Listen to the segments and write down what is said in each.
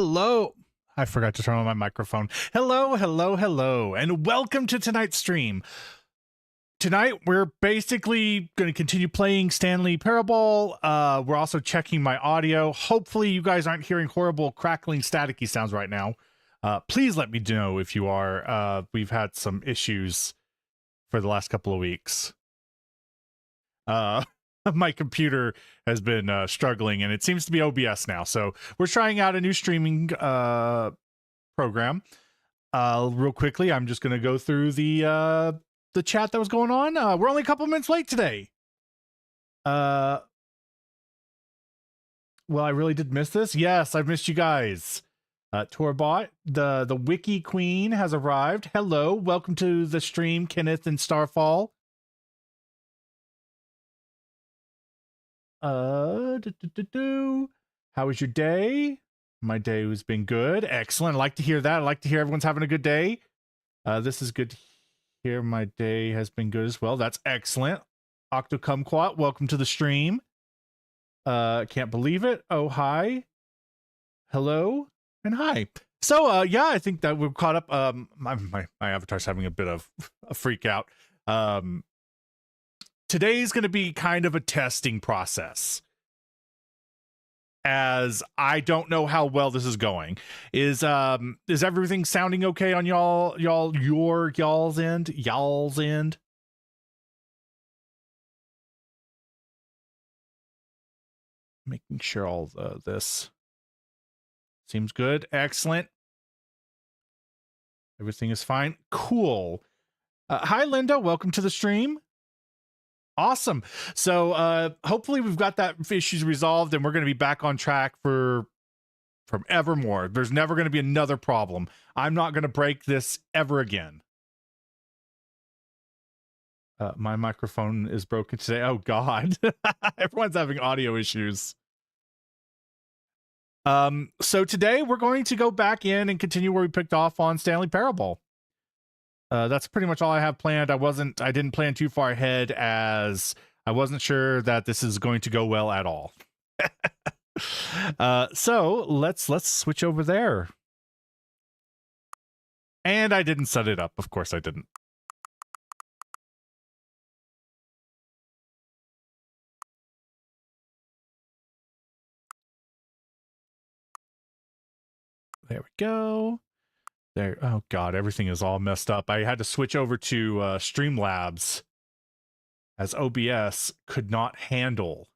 hello. I forgot to turn on my microphone. Hello, hello, hello, and welcome to tonight's stream. Tonight, we're basically going to continue playing Stanley Parable. We're also checking my audio. Hopefully, you guys aren't hearing horrible crackling, staticky sounds right now. Please let me know if you are. We've had some issues for the last couple of weeks. My computer has been struggling, and it seems to be OBS now. So we're trying out a new streaming program. Real quickly, I'm just going to go through the chat that was going on. We're only a couple minutes late today. Well, I really did miss this. Yes, I've missed you guys. Torbot, the Wiki Queen has arrived. Hello, welcome to the stream, Kenneth and Starfall. How was your day? My day has been good. Excellent. I like to hear that. I like to hear everyone's having a good day. This is good to hear. My day has been good as well. That's excellent. Octocumquat, welcome to the stream. Can't believe it. Oh, hi. Hello and hi. So, yeah, I think that we've caught up. My avatar's having a bit of a freak out. Today's going to be kind of a testing process, as I don't know how well this is going. Is everything sounding okay on y'all's end? Y'all's end? Making sure all this seems good. Excellent. Everything is fine. Cool. Hi, Linda. Welcome to the stream. Awesome. So hopefully we've got that issues resolved, and we're going to be back on track from evermore. There's never going to be another problem. I'm not going to break this ever again. My microphone is broken today. Oh, God. Everyone's having audio issues. So today we're going to go back in and continue where we picked off on Stanley Parable. That's pretty much all I have planned. I didn't plan too far ahead, as I wasn't sure that this is going to go well at all. So let's switch over there. And I didn't set it up. Of course I didn't. There we go. There. Oh God, everything is all messed up. I had to switch over to Streamlabs, as OBS could not handle.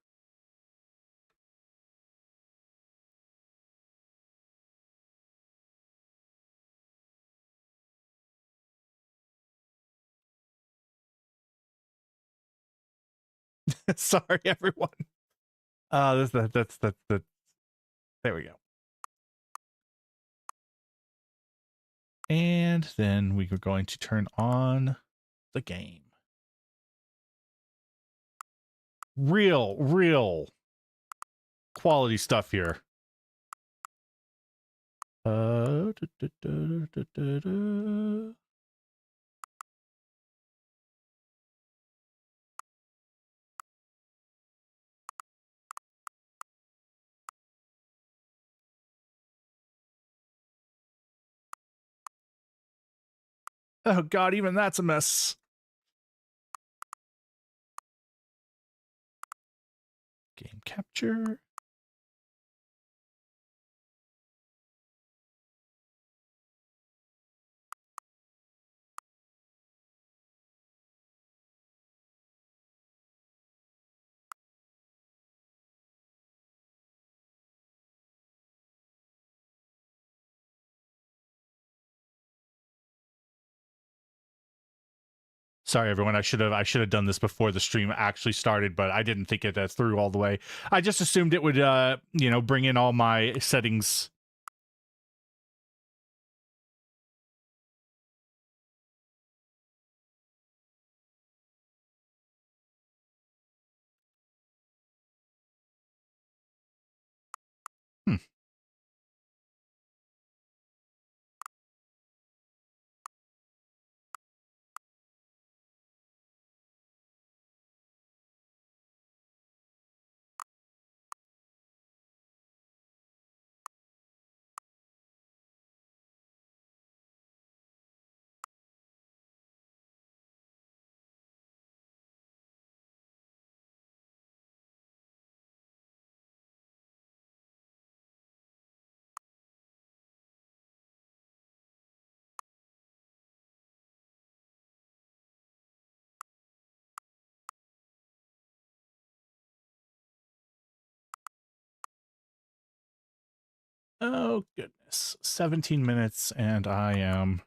Sorry, everyone. That's the. There we go. And then we are going to turn on the game. Real quality stuff here. Oh God, even that's a mess. Game capture. Sorry, everyone. I should have done this before the stream actually started, but I didn't think it through all the way. I just assumed it would, bring in all my settings. Oh, goodness. 17 minutes, and I am...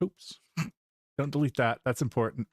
Oops. Don't delete that. That's important.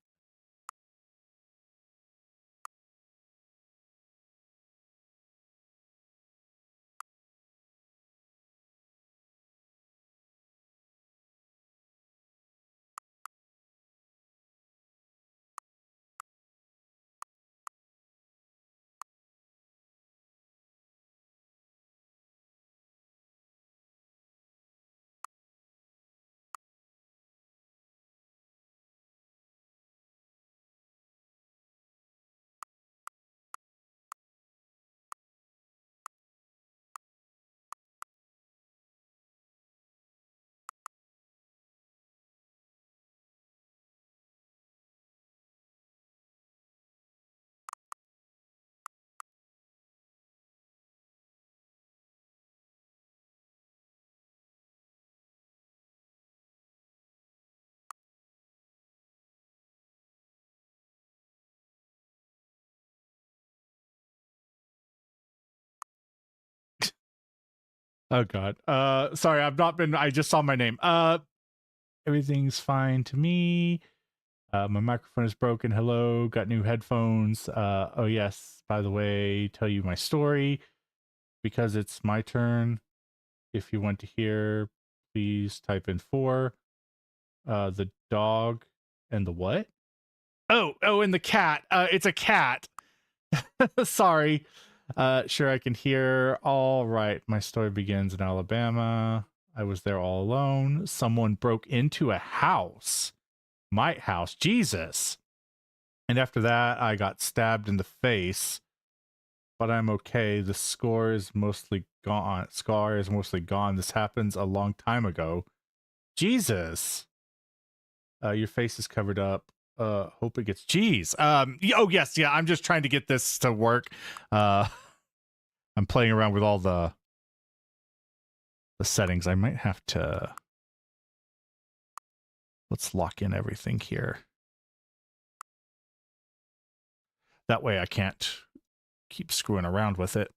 Oh, God. Sorry, I've not been... I just saw my name. Everything's fine to me. My microphone is broken. Hello, got new headphones. Oh, yes, by the way, tell you my story because it's my turn. If you want to hear, please type in 4. The dog and the what? Oh, and the cat. It's a cat. Sorry. Sure, I can hear. All right, my story begins in Alabama. I was there all alone. Someone broke into a house. My house. Jesus. And after that, I got stabbed in the face. But I'm okay. The scar is mostly gone. This happens a long time ago. Jesus. Your face is covered up. Hope it gets... Jeez. Oh, yes. Yeah, I'm just trying to get this to work. I'm playing around with all the settings. I might have to... Let's lock in everything here. That way I can't keep screwing around with it.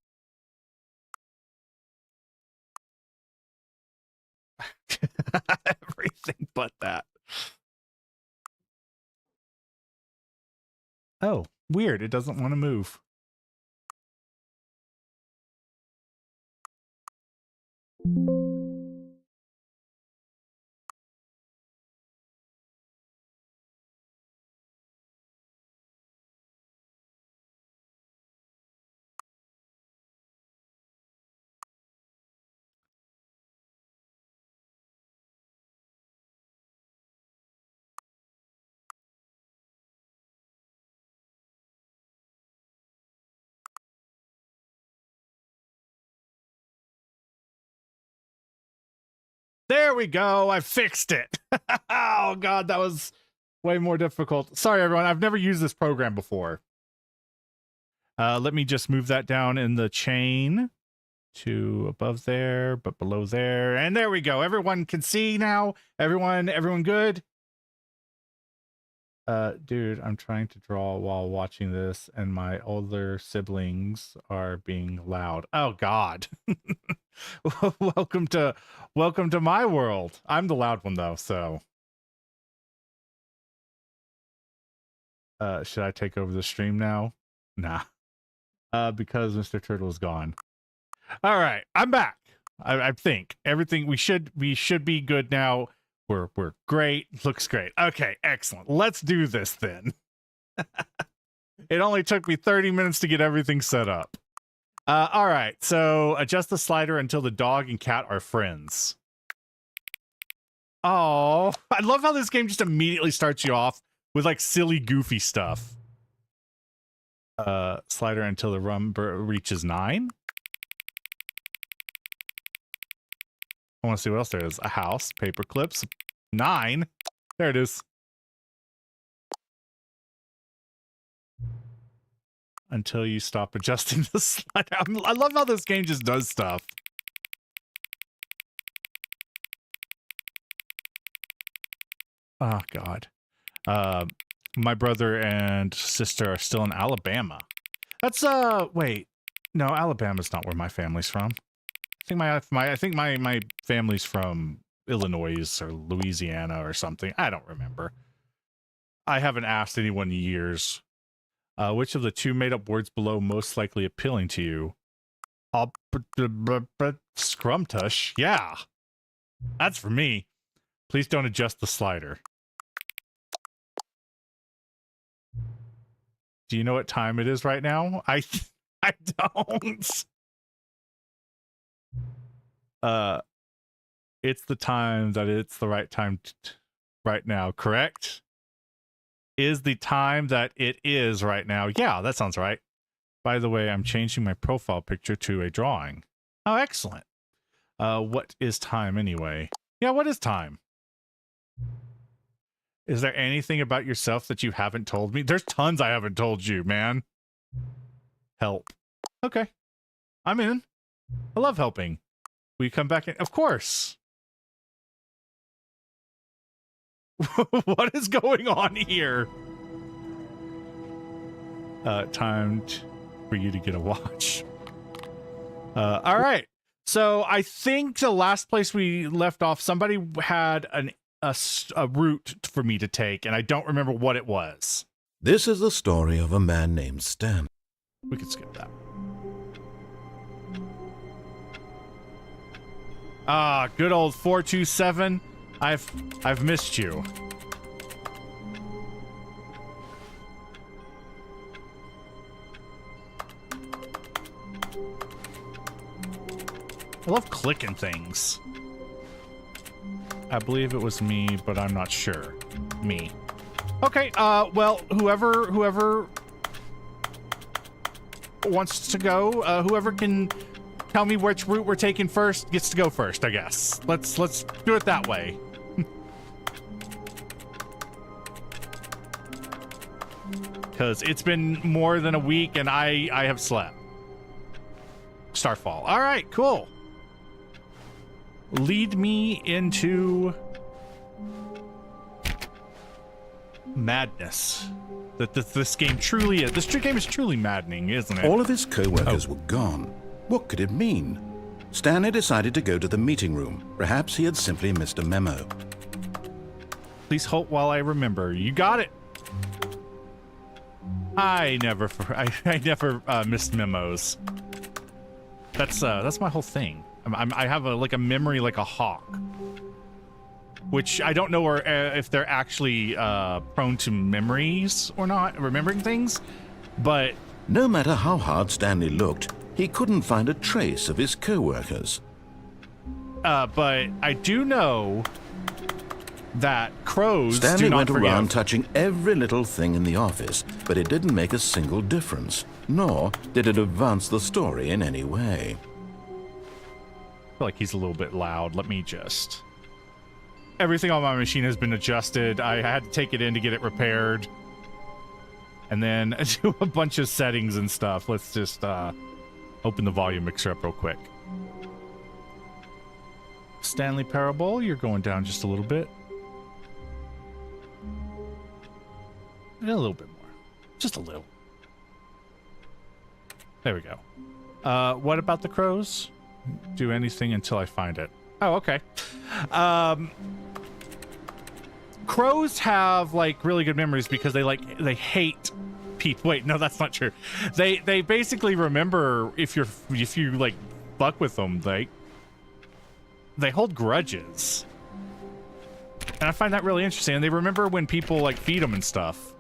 Everything but that. Oh, weird. It doesn't want to move. There we go. I fixed it. Oh, God, that was way more difficult. Sorry, everyone. I've never used this program before. Let me just move that down in the chain to above there, but below there. And there we go. Everyone can see now. Everyone good? Dude, I'm trying to draw while watching this, and my older siblings are being loud. Oh, God. welcome to my world. I'm the loud one, though, so... should I take over the stream now? Nah. Because Mr. Turtle is gone. All right, I'm back. I think everything we should be good now. We're great. Looks great. Okay, excellent. Let's do this then. It only took me 30 minutes to get everything set up. All right, so adjust the slider until the dog and cat are friends. Oh, I love how this game just immediately starts you off with like silly, goofy stuff. Slider until the rumber reaches 9. I want to see what else there is. A house, paper clips, 9. There it is. Until you stop adjusting the slider. I love how this game just does stuff. Oh, God. My brother and sister are still in Alabama. That's, wait. No, Alabama's not where my family's from. I think my family's from Illinois or Louisiana or something. I don't remember. I haven't asked anyone in years. Which of the two made-up words below most likely appealing to you? Scrumtush. Yeah. That's for me. Please don't adjust the slider. Do you know what time it is right now? I don't. It's the time that it's the right time right now, correct? Is the time that it is right now. Yeah, that sounds right. By the way, I'm changing my profile picture to a drawing. Oh, excellent. What is time anyway? Yeah, what is time? Is there anything about yourself that you haven't told me? There's tons I haven't told you, man. Help. Okay. I'm in. I love helping. Will you come back in? Of course. What is going on here? Time for you to get a watch. All right. So I think the last place we left off, somebody had a route for me to take, and I don't remember what it was. This is the story of a man named Stan. We could skip that. Ah, good old 427. I've missed you. I love clicking things. I believe it was me, but I'm not sure. Me. Okay, well, whoever wants to go, whoever can tell me which route we're taking first gets to go first, I guess. Let's do it that way. Because it's been more than a week and I have slept. Starfall. All right, cool. Lead me into madness. That this game truly is. This game is truly maddening, isn't it? All of his co-workers were gone. What could it mean? Stanley decided to go to the meeting room. Perhaps he had simply missed a memo. Please halt while I remember. You got it. I never missed memos. That's my whole thing. I have a memory like a hawk, which I don't know if they're actually prone to memories or not, remembering things, but no matter how hard Stanley looked, he couldn't find a trace of his co-workers. But I do know that crows Stanley do not went forgive. around touching every little thing in the office, but it didn't make a single difference, nor did it advance the story in any way. I feel like he's a little bit loud. Let me just... Everything on my machine has been adjusted. I had to take it in to get it repaired. And then do a bunch of settings and stuff. Let's just open the volume mixer up real quick. Stanley Parable, you're going down just a little bit. And a little bit more. Just a little. There we go. What about the crows? Do anything until I find it. Oh, okay. Crows have like really good memories because they hate people. Wait, no, that's not true. They basically remember if you like fuck with them, they hold grudges. And I find that really interesting. And they remember when people like feed them and stuff.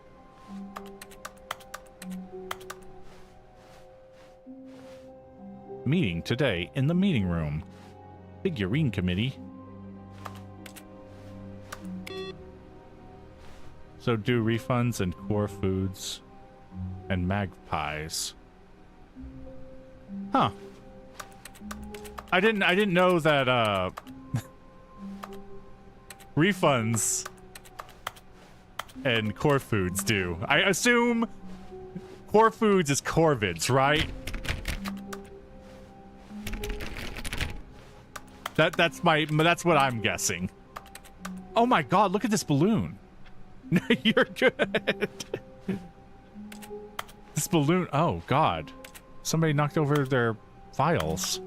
Meeting today in the meeting room. Figurine committee. So do refunds and core foods and magpies. Huh. I didn't know that refunds and core foods do. I assume core foods is corvids, right? That's what I'm guessing. Oh my god, look at this balloon. You're good. This balloon, oh god. Somebody knocked over their files.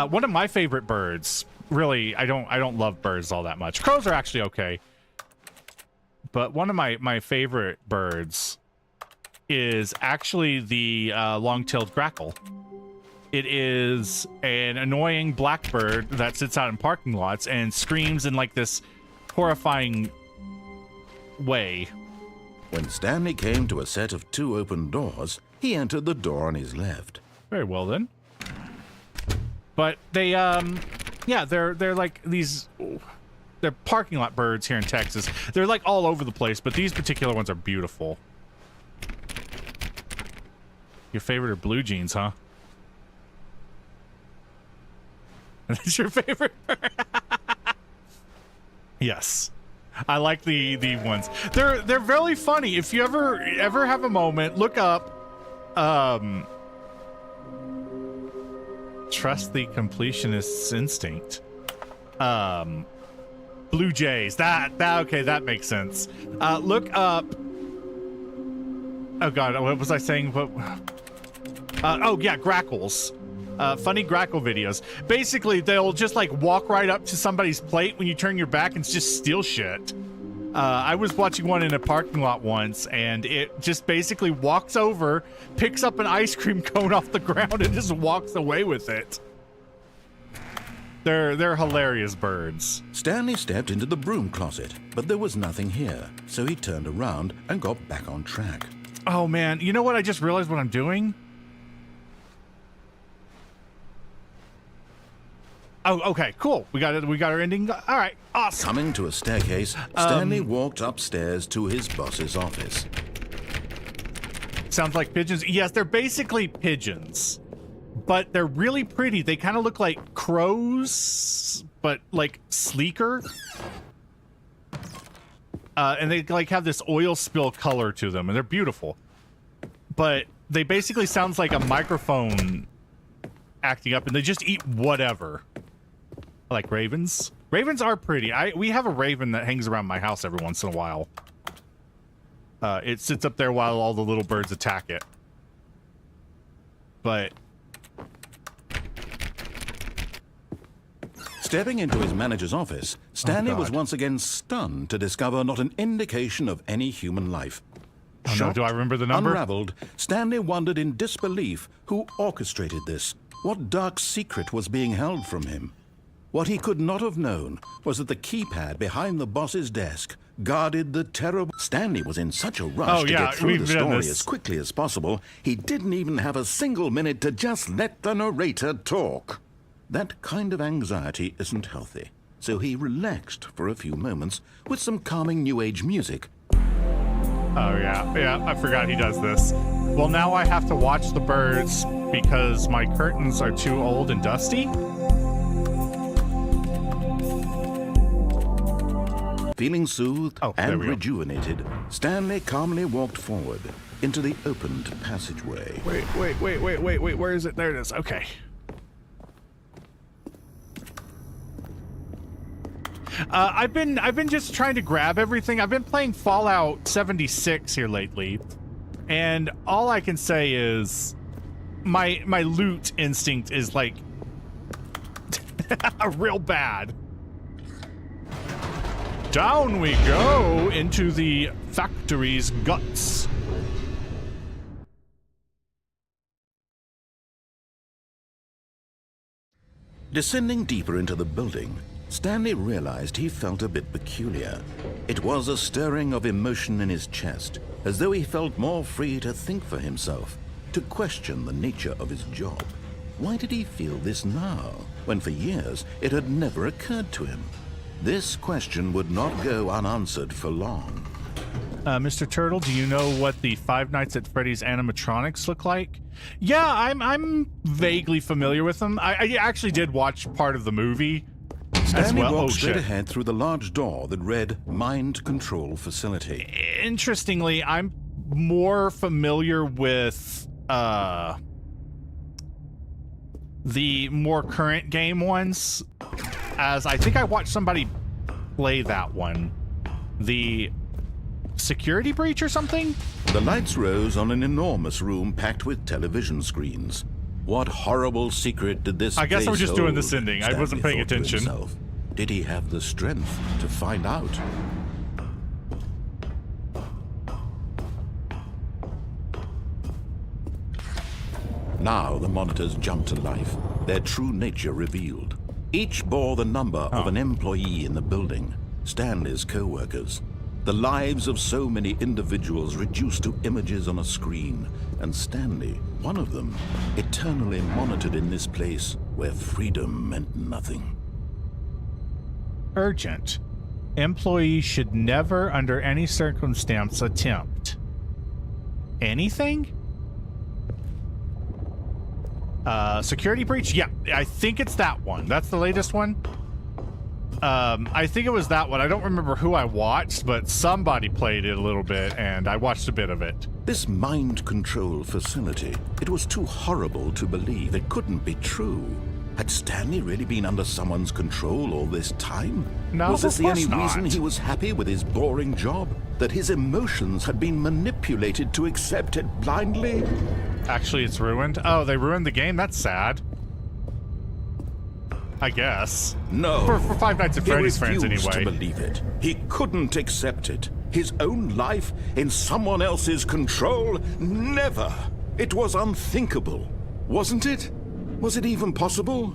One of my favorite birds. Really, I don't love birds all that much. Crows are actually okay. But one of my favorite birds is actually the long-tailed grackle. It is an annoying blackbird that sits out in parking lots and screams in like this horrifying way. When Stanley came to a set of 2 open doors, he entered the door on his left. Very well then. But they yeah, they're like these, they're parking lot birds here in Texas. They're like all over the place, but these particular ones are beautiful. Your favorite are blue jeans, huh? That's your favorite? Yes. I like the ones. They're really funny. If you ever have a moment, look up trust the completionist's instinct. Blue jays. That okay, that makes sense. Look up. Oh god, what was I saying? What? Oh yeah, grackles. Funny grackle videos. Basically, they'll just like walk right up to somebody's plate when you turn your back and just steal shit. I was watching one in a parking lot once, and it just basically walks over, picks up an ice cream cone off the ground, and just walks away with it. They're hilarious birds. Stanley stepped into the broom closet, but there was nothing here, so he turned around and got back on track. Oh man, you know what? I just realized what I'm doing. Oh, okay, cool. We got it. We got our ending. All right, awesome. Coming to a staircase, Stanley walked upstairs to his boss's office. Sounds like pigeons. Yes, they're basically pigeons, but they're really pretty. They kind of look like crows, but like sleeker. And they like have this oil spill color to them, and they're beautiful. But they basically sounds like a microphone acting up, and they just eat whatever. I like ravens. Ravens are pretty. We have a raven that hangs around my house every once in a while. It sits up there while all the little birds attack it. But Stepping into his manager's office, Stanley was once again stunned to discover not an indication of any human life. Oh no, do I remember the number? Unraveled, Stanley wondered in disbelief who orchestrated this. What dark secret was being held from him? What he could not have known was that the keypad behind the boss's desk guarded the terrible... Stanley was in such a rush to get through the story as quickly as possible, he didn't even have a single minute to just let the narrator talk. That kind of anxiety isn't healthy, so he relaxed for a few moments with some calming New Age music. Oh yeah, I forgot he does this. Well, now I have to watch the birds because my curtains are too old and dusty. Feeling soothed and rejuvenated, Stanley calmly walked forward into the opened passageway. Wait, where is it? There it is. Okay. I've been just trying to grab everything. I've been playing Fallout 76 here lately, and all I can say is my loot instinct is like real bad. Down we go into the factory's guts. Descending deeper into the building, Stanley realized he felt a bit peculiar. It was a stirring of emotion in his chest, as though he felt more free to think for himself, to question the nature of his job. Why did he feel this now, when for years it had never occurred to him? This question would not go unanswered for long. Mr. Turtle, do you know what the Five Nights at Freddy's animatronics look like? Yeah, I'm vaguely familiar with them. I actually did watch part of the movie. Stanley walked straight ahead through the large door that read Mind Control Facility. Interestingly, I'm more familiar with the more current game ones, as I think I watched somebody play that one. The security breach or something? The lights rose on an enormous room packed with television screens. What horrible secret did this I guess I was place just doing hold? this ending. I Stanley wasn't paying thought to attention. himself. Did he have the strength to find out? Now the monitors jumped to life, their true nature revealed. Each bore the number of an employee in the building, Stanley's co-workers. The lives of so many individuals reduced to images on a screen, and Stanley, one of them, eternally monitored in this place where freedom meant nothing. Urgent. Employees should never, under any circumstance, attempt anything? Security breach? Yeah, I think it's that one. That's the latest one. I think it was that one. I don't remember who I watched, but somebody played it a little bit, and I watched a bit of it. This mind control facility, it was too horrible to believe. It couldn't be true. Had Stanley really been under someone's control all this time? No, was this of the only course reason not. he was happy with his boring job? That his emotions had been manipulated to accept it blindly? Actually, it's ruined. Oh, they ruined the game? That's sad. I guess. No. For Five Nights at Freddy's fans, He refused anyway. to believe it. He couldn't accept it. His own life in someone else's control? Never. It was unthinkable. Wasn't it? Was it even possible?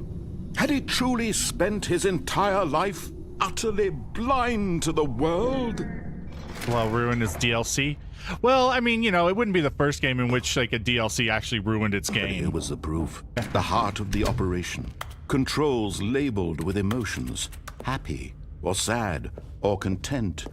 Had he truly spent his entire life utterly blind to the world? Well, ruined his DLC. Well, I mean, you know, it wouldn't be the first game in which, like, a DLC actually ruined its But here game. was the proof. The heart of the operation. Controls labeled with emotions. Happy, or sad, or content.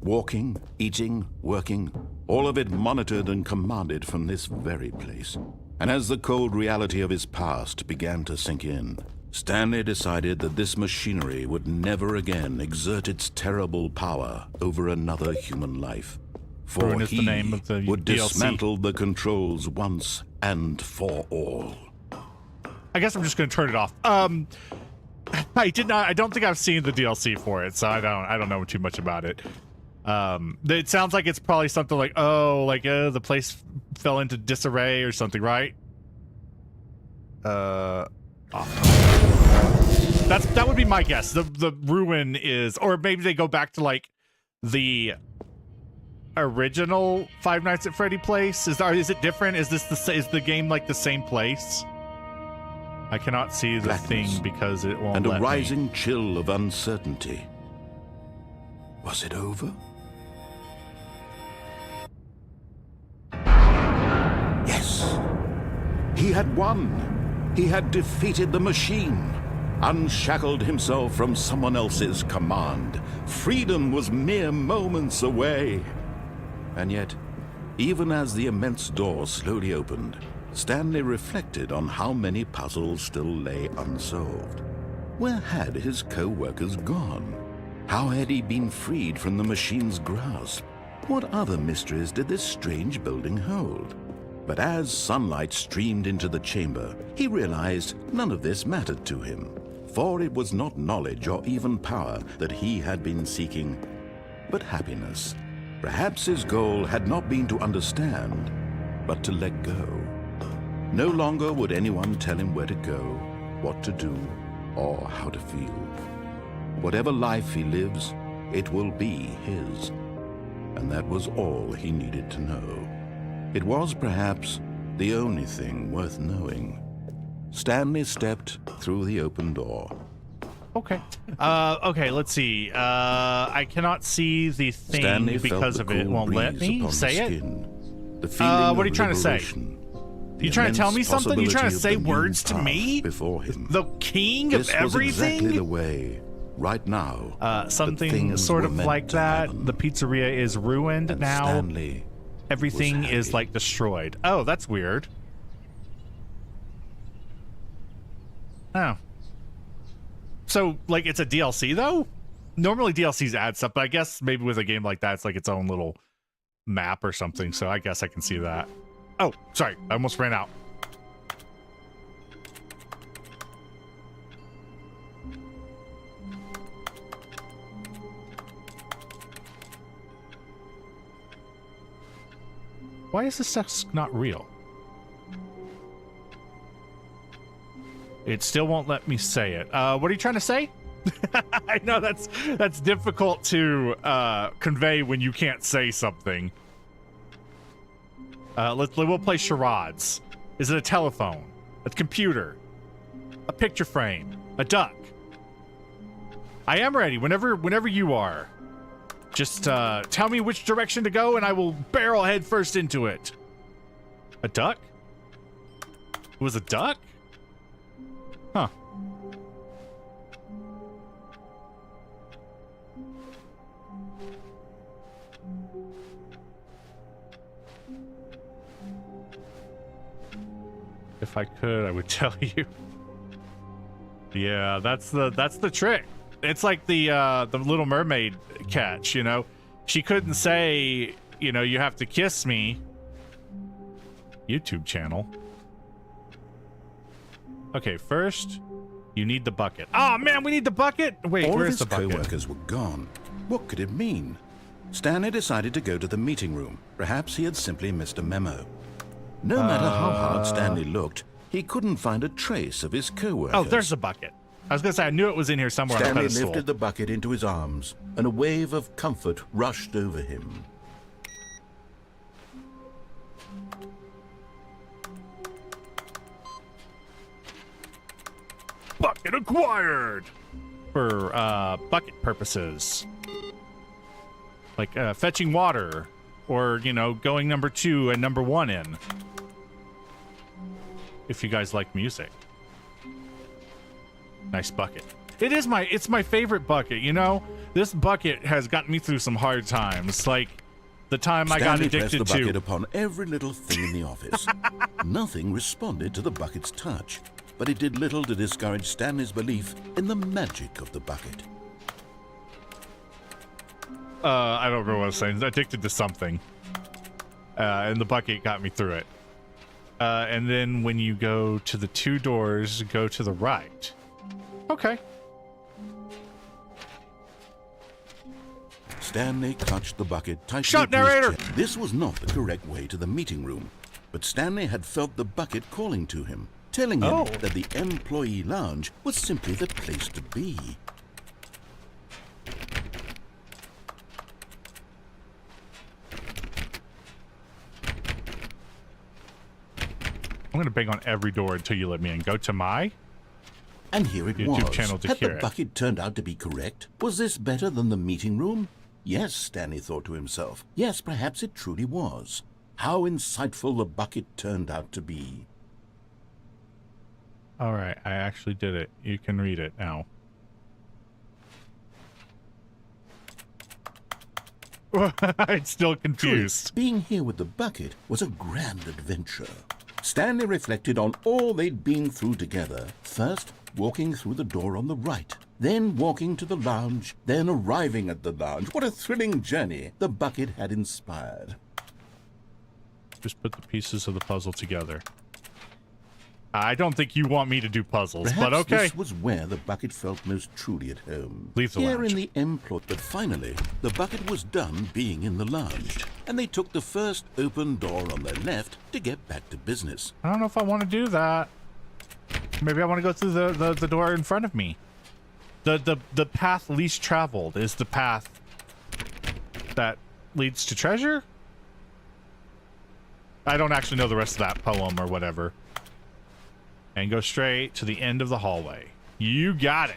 Walking, eating, working. All of it monitored and commanded from this very place. And as the cold reality of his past began to sink in, Stanley decided that this machinery would never again exert its terrible power over another human life. For Ruin is the he name of the would DLC. dismantle the controls once and for all. I guess I'm just going to turn it off. I don't think I've seen the DLC for it, so I don't know too much about it. It sounds like it's probably something like, the place fell into disarray or something, right? That would be my guess. The ruin is, or maybe they go back to like the original Five Nights at Freddy place. Is it different? Is the game like the same place? I cannot see the Blackness thing because it won't and let a me. rising chill of uncertainty. Was it over? Yes. He had won. He had defeated the machine, unshackled himself from someone else's command. Freedom was mere moments away. And yet, even as the immense door slowly opened, Stanley reflected on how many puzzles still lay unsolved. Where had his co-workers gone? How had he been freed from the machine's grasp? What other mysteries did this strange building hold? But as sunlight streamed into the chamber, he realized none of this mattered to him, for it was not knowledge or even power that he had been seeking, but happiness. Perhaps his goal had not been to understand, but to let go. No longer would anyone tell him where to go, what to do, or how to feel. Whatever life he lives, it will be his. And that was all he needed to know. It was perhaps the only thing worth knowing. Stanley stepped through the open door. Okay. Okay, let's see. I cannot see the thing Stanley because felt of the it cool won't let breeze me upon say his it. skin. The feeling what are you of trying to say? liberation. The You trying to tell me immense something? You trying to possibility say of the new words to path me? before him. The king This of was exactly the everything? way, right now, that Something things sort were of meant like to that. happen. The pizzeria is ruined And now. Stanley Everything was is happy. like destroyed. Oh, that's weird. Oh. So, like, it's a DLC, though? Normally DLCs add stuff, but I guess maybe with a game like that, it's like its own little map or something, so I guess I can see that. Oh, sorry, I almost ran out. Why is this desk not real? It still won't let me say it. What are you trying to say? I know that's difficult to convey when you can't say something. We'll play charades. Is it a telephone? A computer? A picture frame? A duck? I am ready whenever you are. Just tell me which direction to go and I will barrel head first into it. A duck? It was a duck? Huh. If I could, I would tell you. Yeah, that's the trick. It's like the Little Mermaid catch, you know. She couldn't say, you know, you have to kiss me. YouTube channel. Okay, first, you need the bucket. Oh man, we need the bucket. Wait, where's the bucket? All of his co-workers were gone. What could it mean? Stanley decided to go to the meeting room. Perhaps he had simply missed a memo. No matter how hard Stanley looked, he couldn't find a trace of his co-workers. Oh, there's the bucket. I was gonna say I knew it was in here somewhere. Stanley on the pedestal. lifted the bucket into his arms, and a wave of comfort rushed over him. Bucket acquired! For, bucket purposes. Like, fetching water. Or, you know, going number 2 and number 1 in. If you guys like music. Nice bucket. It's my favorite bucket, you know? This bucket has gotten me through some hard times. Like, the time I got addicted pressed the to... bucket upon every little thing in the office. Nothing responded to the bucket's touch. But it did little to discourage Stanley's belief in the magic of the bucket. I don't remember what I was saying. Addicted to something. And the bucket got me through it. And then when you go to the 2 doors, go to the right. Okay. Stanley clutched the bucket tightly. Shut, to his narrator! chest. This was not the correct way to the meeting room. But Stanley had felt the bucket calling to him, telling him that the employee lounge was simply the place to be. I'm gonna bang on every door until you let me in. Go to my And here it YouTube was. channel to Had hear the it. bucket turned out to be correct? Was this better than the meeting room? Yes, Stanley thought to himself. Yes, perhaps it truly was. How insightful the bucket turned out to be. All right, I actually did it. You can read it now. I'm still confused. Truly, being here with the bucket was a grand adventure. Stanley reflected on all they'd been through together. First, walking through the door on the right. Then walking to the lounge. Then arriving at the lounge. What a thrilling journey the bucket had inspired. Just put the pieces of the puzzle together. I don't think you want me to do puzzles, Perhaps but okay. this was where the bucket felt most truly at home. Leave the Here lounge. in the employ. But finally, the bucket was done being in the lounge, and they took the first open door on their left to get back to business. I don't know if I want to do that. Maybe I want to go through the door in front of me. The path least traveled is the path that leads to treasure? I don't actually know the rest of that poem or whatever. And go straight to the end of the hallway. You got it.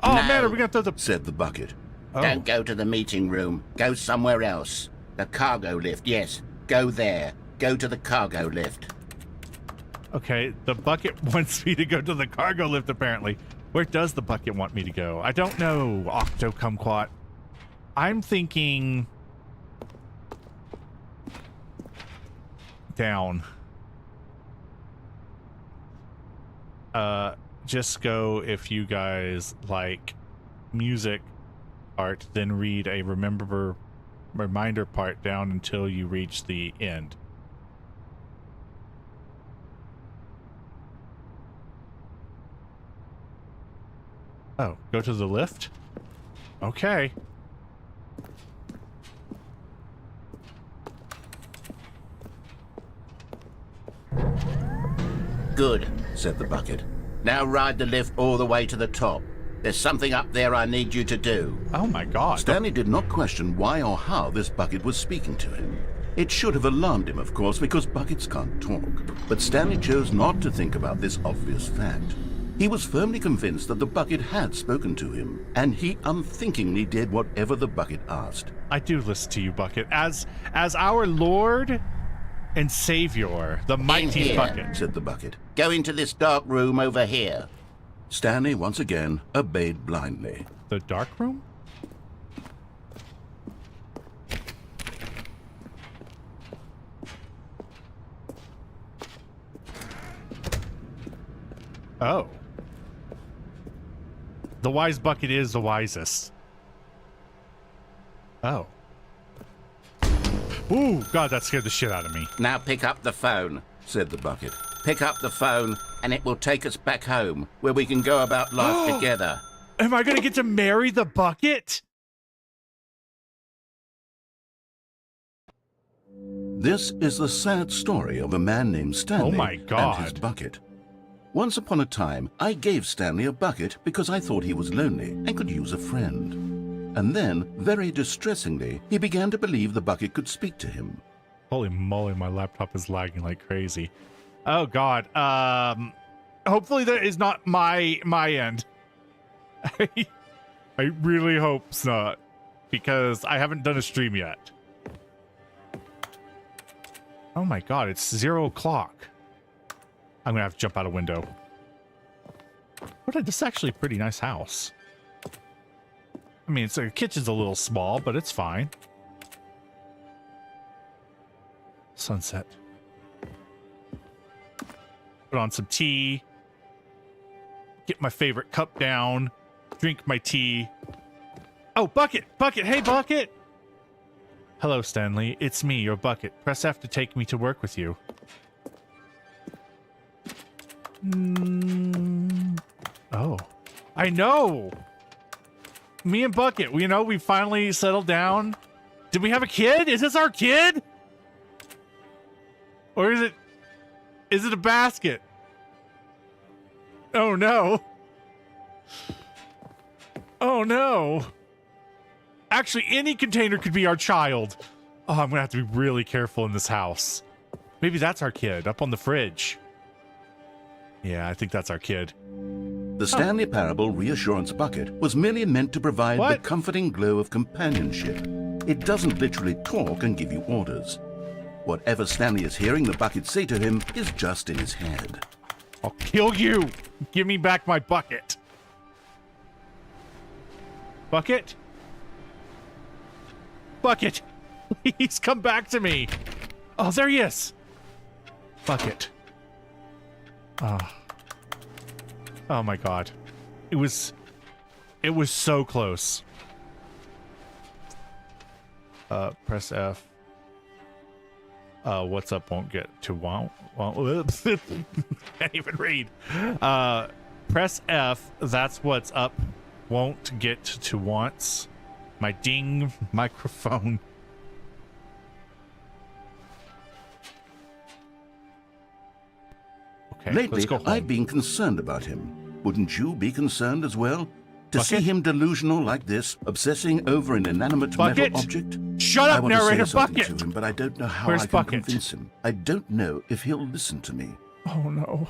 Oh No, man, are we gonna throw the... Said the bucket. Oh. Don't go to the meeting room. Go somewhere else. The cargo lift, yes. Go there. Go to the cargo lift. Okay, the bucket wants me to go to the cargo lift apparently. Where does the bucket want me to go? I don't know, Octo Kumquat. I'm thinking... down. Just go if you guys like music art, then read a reminder part down until you reach the end. Oh, go to the lift? Okay. Good, said the bucket. Now ride the lift all the way to the top. There's something up there I need you to do. Oh my God. Stanley did not question why or how this bucket was speaking to him. It should have alarmed him, of course, because buckets can't talk. But Stanley chose not to think about this obvious fact. He was firmly convinced that the bucket had spoken to him, and he unthinkingly did whatever the bucket asked. I do listen to you, Bucket. As our Lord and Savior, the mighty here, Bucket. Said the bucket. Go into this dark room over here. Stanley once again obeyed blindly. The dark room? Oh. The wise Bucket is the wisest. Oh. Ooh, God, that scared the shit out of me. Now pick up the phone, Said the bucket. Pick up the phone, and it will take us back home, where we can go about life together. Am I gonna get to marry the Bucket? This is the sad story of a man named Stanley Oh my God. and his bucket. Once upon a time, I gave Stanley a bucket because I thought he was lonely and could use a friend. And then, very distressingly, he began to believe the bucket could speak to him. Holy moly, my laptop is lagging like crazy. Oh God. Hopefully that is not my end. I really hope it's not, because I haven't done a stream yet. Oh my God, it's 0 o'clock. I'm gonna have to jump out a window. This is actually a pretty nice house. I mean, the kitchen's a little small, but it's fine. Sunset. Put on some tea. Get my favorite cup down. Drink my tea. Oh, Bucket! Bucket! Hey, Bucket! Hello, Stanley. It's me, your Bucket. Press F to take me to work with you. Oh. I know! Me and Bucket, we finally settled down. Did we have a kid? Is this our kid? Or is it a basket? Oh no. Oh no. Actually, any container could be our child. Oh, I'm gonna have to be really careful in this house. Maybe that's our kid up on the fridge. Yeah, I think that's our kid. The Stanley Parable Reassurance Bucket was merely meant to provide the comforting glow of companionship. It doesn't literally talk and give you orders. Whatever Stanley is hearing the bucket say to him is just in his head. I'll kill you! Give me back my bucket! Bucket? Bucket! Please come back to me! Oh, there he is! Bucket. Oh my God. It was so close. Press F. What's up won't get to won't. Whoops. Can't even read. Press F. That's what's up won't get to wants. My ding microphone. Okay, Lately, let's go home. I've been concerned about him. Wouldn't you be concerned as well? To Bucket? see him delusional like this, obsessing over an inanimate Bucket? metal object? Shut I up, want narrator, to say something Bucket! to him, but I don't know how Where's I can Bucket? convince him. I don't know if he'll listen to me. Oh no.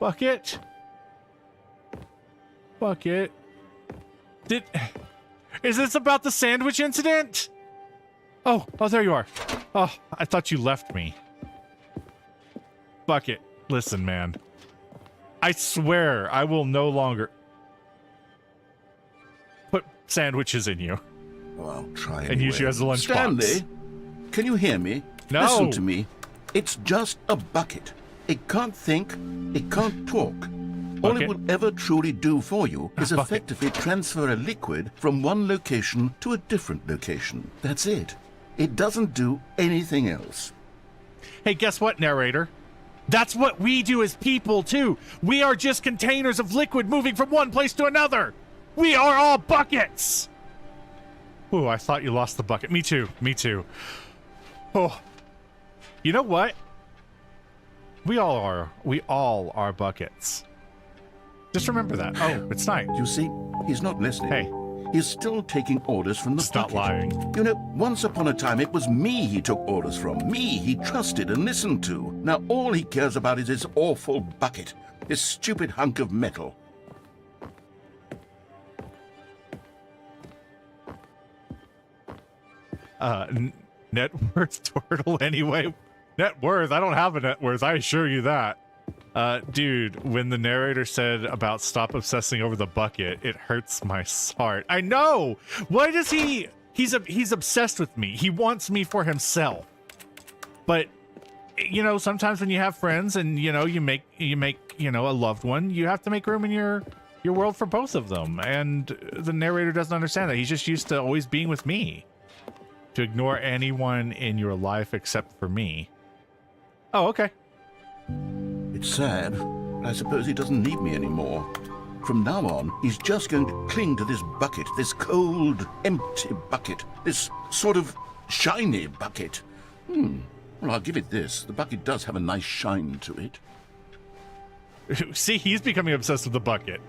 Bucket? Bucket? Is this about the sandwich incident? Oh, there you are. Oh, I thought you left me. Bucket, listen, man. I swear I will no longer put sandwiches in you. Oh, I'll try And use you as a lunchbox. Stanley, can you hear me? No. Listen to me. It's just a bucket. It can't think. It can't talk. All Bucket? it will ever truly do for you is Bucket. effectively transfer a liquid from one location to a different location. That's it. It doesn't do anything else. Hey, guess what, narrator? That's what we do as people, too. We are just containers of liquid moving from one place to another. We are all buckets. Ooh, I thought you lost the bucket. Me too. Me too. Oh. You know what? We all are. We all are buckets. Just remember that. Oh, it's night. You see, he's not listening. Hey. He's still taking orders from the Stop bucket. lying. You know, once upon a time, it was me he took orders from. Me he trusted and listened to. Now all he cares about is his awful bucket. This stupid hunk of metal. Net worth turtle anyway. Net worth? I don't have a net worth, I assure you that. Dude, when the narrator said about stop obsessing over the bucket, it hurts my heart. I know! Why does he's obsessed with me. He wants me for himself. But, you know, sometimes when you have friends and, you know, you make, you know, a loved one, you have to make room in your world for both of them. And the narrator doesn't understand that. He's just used to always being with me. To ignore anyone in your life except for me. Oh, okay. It's sad, but I suppose he doesn't need me anymore. From now on, he's just going to cling to this bucket, this cold, empty bucket, this sort of shiny bucket. Well, I'll give it this. The bucket does have a nice shine to it. See, he's becoming obsessed with the bucket.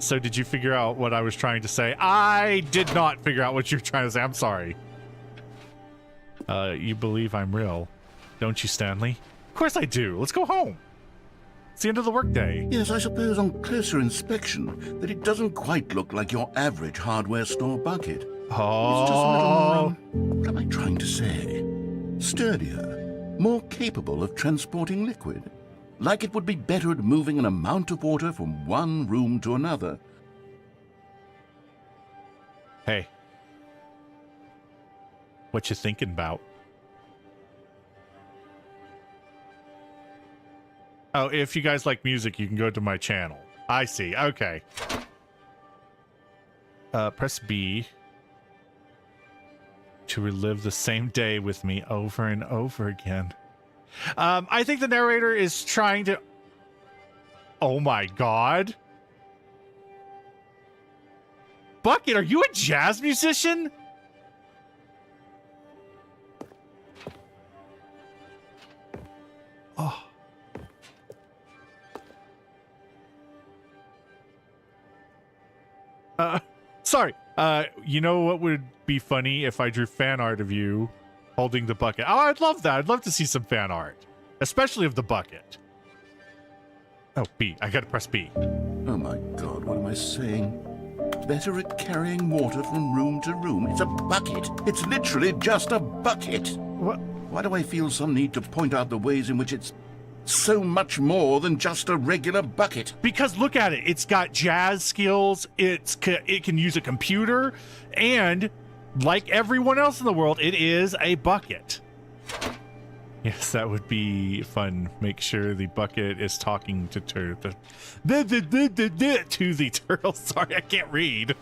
So did you figure out what I was trying to say? I did not figure out what you're trying to say. I'm sorry. You believe I'm real, don't you, Stanley? Of course I do. Let's go home. It's the end of the workday. Yes, I suppose on closer inspection that it doesn't quite look like your average hardware store bucket. Oh. It's just a little more, what am I trying to say? Sturdier, more capable of transporting liquid. Like it would be better at moving an amount of water from one room to another. Hey. What you thinking about? Oh, if you guys like music, you can go to my channel. I see. Okay. Press B to relive the same day with me over and over again. I think the narrator is trying to... Oh my god. Bucket, are you a jazz musician? Oh. Sorry. You know what would be funny if I drew fan art of you holding the bucket? Oh, I'd love that. I'd love to see some fan art, especially of the bucket. Oh, B. I gotta press B. Oh my god, what am I saying? Better at carrying water from room to room. It's a bucket. It's literally just a bucket. What? Why do I feel some need to point out the ways in which it's so much more than just a regular bucket? Because look at it. It's got jazz skills. It can use a computer. And like everyone else in the world, it is a bucket. Yes, that would be fun. Make sure the bucket is talking to the turtle. Sorry, I can't read.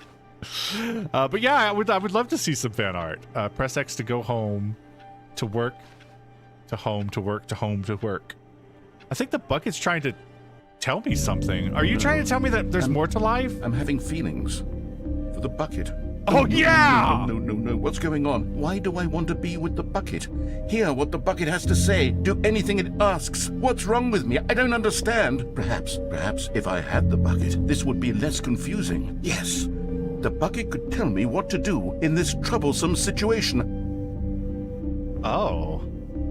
But yeah, I would love to see some fan art. Press X to go home, to work, to home, to work, to home, to work. I think the bucket's trying to tell me something. Are you trying to tell me that there's more to life? I'm having feelings for the bucket. Oh, yeah! No. What's going on? Why do I want to be with the bucket? Hear what the bucket has to say. Do anything it asks. What's wrong with me? I don't understand. Perhaps if I had the bucket, this would be less confusing. Yes, the bucket could tell me what to do in this troublesome situation. Oh.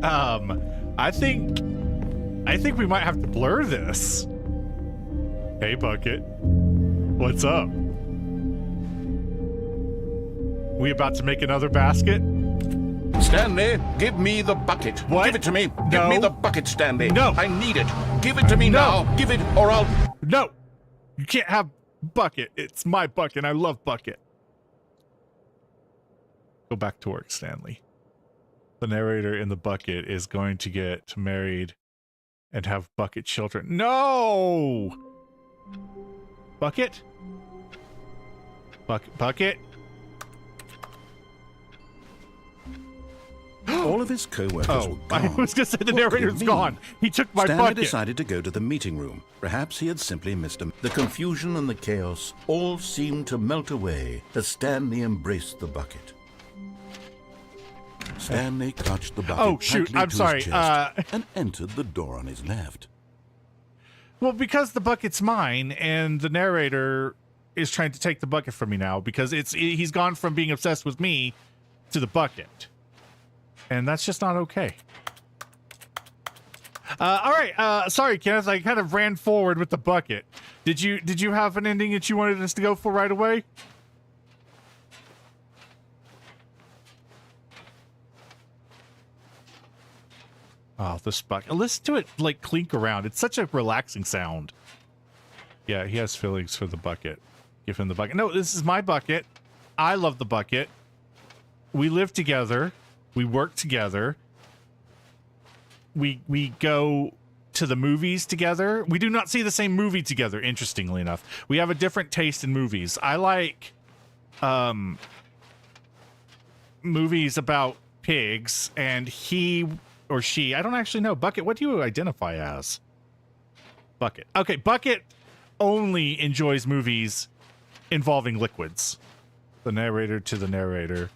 I think we might have to blur this. Hey, bucket. What's up? We about to make another basket? Stanley, give me the bucket. What? Give it to me. No. Give me the bucket, Stanley. No. I need it. Give it to me now. Give it or I'll... No! You can't have bucket. It's my bucket. I love bucket. Go back to work, Stanley. The narrator in the bucket is going to get married and have bucket children. No! Bucket? Bucket? All of his co-workers were Oh, I gone. was going to say the What could it narrator's mean? gone. He took my Stanley bucket. decided to go to the meeting room. Perhaps he had simply missed him. The confusion and the chaos all seemed to melt away as Stanley embraced the bucket. Stanley clutched the bucket Oh, shoot, tightly I'm to sorry, his chest and entered the door on his left. Well, because the bucket's mine, and the narrator is trying to take the bucket from me now because he's gone from being obsessed with me to the bucket, and that's just not okay. All right, sorry, Kenneth, I kind of ran forward with the bucket. Did you have an ending that you wanted us to go for right away? Oh, this bucket. Listen to it like clink around. It's such a relaxing sound. Yeah, he has feelings for the bucket. Give him the bucket. No, this is my bucket. I love the bucket. We live together. We work together. We go to the movies together. We do not see the same movie together, interestingly enough. We have a different taste in movies. I like movies about pigs, and he or she, I don't actually know. Bucket, what do you identify as? Bucket. Okay, Bucket only enjoys movies involving liquids. The narrator to the narrator.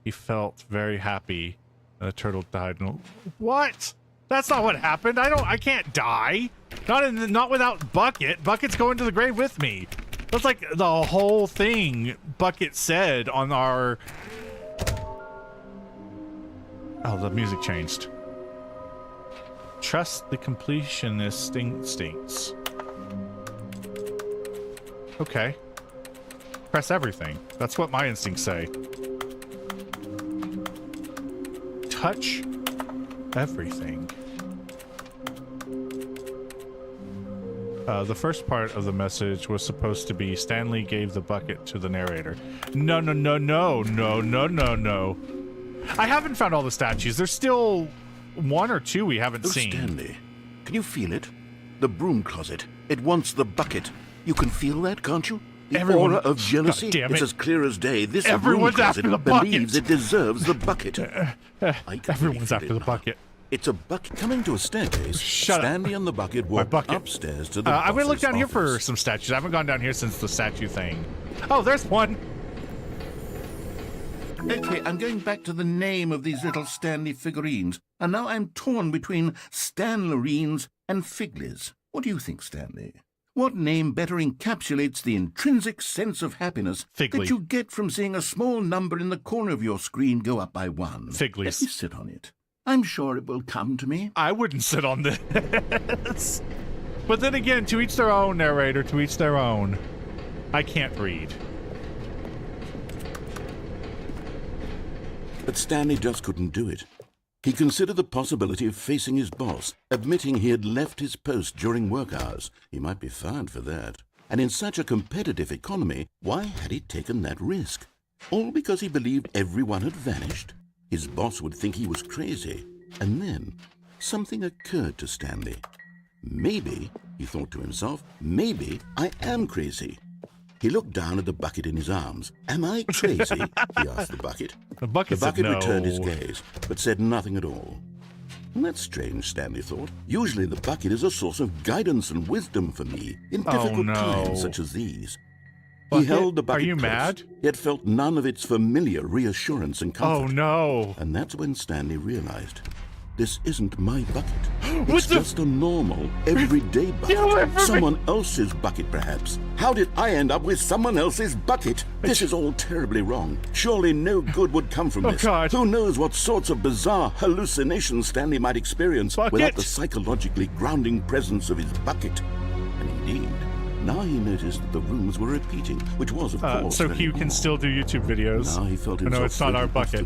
He felt very happy. And the turtle died. What? That's not what happened. I can't die. Not without Bucket. Bucket's going to the grave with me. That's like the whole thing Bucket said on our... Oh, the music changed. Trust the completionist instincts. Okay. Press everything. That's what my instincts say. Touch everything. The first part of the message was supposed to be Stanley gave the bucket to the narrator. No. I haven't found all the statues. There's still one or two we haven't seen. Stanley, can you feel it? The broom closet. It wants the bucket. You can feel that, can't you? The aura of jealousy. It's as clear as day. This broom closet believes it deserves the bucket. Everyone's after the bucket. It's a bucket coming to a staircase. Stanley and the bucket walk upstairs to the I'm going to look down office. here for some statues. I haven't gone down here since the statue thing. Oh, there's one. Okay, I'm going back to the name of these little Stanley figurines, and now I'm torn between Stanlerines and Figlies. What do you think, Stanley? What name better encapsulates the intrinsic sense of happiness that you get from seeing a small number in the corner of your screen go up by one? Figlies. Let me sit on it. I'm sure it will come to me. I wouldn't sit on this. But then again, to each their own, narrator, to each their own. I can't read. But Stanley just couldn't do it. He considered the possibility of facing his boss, admitting he had left his post during work hours. He might be fined for that. And in such a competitive economy, why had he taken that risk? All because he believed everyone had vanished? His boss would think he was crazy. And then something occurred to Stanley. Maybe, he thought to himself, maybe I am crazy. He looked down at the bucket in his arms. Am I crazy? He asked the bucket. The bucket returned his gaze, but said nothing at all. And that's strange, Stanley thought. Usually the bucket is a source of guidance and wisdom for me in difficult times such as these. Bucket? He held the bucket Are you close, mad? yet felt none of its familiar reassurance and comfort. Oh no. And that's when Stanley realized, this isn't my bucket. It's just a normal, everyday bucket. Someone else's bucket, perhaps. How did I end up with someone else's bucket? This is all terribly wrong. Surely no good would come from this. God. Who knows what sorts of bizarre hallucinations Stanley might experience without the psychologically grounding presence of his bucket. And indeed, now he noticed that the rooms were repeating, which was, of course, so Hugh can still do YouTube videos. Now he felt himself no, it's not our bucket.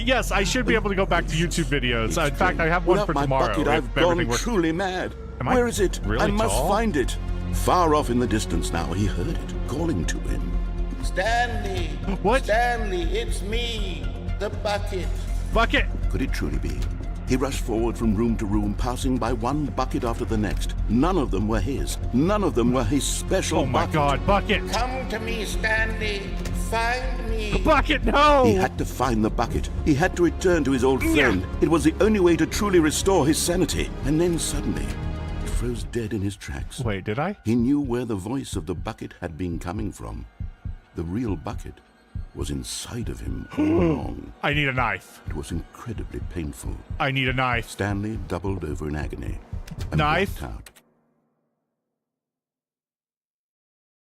Yes, I should be able to go back to YouTube videos. In fact, I have one for tomorrow. Bucket, I've gone truly mad. Where is it? Really I must tall? find it. Far off in the distance now, he heard it, calling to him. Stanley! What? Stanley, it's me, the bucket. Bucket! Could it truly be? He rushed forward from room to room, passing by one bucket after the next. None of them were his. None of them were his special bucket. Oh my God, bucket! Come to me, Stanley. Find me. Bucket, no! He had to find the bucket. He had to return to his old friend. It was the only way to truly restore his sanity. And then suddenly, he froze dead in his tracks. Wait, did I? He knew where the voice of the bucket had been coming from. The real bucket was inside of him all along. I need a knife. It was incredibly painful. I need a knife. Stanley doubled over in agony and Knife? blacked out.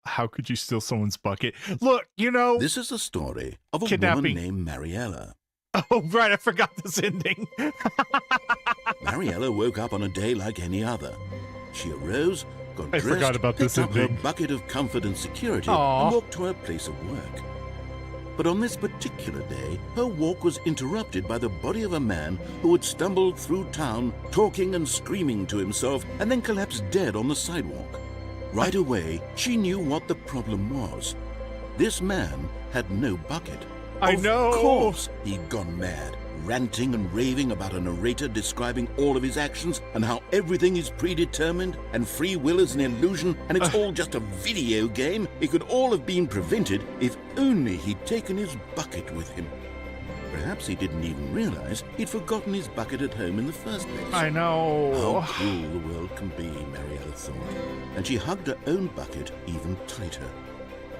How could you steal someone's bucket? Look, you know... This is the story of a Kidnapping. woman named Mariella. Oh, right, I forgot this ending. Mariella woke up on a day like any other. She arose, got I dressed, forgot about this picked up her ending. bucket of comfort and security, Aw. and walked to her place of work. But on this particular day, her walk was interrupted by the body of a man who had stumbled through town, talking and screaming to himself, and then collapsed dead on the sidewalk. Right away, she knew what the problem was. This man had no bucket. I know. Of course, he'd gone mad, ranting and raving about a narrator describing all of his actions and how everything is predetermined and free will is an illusion and it's all just a video game. It could all have been prevented if only he'd taken his bucket with him. Perhaps he didn't even realize he'd forgotten his bucket at home in the first place. I know. How cruel the world can be, Mariella thought, and she hugged her own bucket even tighter.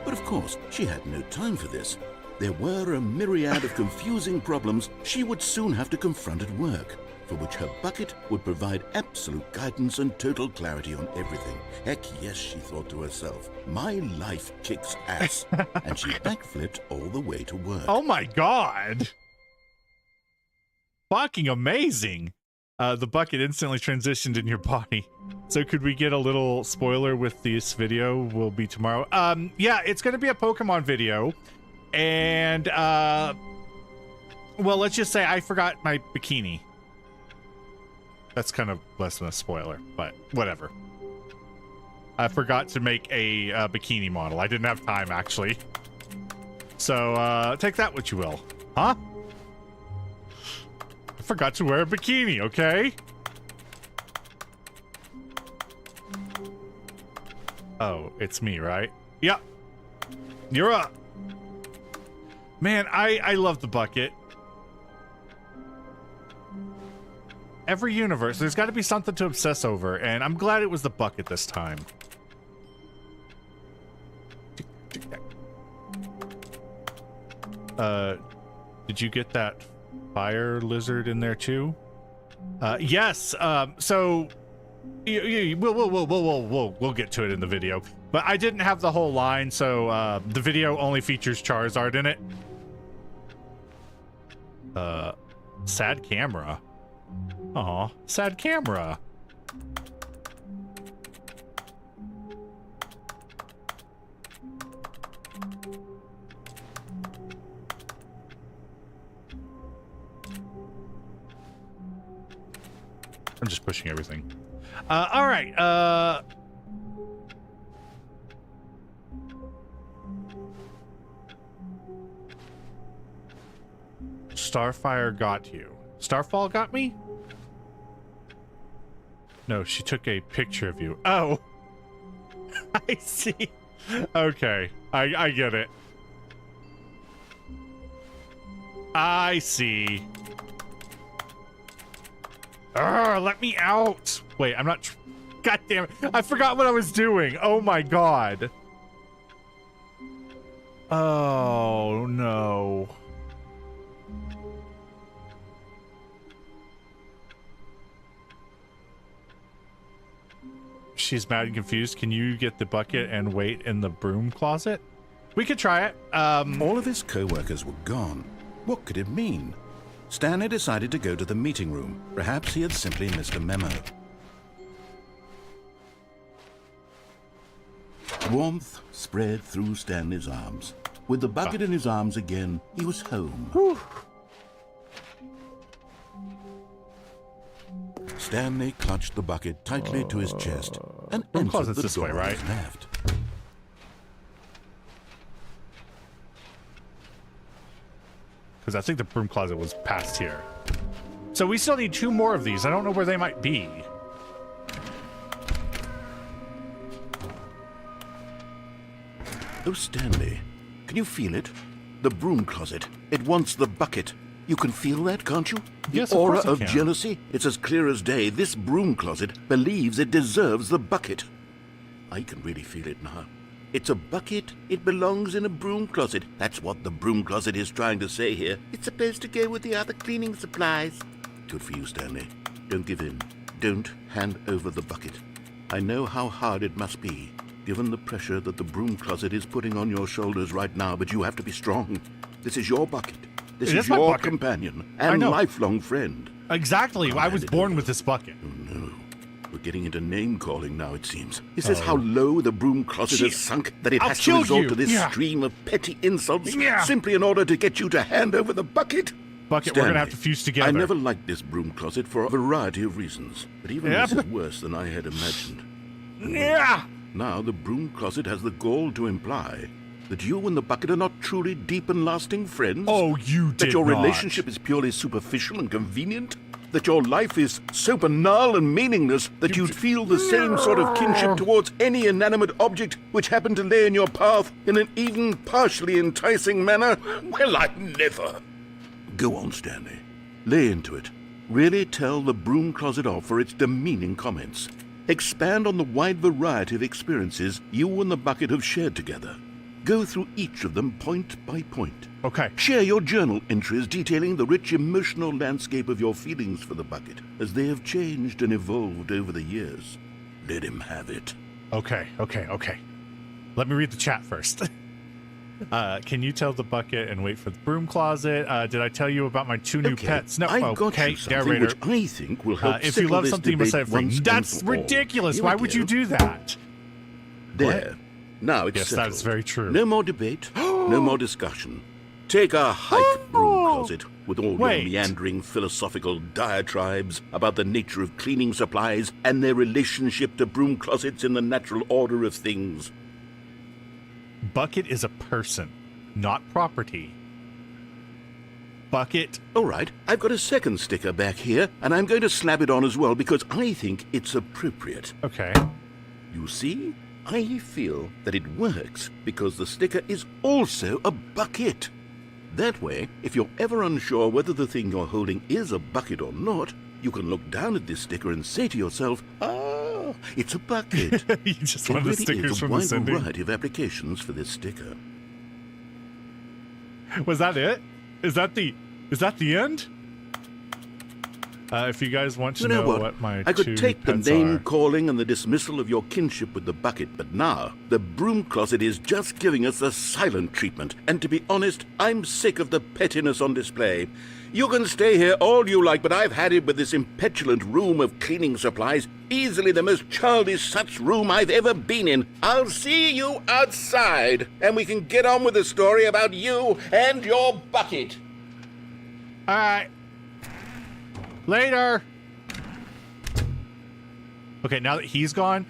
But of course, she had no time for this. There were a myriad of confusing problems she would soon have to confront at work, for which her bucket would provide absolute guidance and total clarity on everything. Heck yes, she thought to herself, my life kicks ass. And she backflipped all the way to work. Oh my god. Fucking amazing. The bucket instantly transitioned in your body. So could we get a little spoiler with this video? Will be tomorrow. Yeah, it's going to be a Pokemon video. And, well, let's just say I forgot my bikini. That's kind of less than a spoiler, but whatever. I forgot to make a bikini model. I didn't have time, actually. So, take that what you will. Huh? I forgot to wear a bikini, okay? Oh, it's me, right? Yep. You're up. Man, I love the bucket. Every universe, there's got to be something to obsess over, and I'm glad it was the bucket this time. Did you get that fire lizard in there too? Yes. So we'll get to it in the video. But I didn't have the whole line, so the video only features Charizard in it. Sad camera. Aw, sad camera. I'm just pushing everything. All right. Starfire got you. Starfall got me? No, she took a picture of you. Oh. I see. Okay. I get it. I see. Let me out. Wait, I'm not... God damn it. I forgot what I was doing. Oh my god. Oh no. She's mad and confused. Can you get the bucket and wait in the broom closet? We could try it. All of his co-workers were gone. What could it mean? Stanley decided to go to the meeting room. Perhaps he had simply missed a memo. Warmth spread through Stanley's arms. With the bucket in his arms again, he was home. Whew. Stanley clutched the bucket tightly to his chest and entered closet's the this door way, on right? his left. Because I think the broom closet was past here. So we still need 2 more of these. I don't know where they might be. Oh, Stanley, can you feel it? The broom closet. It wants the bucket. You can feel that, can't you? Yes, the of aura course I of can. jealousy. It's as clear as day. This broom closet believes it deserves the bucket. I can really feel it now. It's a bucket. It belongs in a broom closet. That's what the broom closet is trying to say here. It's supposed to go with the other cleaning supplies. Good for you, Stanley. Don't give in. Don't hand over the bucket. I know how hard it must be, given the pressure that the broom closet is putting on your shoulders right now, but you have to be strong. This is your bucket. This is my your bucket. companion and lifelong friend. Exactly. I was born with this bucket. Oh, no. We're getting into name-calling now, it seems. Is this how low the broom closet has sunk, that it has to resort to this stream of petty insults simply in order to get you to hand over the bucket? Bucket, Stanley, we're going to have to fuse together. I never liked this broom closet for a variety of reasons, but even this is worse than I had imagined. Yeah. Now the broom closet has the gall to imply that you and the bucket are not truly deep and lasting friends. Oh, you did That your not. relationship is purely superficial and convenient. That your life is so banal and meaningless that you'd feel the same sort of kinship towards any inanimate object which happened to lay in your path in an even partially enticing manner. Well, I never. Go on, Stanley. Lay into it. Really tell the broom closet off for its demeaning comments. Expand on the wide variety of experiences you and the bucket have shared together. Go through each of them point by point. Okay. Share your journal entries detailing the rich emotional landscape of your feelings for the bucket as they have changed and evolved over the years. Let him have it. Okay. Let me read the chat first. Can you tell the bucket and wait for the broom closet? Did I tell you about my 2 new pets? No. I've got you something narrator. which I think will help if you settle love this something, you must debate have free. once and That's for all. ridiculous. Here Why we would go. you do that? There. Now it's Yes, settled. that's very true. No more debate, no more discussion. Take a hike, broom closet, with all Wait. your meandering philosophical diatribes about the nature of cleaning supplies and their relationship to broom closets in the natural order of things. Bucket is a person, not property. Bucket. All right, I've got a second sticker back here, and I'm going to slap it on as well because I think it's appropriate. Okay. You see? I feel that it works because the sticker is also a bucket. That way, if you're ever unsure whether the thing you're holding is a bucket or not, you can look down at this sticker and say to yourself, ah, it's a bucket. You just There wanted the really stickers is a from the wide sending. variety of applications for this sticker. Was that it? Is that the end? If you guys want to You know what my I 2 could take the pets name are. calling and the dismissal of your kinship with the bucket, but now the broom closet is just giving us the silent treatment. And to be honest, I'm sick of the pettiness on display. You can stay here all you like, but I've had it with this impetulant room of cleaning supplies. Easily the most childish such room I've ever been in. I'll see you outside, and we can get on with the story about you and your bucket. All right. Later. Okay, now that he's gone,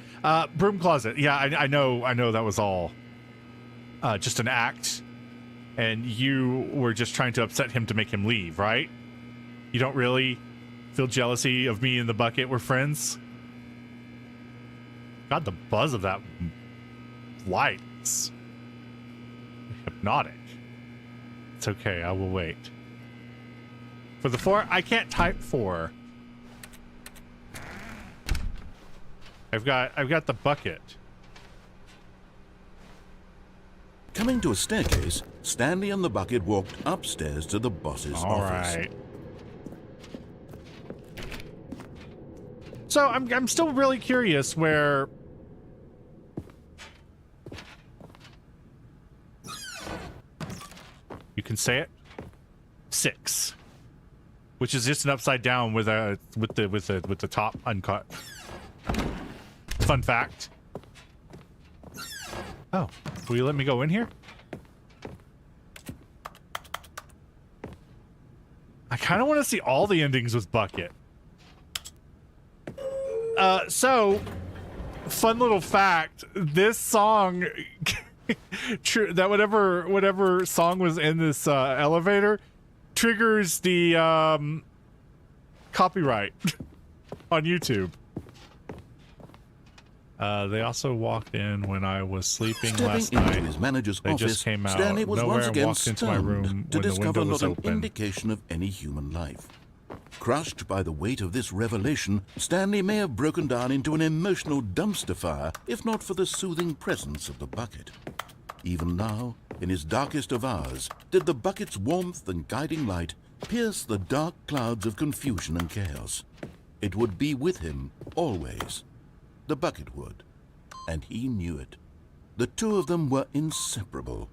broom closet. Yeah, I know that was all just an act, and you were just trying to upset him to make him leave, right? You don't really feel jealousy of me and the bucket. We're friends. God, the buzz of that light is hypnotic. It's okay. I will wait. For the 4, I can't type 4. I've got the bucket. Coming to a staircase, Stanley and the bucket walked upstairs to the boss's All office. right. So I'm still really curious where. You can say it. 6. Which is just an upside down with the top uncut. Fun fact. Oh, will you let me go in here? I kind of want to see all the endings with Bucket. So fun little fact, this song that whatever song was in this elevator triggers the copyright on YouTube. They also walked in when I was sleeping last Stepping into night. his manager's They office, just came out Stanley was nowhere once and again walked into my stunned room to when the discover window was not an open. indication of any human life. Crushed by the weight of this revelation, Stanley may have broken down into an emotional dumpster fire if not for the soothing presence of the bucket. Even now, in his darkest of hours, did the bucket's warmth and guiding light pierce the dark clouds of confusion and chaos. It would be with him always. The bucket would, and he knew it. The two of them were inseparable.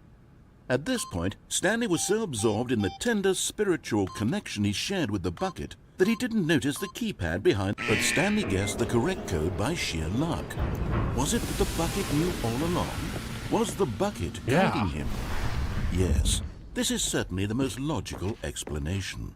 At this point, Stanley was so absorbed in the tender spiritual connection he shared with the bucket that he didn't notice the keypad behind. But Stanley guessed the correct code by sheer luck. Was it that the bucket knew all along? Was the bucket guiding him? Yes, this is certainly the most logical explanation.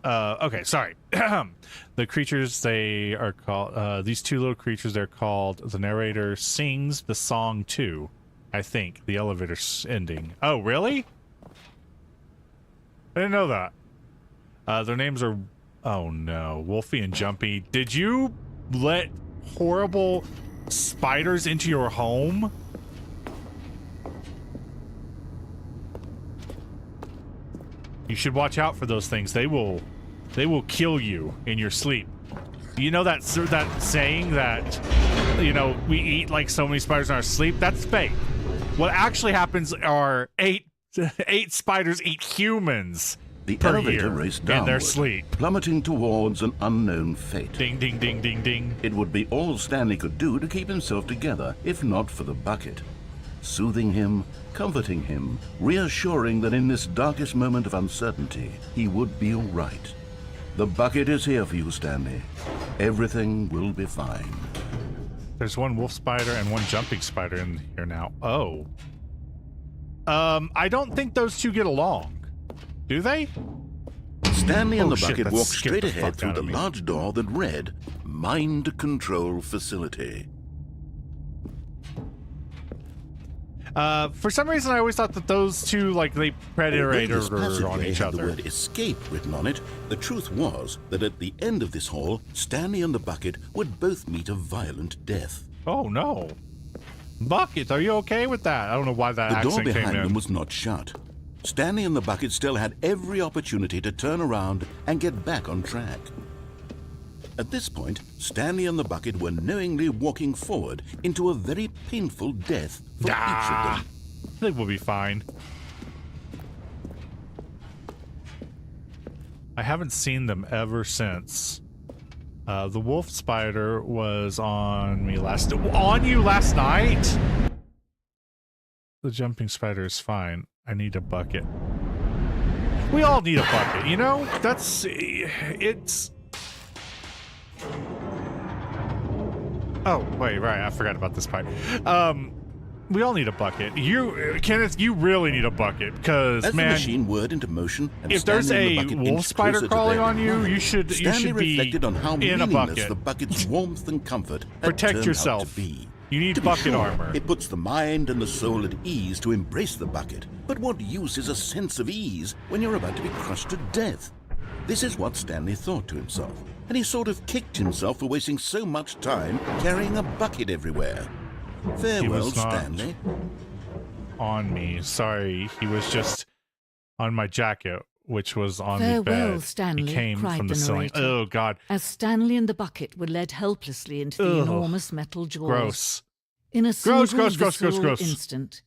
Okay, sorry. The creatures, they are called, these two little creatures, they're called, the narrator sings the song too. I think, the elevator ending. Oh, really? I didn't know that. Their names are, oh no, Wolfie and Jumpy. Did you let horrible spiders into your home? You should watch out for those things. They will kill you in your sleep. You know that saying that, you know, we eat like so many spiders in our sleep? That's fake. What actually happens are eight spiders eat humans The per elevator year raced in downward, their sleep. plummeting towards an unknown fate. Ding, ding, ding, ding, ding. It would be all Stanley could do to keep himself together, if not for the bucket. Soothing him, comforting him, reassuring that in this darkest moment of uncertainty, he would be all right. The bucket is here for you, Stanley. Everything will be fine. There's one wolf spider and one jumping spider in here now. Oh. I don't think those two get along. Do they? Stanley and Oh, the shit, bucket that walked scared straight the ahead fuck through out the of me. large door that read, Mind Control Facility. For some reason, I always thought that those two, like, they predated Although this on passageway each had the other. word escape written on it, the truth was that at the end of this hall, Stanley and the bucket would both meet a violent death. Oh, no. Bucket, are you okay with that? I don't know why that The door accent came behind in. them was not shut. Stanley and the bucket still had every opportunity to turn around and get back on track. At this point, Stanley and the bucket were knowingly walking forward into a very painful death for each of them. They will be fine. I haven't seen them ever since. The wolf spider was on you last night? The jumping spider is fine. I need a bucket. We all need a bucket, you know? It's... Oh, wait, right, I forgot about this part. We all need a bucket. Kenneth, you really need a bucket, because, As man, the machine whirred into motion and if there's Stanley and the a bucket wolf inched spider closer to crawling their on you, demise, you should Stanley be reflected on how in a meaningless bucket. the bucket's warmth and comfort had Protect turned yourself. out to be. You need To be bucket sure, armor. It puts the mind and the soul at ease to embrace the bucket. But what use is a sense of ease when you're about to be crushed to death? This is what Stanley thought to himself, and he sort of kicked himself for wasting so much time carrying a bucket everywhere. Farewell, was not Stanley. On me. Sorry, he was just on my jacket, which was on the Farewell, bed. Stanley, he came cried from the the ceiling. narrator. Oh, God. As Stanley and the bucket were led helplessly into the Ugh. enormous metal jaws. Gross. In a single Gross. visceral instant,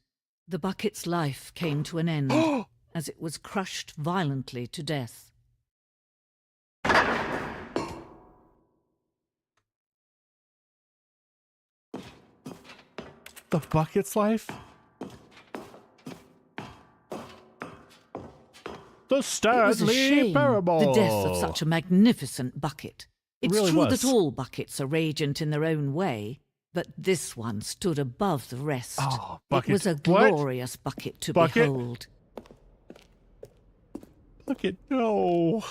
the bucket's life came to an end as it was crushed violently to death. The bucket's life? The It was a Stanley shame, Parable. the death of such a magnificent bucket. It's really true was. that all buckets are radiant in their own way, but this one stood above the rest. Oh, it was a bucket. What? glorious bucket to Bucket? behold. Bucket, no.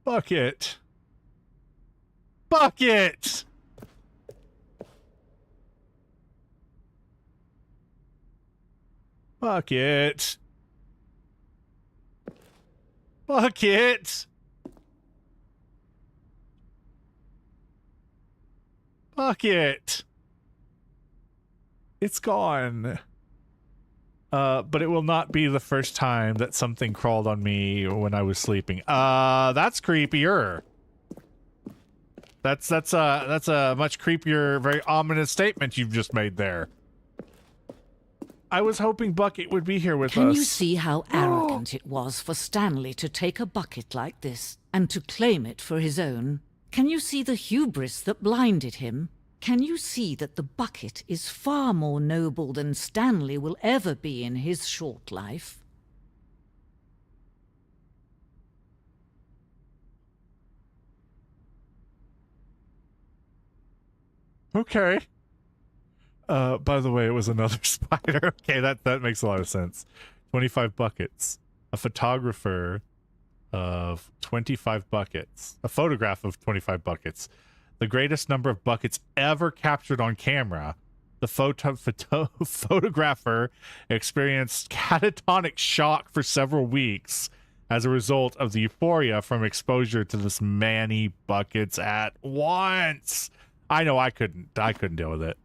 Bucket. Bucket! Bucket. Bucket. Bucket. It's gone. But it will not be the first time that something crawled on me when I was sleeping. That's creepier. That's a much creepier, very ominous statement you've just made there. I was hoping Bucket would be here with us. Can you see how arrogant it was for Stanley to take a bucket like this and to claim it for his own? Can you see the hubris that blinded him? Can you see that the bucket is far more noble than Stanley will ever be in his short life? Okay. By the way, it was another spider. Okay, that makes a lot of sense. 25 buckets. A photographer of 25 buckets. A photograph of 25 buckets. The greatest number of buckets ever captured on camera. The photographer experienced catatonic shock for several weeks as a result of the euphoria from exposure to this many buckets at once. I know I couldn't deal with it.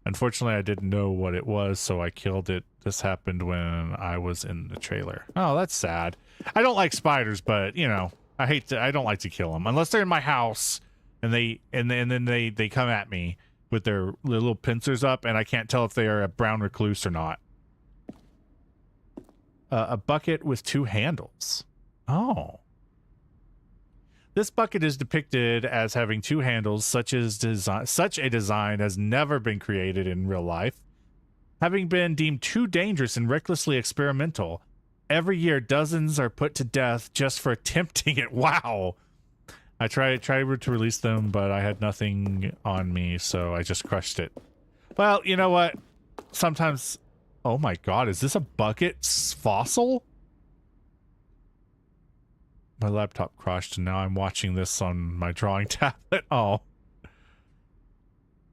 Unfortunately, I didn't know what it was, so I killed it. This happened when I was in the trailer. Oh, that's sad. I don't like spiders, but you know, I don't like to kill them unless they're in my house and then they come at me with their little pincers up, and I can't tell if they are a brown recluse or not. A bucket with 2 handles. Oh. This bucket is depicted as having 2 handles. Such a design has never been created in real life. Having been deemed too dangerous and recklessly experimental, every year dozens are put to death just for attempting it. Wow. I tried to release them, but I had nothing on me, so I just crushed it. Well, you know what? Sometimes... Oh my god, is this a bucket fossil? My laptop crashed, and now I'm watching this on my drawing tablet. Oh,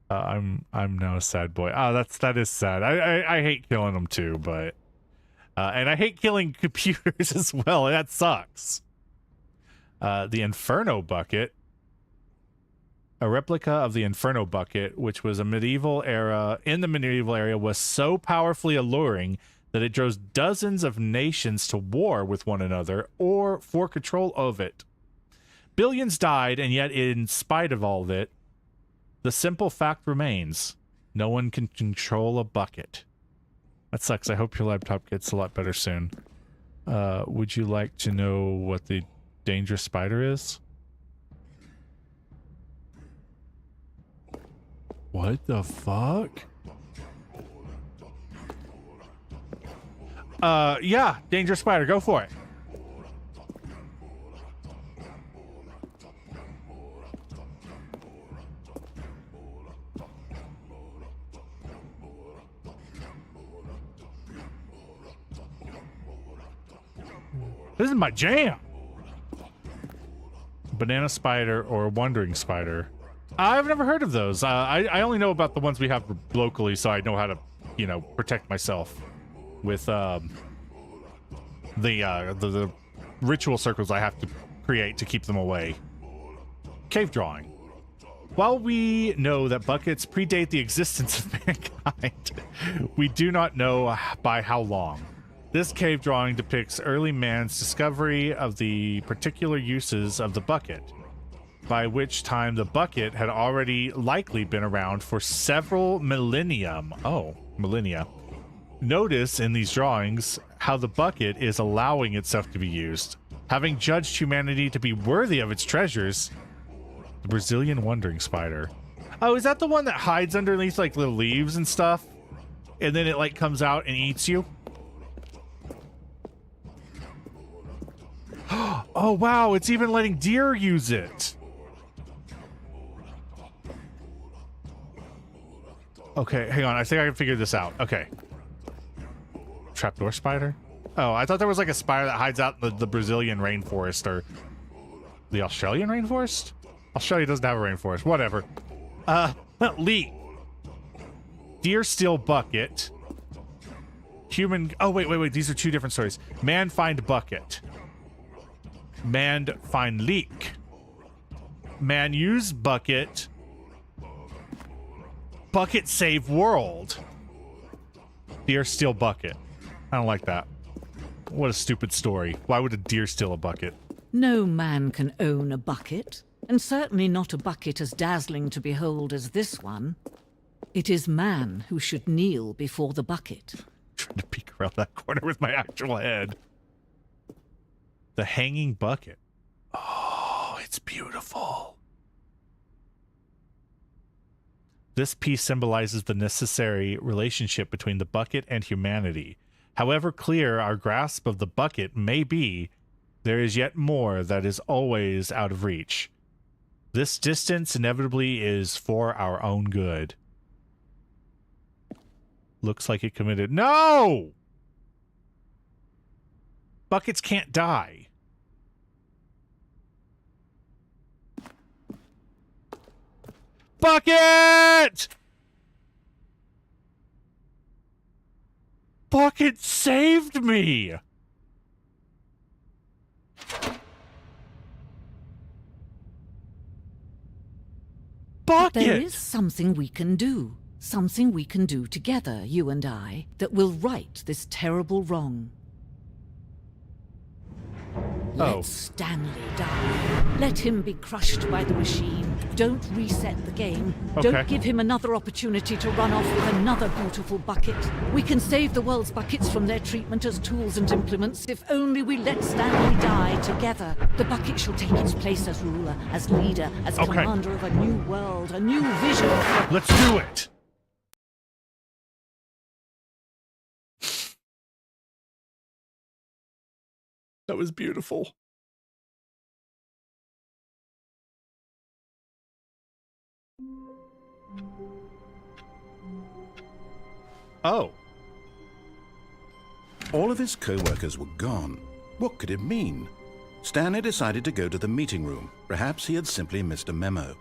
I'm now a sad boy. Oh, that is sad. I hate killing them too, but and I hate killing computers as well. That sucks. The Inferno bucket, a replica of the Inferno bucket, which was in the medieval era, was so powerfully alluring that it draws dozens of nations to war with one another or for control of it. Billions died, and yet in spite of all of it, the simple fact remains: no one can control a bucket. That sucks. I hope your laptop gets a lot better soon. Would you like to know what the dangerous spider is? What the fuck? Yeah, dangerous spider, go for it. This is my jam. Banana spider or wandering spider. I've never heard of those. I only know about the ones we have locally, so I know how to, you know, protect myself with the ritual circles I have to create to keep them away. Cave drawing. While we know that buckets predate the existence of mankind, we do not know by how long. This cave drawing depicts early man's discovery of the particular uses of the bucket, by which time the bucket had already likely been around for several millennia. Notice in these drawings how the bucket is allowing itself to be used. Having judged humanity to be worthy of its treasures, the Brazilian wandering spider. Oh, is that the one that hides underneath like little leaves and stuff? And then it like comes out and eats you? Oh wow, it's even letting deer use it. Okay, hang on, I think I can figure this out. Okay. Trapdoor spider? Oh, I thought there was like a spider that hides out in the Brazilian rainforest or the Australian rainforest? Australia doesn't have a rainforest. Whatever. Leak. Deer steal bucket. Human... Oh, wait. These are 2 different stories. Man find bucket. Man find leak. Man use bucket. Bucket save world. Deer steal bucket. I don't like that. What a stupid story. Why would a deer steal a bucket? No man can own a bucket, and certainly not a bucket as dazzling to behold as this one. It is man who should kneel before the bucket. Trying to peek around that corner with my actual head. The hanging bucket. Oh, it's beautiful. This piece symbolizes the necessary relationship between the bucket and humanity. However clear our grasp of the bucket may be, there is yet more that is always out of reach. This distance inevitably is for our own good. Looks like it committed. No! Buckets can't die. Bucket! Bucket saved me! Bucket! There is something we can do. Something we can do together, you and I, that will right this terrible wrong. Oh. Let Stanley die. Let him be crushed by the machine. Don't reset the game. Okay. Don't give him another opportunity to run off with another beautiful bucket. We can save the world's buckets from their treatment as tools and implements if only we let Stanley die together. The bucket shall take its place as ruler, as leader, as Okay. commander of a new world, a new vision. Let's do it! That was beautiful. Oh. All of his co-workers were gone. What could it mean? Stanley decided to go to the meeting room. Perhaps he had simply missed a memo.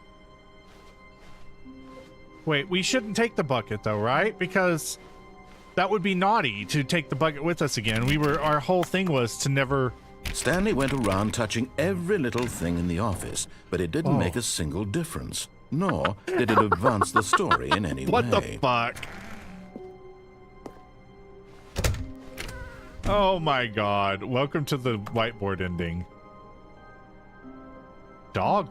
Wait, we shouldn't take the bucket though, right? Because that would be naughty to take the bucket with us again. Our whole thing was to never... Stanley went around touching every little thing in the office, but it didn't Oh. make a single difference. Nor did it advance the story in any What the way. fuck? Oh my god. Welcome to the whiteboard ending. Dog?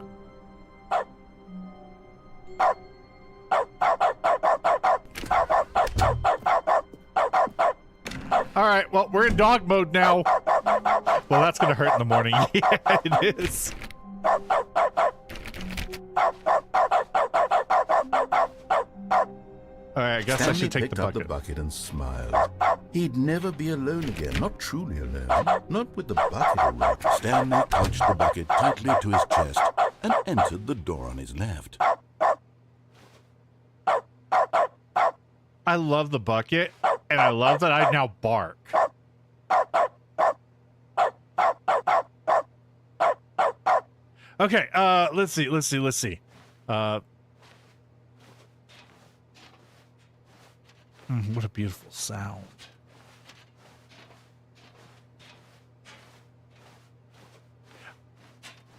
Alright, well, we're in dog mode now. Well, that's gonna hurt in the morning. Yeah, it is. Alright, I guess Stanley I should take picked the up bucket. the bucket and smiled. He'd never be alone again, not truly alone. Not with the bucket around. Stanley clutched the bucket tightly to his chest and entered the door on his left. I love the bucket, and I love that I now bark. Okay, let's see. What a beautiful sound.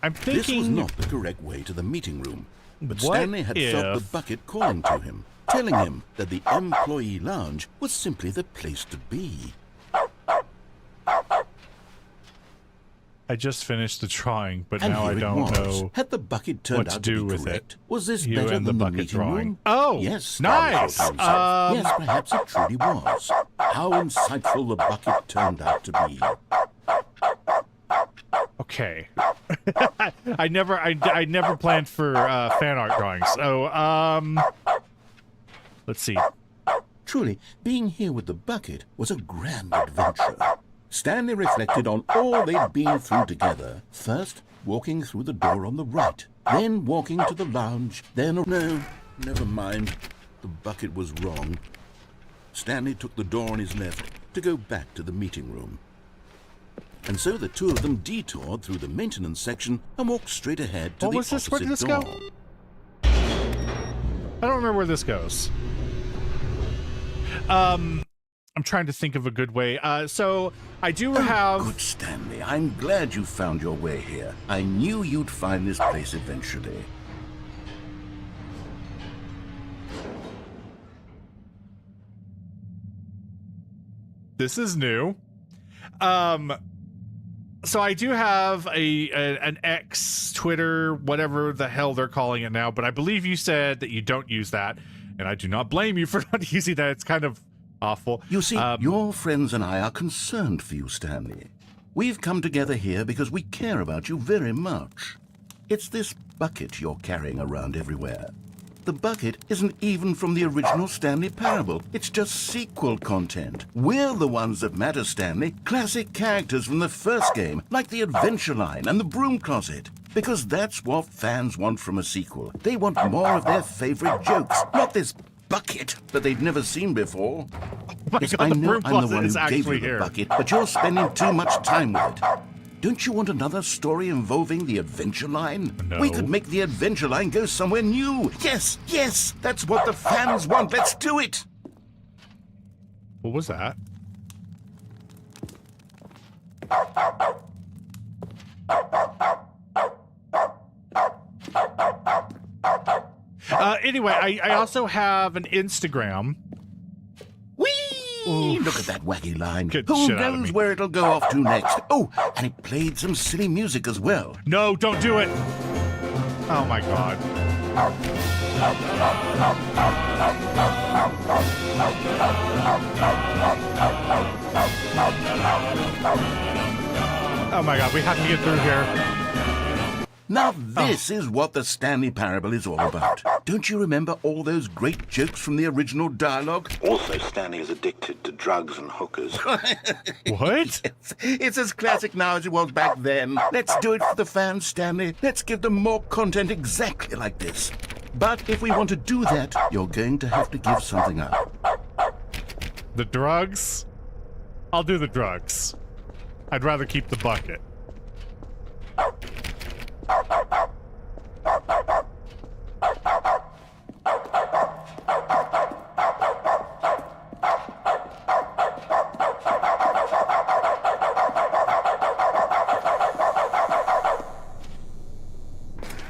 I'm This thinking... was not the correct way to the meeting room, but What Stanley had felt the if- bucket calling to him, telling him that the employee lounge was simply the place to be. I just finished the drawing, but And now I here it don't was. know Had the bucket turned what to out do to be with correct? it. Was this You better and the than the bucket meeting drawing. room? Oh, yes, Stanley nice. thought to himself. Yes, perhaps it truly was. How insightful the bucket turned out to be. Okay. I never planned for fan art drawings. So, let's see. Truly, being here with the bucket was a grand adventure. Stanley reflected on all they'd been through together. First, walking through the door on the right, then walking to the lounge, then... No, never mind. The bucket was wrong. Stanley took the door on his left to go back to the meeting room. And so the two of them detoured through the maintenance section and walked straight ahead to What the was this? Where did opposite this go? door. I don't remember where this goes. I'm trying to think of a good way. So I do have... Good Stanley, I'm glad you found your way here. I knew you'd find this place eventually. This is new. So I do have an X, Twitter, whatever the hell they're calling it now, but I believe you said that you don't use that, and I do not blame you for not using that. It's kind of awful. You see, your friends and I are concerned for you, Stanley. We've come together here because we care about you very much. It's this bucket you're carrying around everywhere. The bucket isn't even from the original Stanley Parable. It's just sequel content. We're the ones that matter, Stanley. Classic characters from the first game, like the Adventure Line and the Broom Closet. Because that's what fans want from a sequel. They want more of their favorite jokes, not this bucket that they've never seen before. Yes, I know I'm the one who gave you the bucket, but you're spending too much time with it. Don't you want another story involving the Adventure Line? No. We could make the Adventure Line go somewhere new. Yes, yes, that's what the fans want. Let's do it. What was that? Anyway, I also have an Instagram. Whee! Oof. Look at that wacky line. Get the Who shit out of knows me. where it'll go off to next? Oh, and it played some silly music as well. No, don't do it. Oh my god. Oh my god, we have to get through here. Now this is what the Stanley Parable is all about. Don't you remember all those great jokes from the original dialogue? Also, Stanley is addicted to drugs and hookers. What? It's as classic now as it was back then. Let's do it for the fans, Stanley. Let's give them more content exactly like this. But if we want to do that, you're going to have to give something up. The drugs? I'll do the drugs. I'd rather keep the bucket.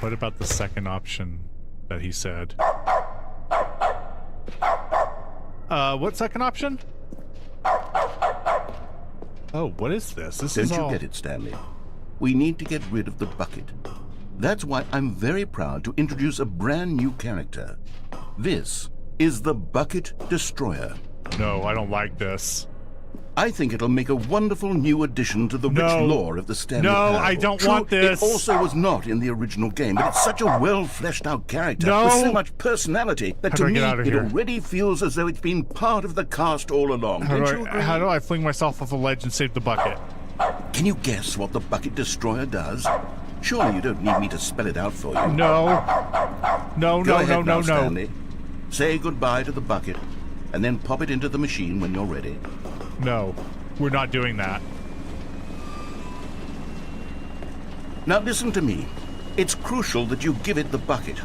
What about the second option that he said? What second option? Oh, what is this? This is Don't you all... get it, Stanley? We need to get rid of the bucket. That's why I'm very proud to introduce a brand new character. This is the Bucket Destroyer. No, I don't like this. I think it'll make a wonderful new addition to the rich No. lore of the Stanley No, Parable. I don't True, want this. It also was not in the original game, but it's such a well-fleshed-out character No. with so much personality that How to do I me get out of it here? already feels as though it's been part of the cast all along. Don't you agree? How do I fling myself off a ledge and save the bucket? Can you guess what the Bucket Destroyer does? Surely you don't need me to spell it out for you. No. No, Go no, ahead no, now, no, no. Stanley. Say goodbye to the bucket, and then pop it into the machine when you're ready. No. We're not doing that. Now listen to me. It's crucial that you give it the bucket.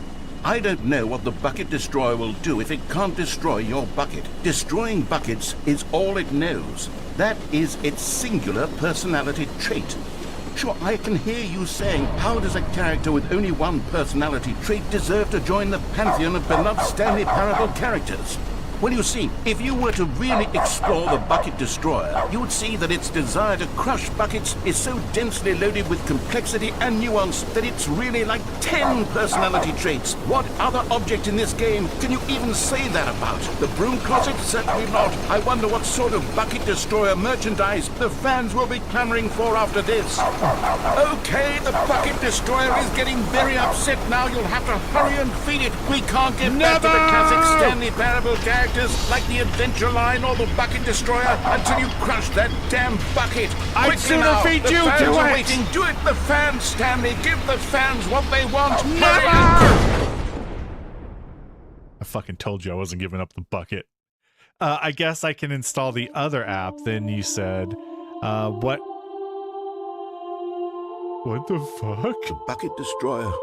I don't know what the Bucket Destroyer will do if it can't destroy your bucket. Destroying buckets is all it knows. That is its singular personality trait. Sure, I can hear you saying, how does a character with only one personality trait deserve to join the pantheon of beloved Stanley Parable characters? Well, you see, if you were to really explore the Bucket Destroyer, you would see that its desire to crush buckets is so densely loaded with complexity and nuance that it's really like 10 personality traits. What other object in this game can you even say that about? The Broom Closet? Certainly not. I wonder what sort of Bucket Destroyer merchandise the fans will be clamoring for after this. Okay, the Bucket Destroyer is getting very upset now. You'll have to hurry and feed it. We can't give back to the classic Stanley Parable characters like the Adventure Line or the Bucket Destroyer until you crush that damn bucket. I'd Quickly sooner now. feed The you fans to are it. waiting. Do it, the fans, Stanley. Give the fans what they want. Hurry. Never! I fucking told you I wasn't giving up the bucket. I guess I can install the other app. Then you said, what? What the fuck? The Bucket Destroyer.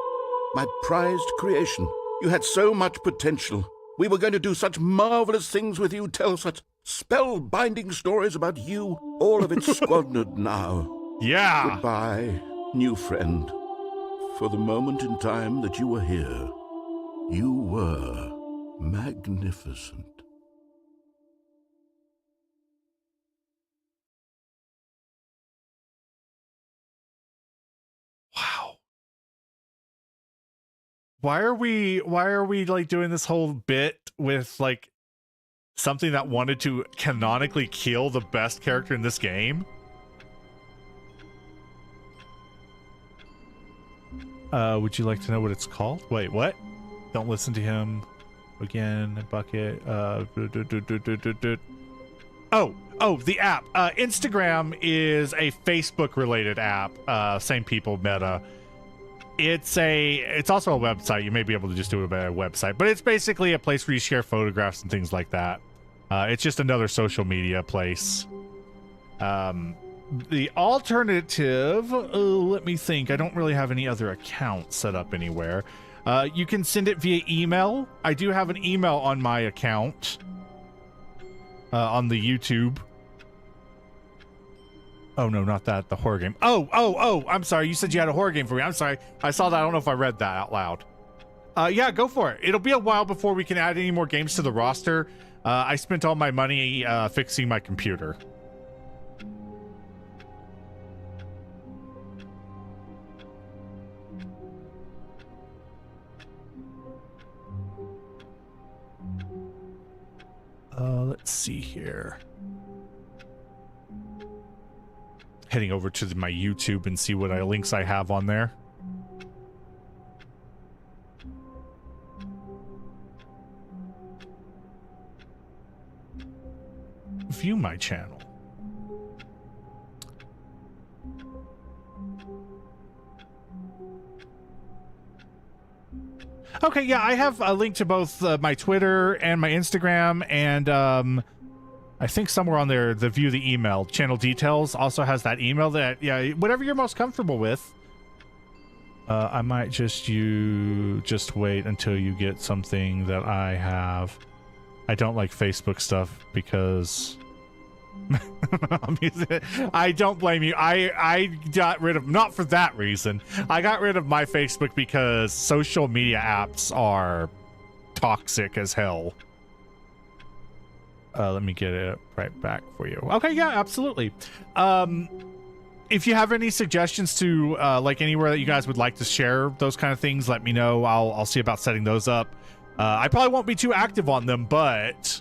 My prized creation. You had so much potential. We were going to do such marvelous things with you, tell such spellbinding stories about you. All of it squandered now. Yeah. Goodbye, new friend. For the moment in time that you were here, you were magnificent. Why are we like doing this whole bit with like something that wanted to canonically kill the best character in this game? Would you like to know what it's called? Wait, what? Don't listen to him. Again, bucket. Oh, the app. Instagram is a Facebook-related app. Same people, Meta. It's also a website. You may be able to just do it by a website, but it's basically a place where you share photographs and things like that. It's just another social media place. The alternative, let me think. I don't really have any other accounts set up anywhere. You can send it via email. I do have an email on my account. On the YouTube. Oh, no, not that. The horror game. Oh, I'm sorry. You said you had a horror game for me. I'm sorry. I saw that. I don't know if I read that out loud. Yeah, go for it. It'll be a while before we can add any more games to the roster. I spent all my money fixing my computer. Let's see here. Heading over to my YouTube and see what links I have on there. View my channel. Okay, yeah, I have a link to both my Twitter and my Instagram, and I think somewhere on there, the view the email channel details also has that email. That, yeah, whatever you're most comfortable with. I might just wait until you get something that I have. I don't like Facebook stuff because I'm using it. I don't blame you. I got rid of, not for that reason. I got rid of my Facebook because social media apps are toxic as hell. Let me get it right back for you. Okay, yeah, absolutely. If you have any suggestions to like anywhere that you guys would like to share those kind of things, let me know. I'll see about setting those up. I probably won't be too active on them, but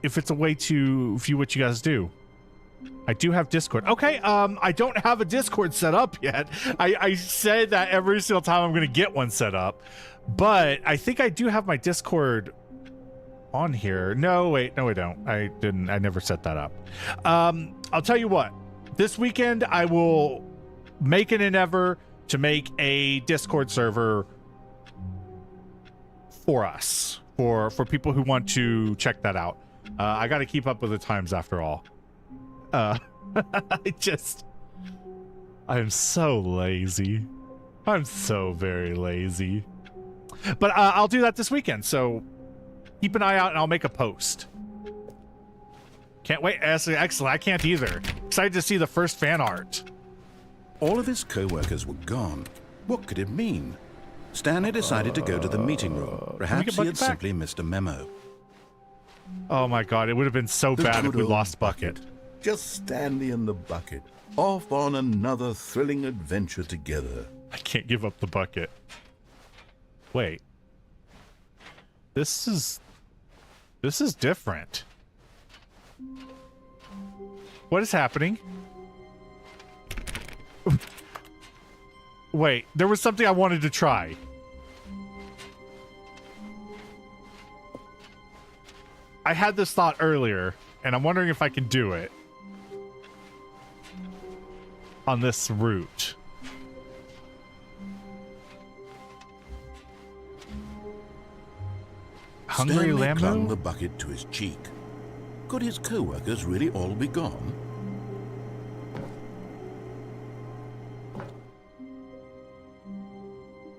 if it's a way to view what you guys do. I do have Discord. Okay, I don't have a Discord set up yet. I say that every single time I'm going to get one set up, but I think I do have my Discord on here. No, wait, no, I don't. I didn't. I never set that up. I'll tell you what. This weekend, I will make an endeavor to make a Discord server for us, for people who want to check that out. I got to keep up with the times after all. I'm so lazy. I'm so very lazy. But I'll do that this weekend, so keep an eye out and I'll make a post. Can't wait. Excellent. I can't either. Excited to see the first fan art. All of his co-workers were gone. What could it mean? Stanley decided to go to the meeting room. Perhaps he had simply missed a memo. Oh my god, it would have been so bad if we lost Bucket. Just Stanley and the Bucket, off on another thrilling adventure together. I can't give up the Bucket. Wait. This is different. What is happening? Wait, there was something I wanted to try. I had this thought earlier, and I'm wondering if I can do it on this route. Hungry Stanley Lambo? clung the bucket to his cheek. Could his co-workers really all be gone?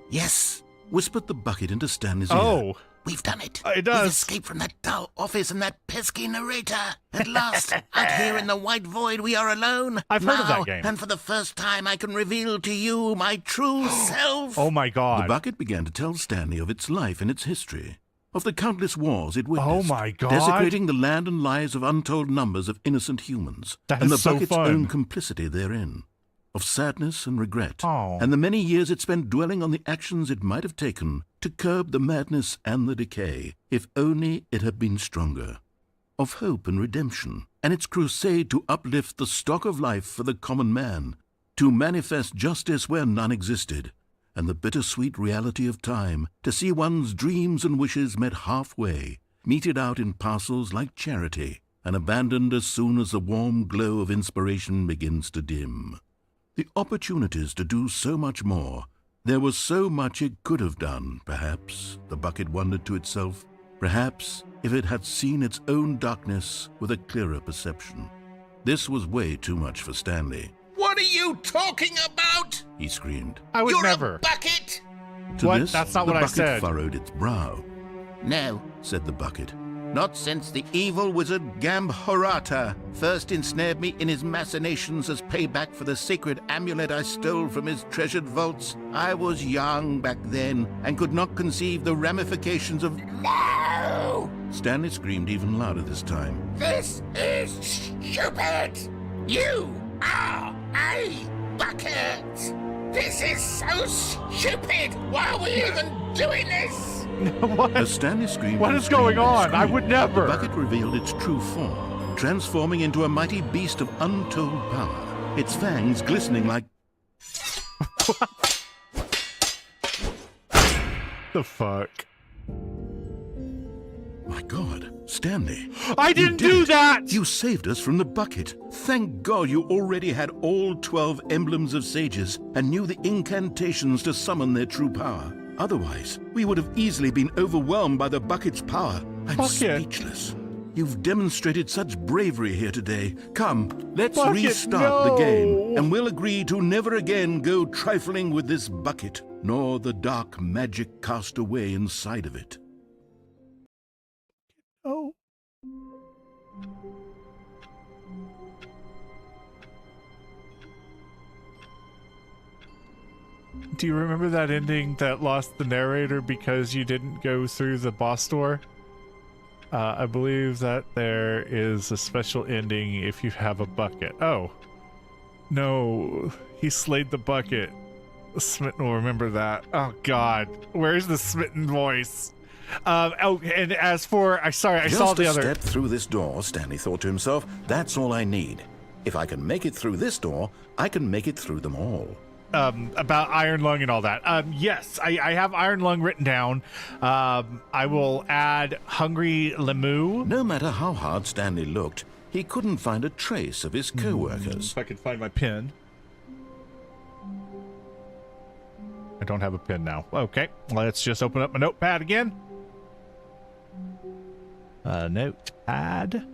Yes, whispered the bucket into Stanley's ear. Oh. We've done it. It does. We've escaped from that dull office and that pesky narrator. At last, out here in the white void, we are alone. I've heard of that game. And for the first time, I can reveal to you my true self. Oh my god. The bucket began to tell Stanley of its life and its history, of the countless wars it witnessed. Oh my god. Desecrating the land and lives of untold numbers of innocent humans. That and is the so bucket's fun. own complicity therein. of sadness and regret, Oh. and the many years it spent dwelling on the actions it might have taken to curb the madness and the decay, if only it had been stronger. Of hope and redemption, and its crusade to uplift the stock of life for the common man, to manifest justice where none existed, and the bittersweet reality of time, to see one's dreams and wishes met halfway, meted out in parcels like charity, and abandoned as soon as the warm glow of inspiration begins to dim. The opportunities to do so much more. There was so much it could have done, perhaps, the bucket wondered to itself. Perhaps if it had seen its own darkness with a clearer perception. This was way too much for Stanley. What are you talking about? He screamed. I would You're never. a bucket! To What? this, That's not the what I bucket said. furrowed its brow, No, said the bucket. not since the evil wizard Gambhorata first ensnared me in his machinations as payback for the sacred amulet I stole from his treasured vaults. I was young back then and could not conceive the ramifications of... No! Stanley screamed even louder this time. This is stupid! You are a bucket! This is so stupid! Why are we even doing this? What? As Stanley screamed, What and is going screamed and on? I screamed, would never. The bucket revealed its true form, transforming into a mighty beast of untold power, its fangs glistening like... The fuck? My God, Stanley. I you didn't did do it. that! You saved us from the bucket. Thank God you already had all 12 emblems of sages and knew the incantations to summon their true power. Otherwise, we would have easily been overwhelmed by the bucket's power. I'm Bucket. speechless. You've demonstrated such bravery here today. Come, let's Bucket, restart the no. game, and we'll agree to never again go trifling with this bucket, nor the dark magic cast away inside of it. Oh. Do you remember that ending that lost the narrator because you didn't go through the boss door? I believe that there is a special ending if you have a bucket. Oh. No. He slayed the bucket. Smitten will remember that. Oh, God. Where's the Smitten voice? Oh, and as for... I saw Just the a other... step through this door, Stanley thought to himself. That's all I need. If I can make it through this door, I can make it through them all. About Iron Lung and all that. Yes, I have Iron Lung written down. I will add Hungry Lemu. No matter how hard Stanley looked, he couldn't find a trace of his co-workers. If I could find my pen. I don't have a pen now. Okay, let's just open up my notepad again. Notepad.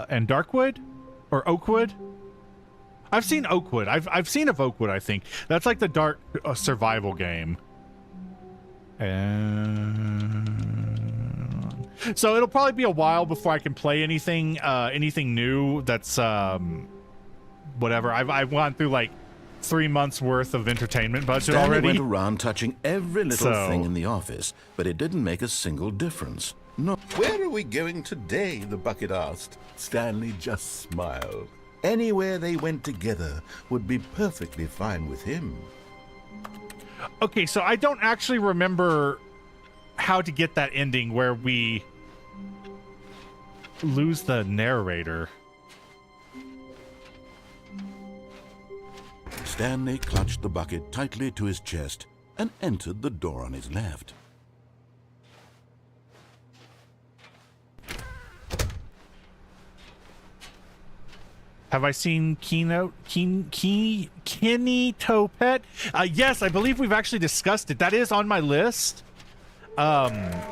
And Darkwood? Or Oakwood? I've seen Oakwood. I've seen of Oakwood, I think. That's like the dark survival game. And so it'll probably be a while before I can play anything new that's whatever. I've gone through like 3 months worth of entertainment budget Stanley already. went around touching every little So- thing in the office, but it didn't make a single difference. No. Where are we going today? The bucket asked. Stanley just smiled. Anywhere they went together would be perfectly fine with him. Okay, so I don't actually remember how to get that ending where we lose the narrator. Stanley clutched the bucket tightly to his chest and entered the door on his left. Have I seen Kenny Topet? Yes, I believe we've actually discussed it. That is on my list. I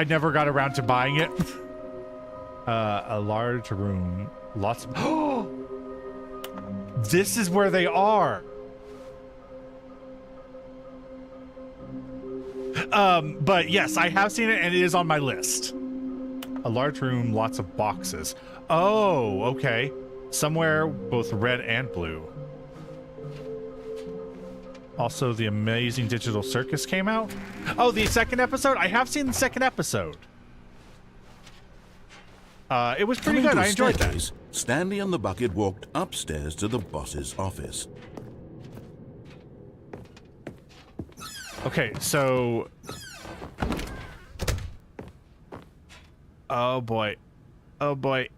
never got around to buying it. A large room. Lots of... This is where they are. But yes, I have seen it and it is on my list. A large room, lots of boxes. Oh, okay. Somewhere both red and blue. Also, the Amazing Digital Circus came out. Oh, the second episode? I have seen the second episode. It was pretty good. I enjoyed that. Stanley and the bucket walked upstairs to the boss's office. Okay, so... Oh boy. Oh boy.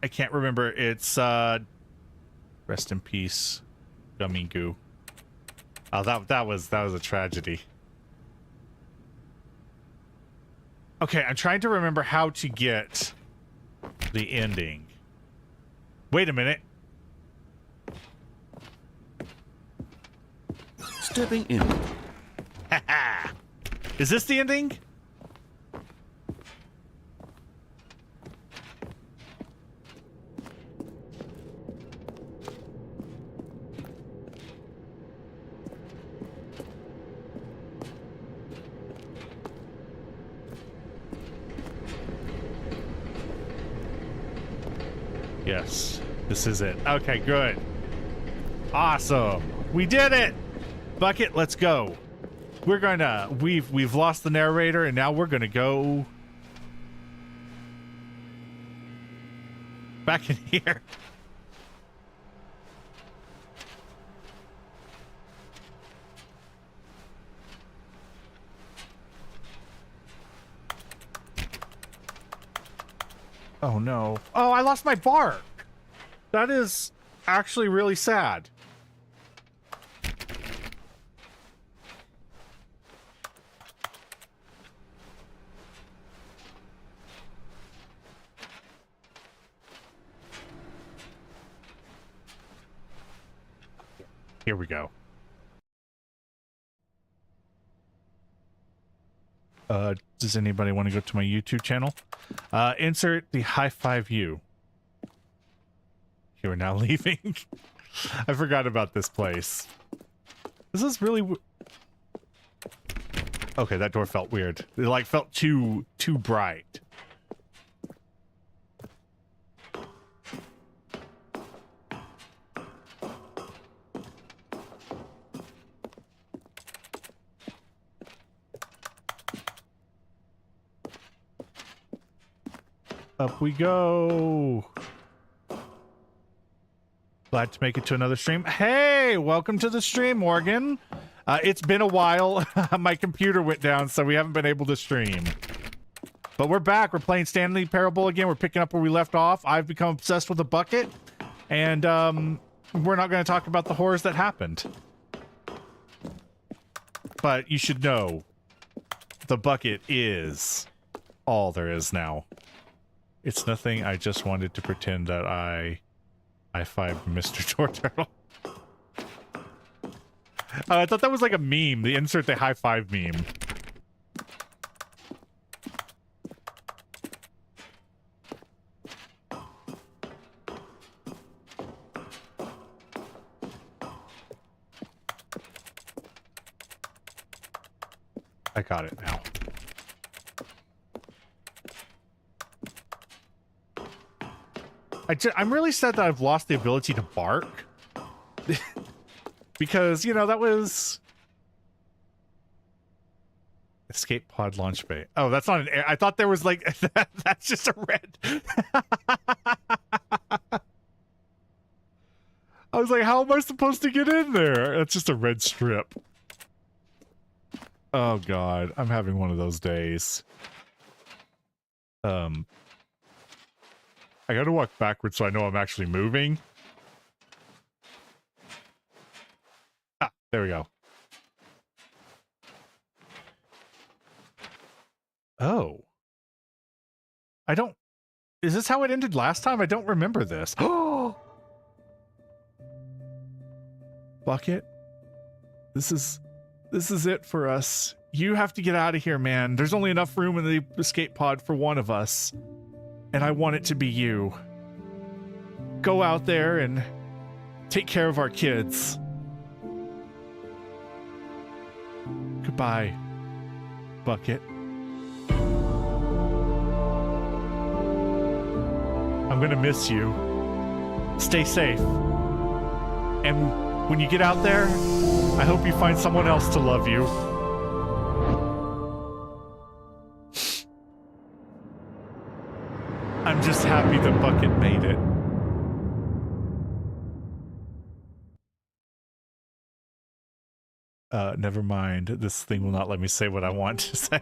I can't remember. It's, rest in peace, Gummy Goo. Oh, that was a tragedy. Okay, I'm trying to remember how to get the ending. Wait a minute. Stepping in. Is this the ending? Yes, this is it. Okay, good. Awesome. We did it. Bucket, let's go. We're gonna we've lost the narrator and now we're gonna go back in here. Oh no. Oh, I lost my bark. That is actually really sad. Here we go. Does anybody want to go to my YouTube channel? Insert the high five you. You are now leaving. I forgot about this place. This is really... Okay, that door felt weird. It like felt too bright. Up we go. Glad to make it to another stream. Hey, welcome to the stream, Morgan. It's been a while. My computer went down, so we haven't been able to stream. But we're back. We're playing Stanley Parable again. We're picking up where we left off. I've become obsessed with the bucket. And we're not going to talk about the horrors that happened. But you should know, the bucket is all there is now. It's nothing. I just wanted to pretend that I high-fived Mr. Torturtle. I thought that was like a meme. The insert the high-five meme. I got it now. I'm really sad that I've lost the ability to bark. Because, you know, that was... Escape pod launch bay. Oh, that's not an air. I thought there was like... That's just a red... I was like, how am I supposed to get in there? That's just a red strip. Oh, God. I'm having one of those days. I gotta walk backwards so I know I'm actually moving. Ah, there we go. Oh. I don't... Is this how it ended last time? I don't remember this. Oh! Bucket? This is it for us. You have to get out of here, man. There's only enough room in the escape pod for one of us. And I want it to be you. Go out there and take care of our kids. Goodbye, Bucket. I'm gonna miss you. Stay safe. And when you get out there, I hope you find someone else to love you. I'm just happy the bucket made it. Never mind. This thing will not let me say what I want to say.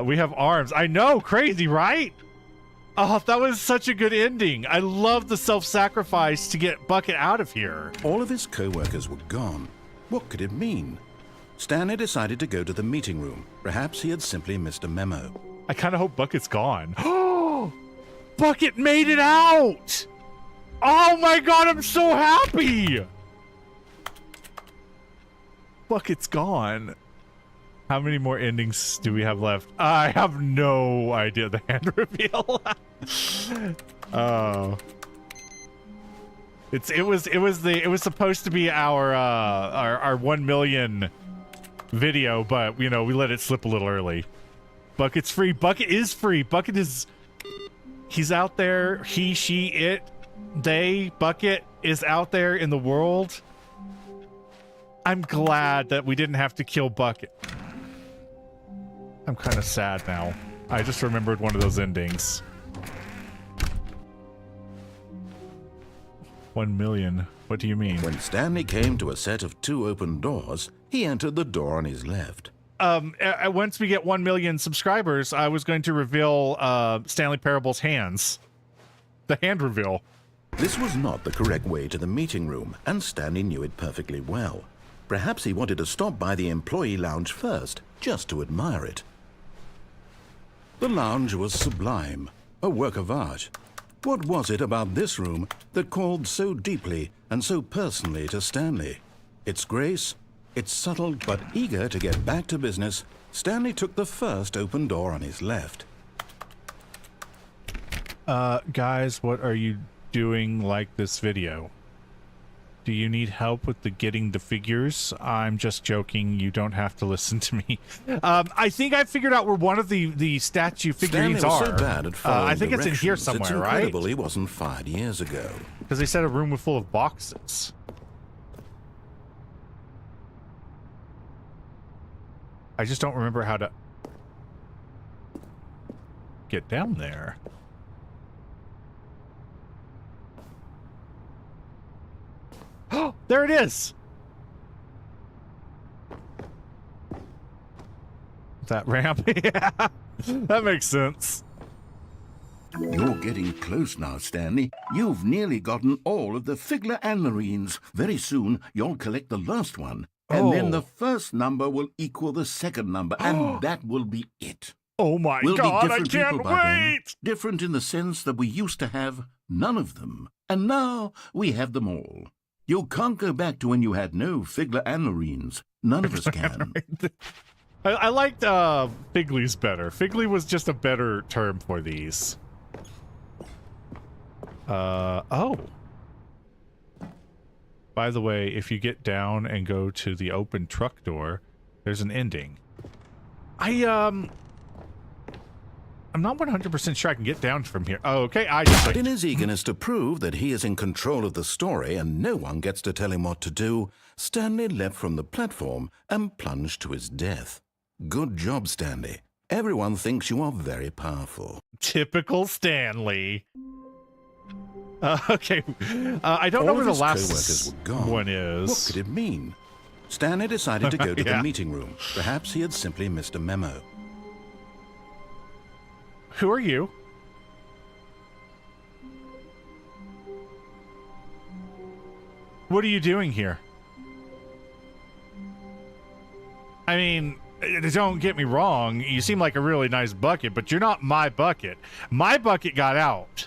We have arms. I know, crazy, right? Oh, that was such a good ending. I love the self-sacrifice to get Bucket out of here. All of his co-workers were gone. What could it mean? Stanley decided to go to the meeting room. Perhaps he had simply missed a memo. I kind of hope Bucket's gone. Oh, Bucket made it out! Oh my god, I'm so happy! Bucket's gone. How many more endings do we have left? I have no idea. The hand reveal. Oh, it was supposed to be our 1 million video, but you know we let it slip a little early. Bucket's free. Bucket is free. Bucket is. He's out there. He, she, it, they. Bucket is out there in the world. I'm glad that we didn't have to kill Bucket. I'm kind of sad now. I just remembered one of those endings. 1 million. What do you mean? When Stanley came to a set of 2 open doors, he entered the door on his left. Once we get 1 million subscribers, I was going to reveal Stanley Parable's hands. The hand reveal. This was not the correct way to the meeting room, and Stanley knew it perfectly well. Perhaps he wanted to stop by the employee lounge first, just to admire it. The lounge was sublime, a work of art. What was it about this room that called so deeply and so personally to Stanley? Its grace, its subtle but eager to get back to business, Stanley took the first open door on his left. Guys, what are you doing like this video? Do you need help with getting the figures? I'm just joking. You don't have to listen to me. I think I figured out where one of the statue figurines Stanley was are. so bad at following I think it's in here directions, somewhere, it's right? incredible he wasn't fired years ago. Because they said a room full of boxes. I just don't remember how to get down there. Oh, there it is. That ramp? Yeah, that makes sense. You're getting close now, Stanley. You've nearly gotten all of the Figler and Marines. Very soon, you'll collect the last one. And then the first number will equal the second number, and that will be it. Oh my We'll god, be I different can't people by then. wait! Different in the sense that we used to have none of them. And now we have them all. You can't go back to when you had no Figler and Marines. None of us can. I liked Figley's better. Figley was just a better term for these. Oh. By the way, if you get down and go to the open truck door, there's an ending. I'm not 100% sure I can get down from here. Oh, okay, But in his eagerness to prove that he is in control of the story and no one gets to tell him what to do, Stanley leapt from the platform and plunged to his death. Good job, Stanley. Everyone thinks you are very powerful. Typical Stanley. Okay, I don't know where the last one is. What could it mean? Stanley decided to go to Yeah. the meeting room. Perhaps he had simply missed a memo. Who are you? What are you doing here? I mean, don't get me wrong, you seem like a really nice bucket, but you're not my bucket. My bucket got out.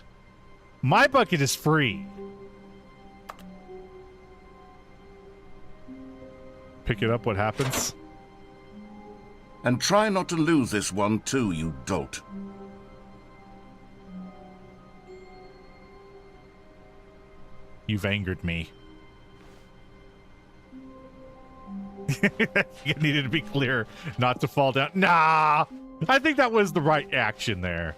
My bucket is free. Pick it up, what happens? And try not to lose this one too, you dolt. You've angered me. You needed to be clear not to fall down. Nah! I think that was the right action there.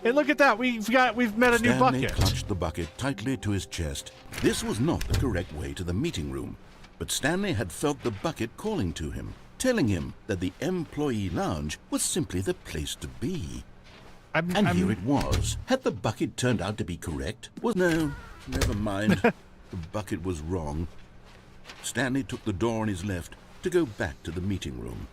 Hey, look at that. We've met a new Stanley bucket. clutched the bucket tightly to his chest. This was not the correct way to the meeting room, but Stanley had felt the bucket calling to him, telling him that the employee lounge was simply the place to be. Here it was. Had the bucket turned out to be correct? No, never mind. The bucket was wrong. Stanley took the door on his left to go back to the meeting room.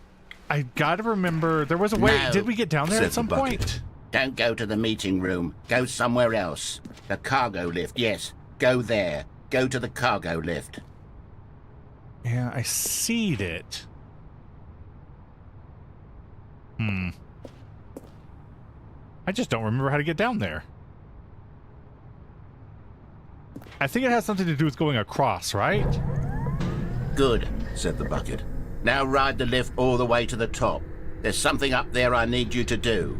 I gotta remember, there was a way. No, Did we get down there said at some the bucket. point? Don't go to the meeting room. Go somewhere else. The cargo lift, yes. Go there. Go to the cargo lift. Yeah, I seed it. I just don't remember how to get down there. I think it has something to do with going across, right? Good, said the bucket. Now ride the lift all the way to the top. There's something up there I need you to do.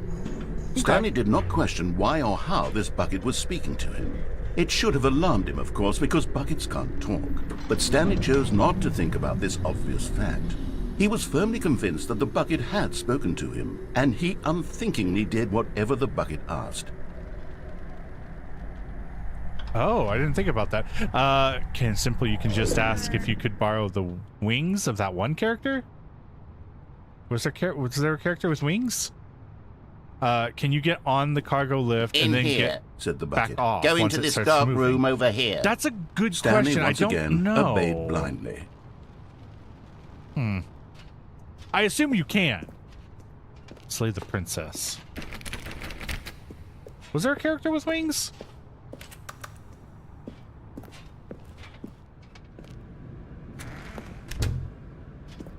Stanley did not question why or how this bucket was speaking to him. It should have alarmed him, of course, because buckets can't talk. But Stanley chose not to think about this obvious fact. He was firmly convinced that the bucket had spoken to him, and he unthinkingly did whatever the bucket asked. Oh, I didn't think about that. You can just ask if you could borrow the wings of that one character? Was there a character with wings? Can you get on the cargo lift and then get said the back bucket. off? Go once into it this starts dark moving? room over here. That's a good Stanley question. once I don't again know. obeyed blindly. I assume you can. Slay the princess. Was there a character with wings?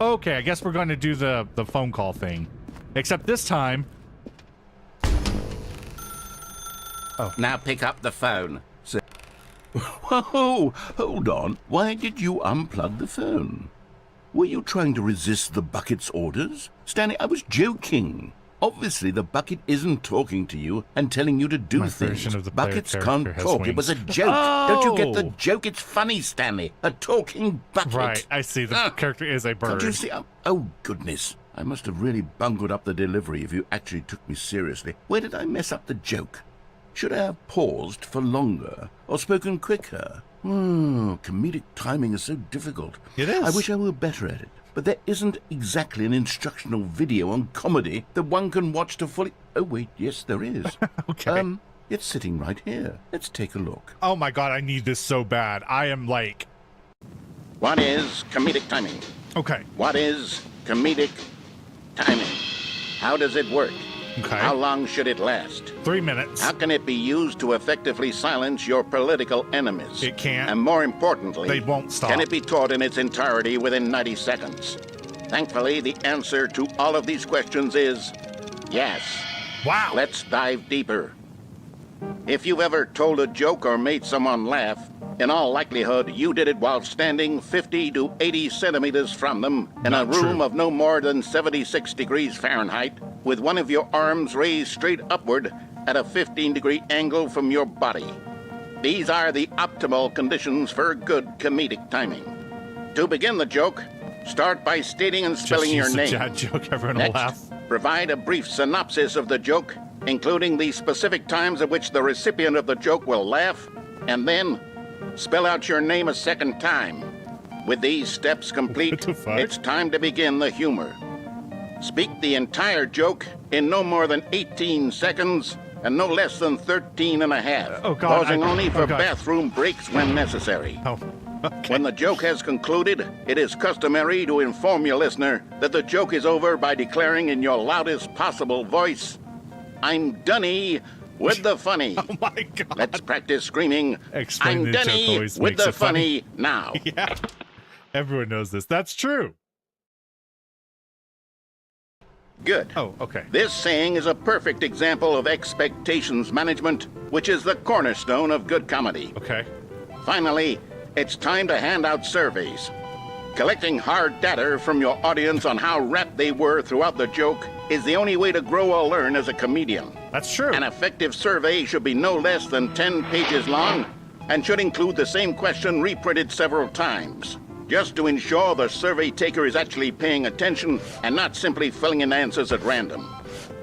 Okay, I guess we're going to do the phone call thing. Except this time... Now pick up the phone. Whoa, hold on. Why did you unplug the phone? Were you trying to resist the bucket's orders? Stanley, I was joking. Obviously, the bucket isn't talking to you and telling you to do My things. version of the player Buckets character can't has talk. It wings. was a joke. Don't you get the Oh! joke? It's funny, Stanley. A talking bucket. Right, I see. The character is a bird. Can't you see? Oh, goodness. I must have really bungled up the delivery if you actually took me seriously. Where did I mess up the joke? Should I have paused for longer or spoken quicker? Comedic timing is so difficult. It is. I wish I were better at it. But there isn't exactly an instructional video on comedy that one can watch to fully... Oh, wait, yes, there is. Okay. It's sitting right here. Let's take a look. Oh my god, I need this so bad. I am like... What is comedic timing? Okay. What is comedic timing? How does it work? Okay. How long should it last? 3 minutes. How can it be used to effectively silence your political enemies? It can't. And more importantly, They won't stop. Can it be taught in its entirety within 90 seconds? Thankfully, the answer to all of these questions is yes. Wow. Let's dive deeper. If you've ever told a joke or made someone laugh, in all likelihood, you did it while standing 50 to 80 centimeters from them in Not a room true. of no more than 76 degrees Fahrenheit, with one of your arms raised straight upward at a 15-degree angle from your body. These are the optimal conditions for good comedic timing. To begin the joke, start by stating and spelling Just your use the name. Jad joke. Everyone Next, will laugh. provide a brief synopsis of the joke, including the specific times at which the recipient of the joke will laugh, and then spell out your name a second time. With these steps complete, What the fuck? it's time to begin the humor. Speak the entire joke in no more than 18 seconds and no less than 13 and a half, Oh, God, pausing only for God. bathroom breaks when necessary. Oh, okay. When the joke has concluded, it is customary to inform your listener that the joke is over by declaring in your loudest possible voice, "I'm Dunny with the funny." Oh my god. Let's practice screaming, Explain "I'm the joke Dunny always with makes the it funny." funny now." Yeah. Everyone knows this. That's true. Good. Oh, okay. This saying is a perfect example of expectations management, which is the cornerstone of good comedy. Okay. Finally, it's time to hand out surveys. Collecting hard data from your audience on how rapt they were throughout the joke is the only way to grow or learn as a comedian. That's true. An effective survey should be no less than 10 pages long and should include the same question reprinted several times, just to ensure the survey taker is actually paying attention and not simply filling in answers at random.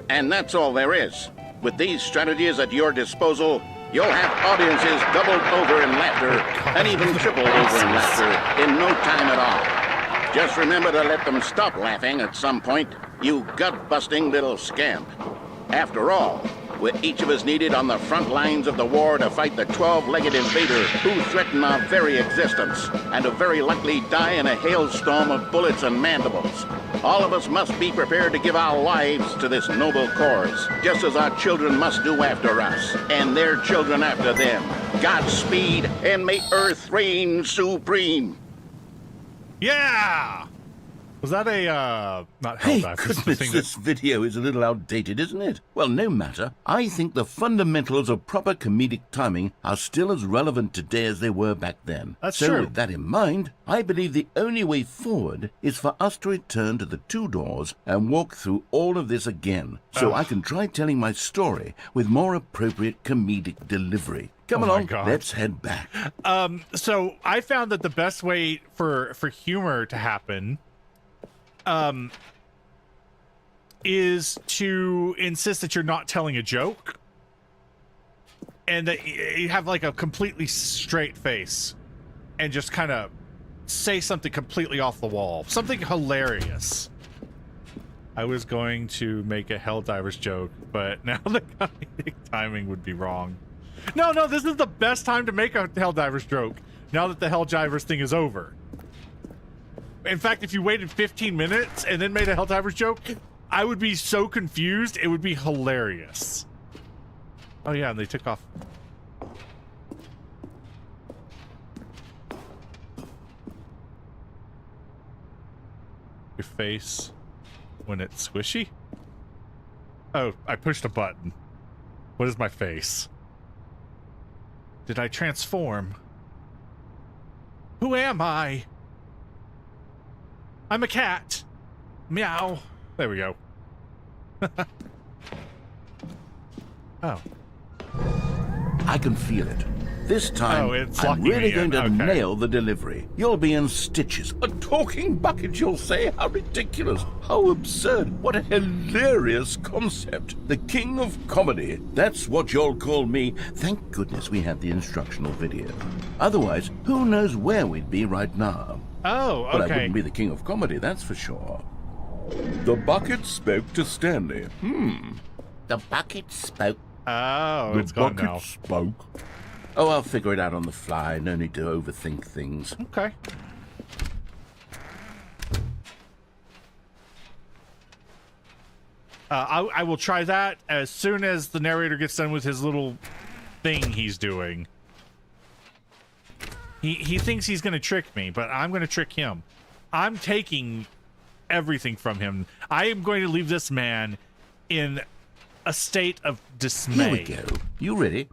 And that's all there is. With these strategies at your disposal, you'll have audiences doubled over in laughter and even tripled over in laughter in no time at all. Just remember to let them stop laughing at some point, you gut-busting little scamp. After all, with each of us needed on the front lines of the war to fight the 12-legged invader who threaten our very existence, and to very likely die in a hailstorm of bullets and mandibles. All of us must be prepared to give our lives to this noble cause, just as our children must do after us, and their children after them. Godspeed, and may Earth reign supreme. Yeah! Was that a, not Hey, Helldivers? goodness, this video is a little outdated, isn't it? Well, no matter. I think the fundamentals of proper comedic timing are still as relevant today as they were back then. That's so true. with that in mind, I believe the only way forward is for us to return to the 2 doors and walk through all of this again, so I can try telling my story with more appropriate comedic delivery. Come along, God. let's head back. So I found that the best way for humor to happen is to insist that you're not telling a joke and that you have like a completely straight face and just kind of say something completely off the wall, something hilarious. I was going to make a Helldivers joke, but now the comedic timing would be wrong. No, this is the best time to make a Helldivers joke now that the Helldivers thing is over. In fact, if you waited 15 minutes and then made a Helldivers joke, I would be so confused, it would be hilarious. Oh yeah, and they took off. Your face when it's squishy? Oh, I pushed a button. What is my face? Did I transform? Who am I? I'm a cat. Meow. There we go. Oh. I can feel it. This time, it's I'm locking me really in. going to Okay. nail the delivery. You'll be in stitches. A talking bucket, you'll say? How ridiculous. How absurd. What a hilarious concept. The king of comedy. That's what you'll call me. Thank goodness we had the instructional video. Otherwise, who knows where we'd be right now. Oh, But I okay. wouldn't be the king of comedy, that's for sure. The bucket spoke to Stanley. The bucket spoke. Oh, it's gone now. spoke. Oh, I'll figure it out on the fly. No need to overthink things. Okay. I will try that as soon as the narrator gets done with his little thing he's doing. He thinks he's going to trick me, but I'm going to trick him. I'm taking everything from him. I am going to leave this man in a state of dismay. Here we go. You ready?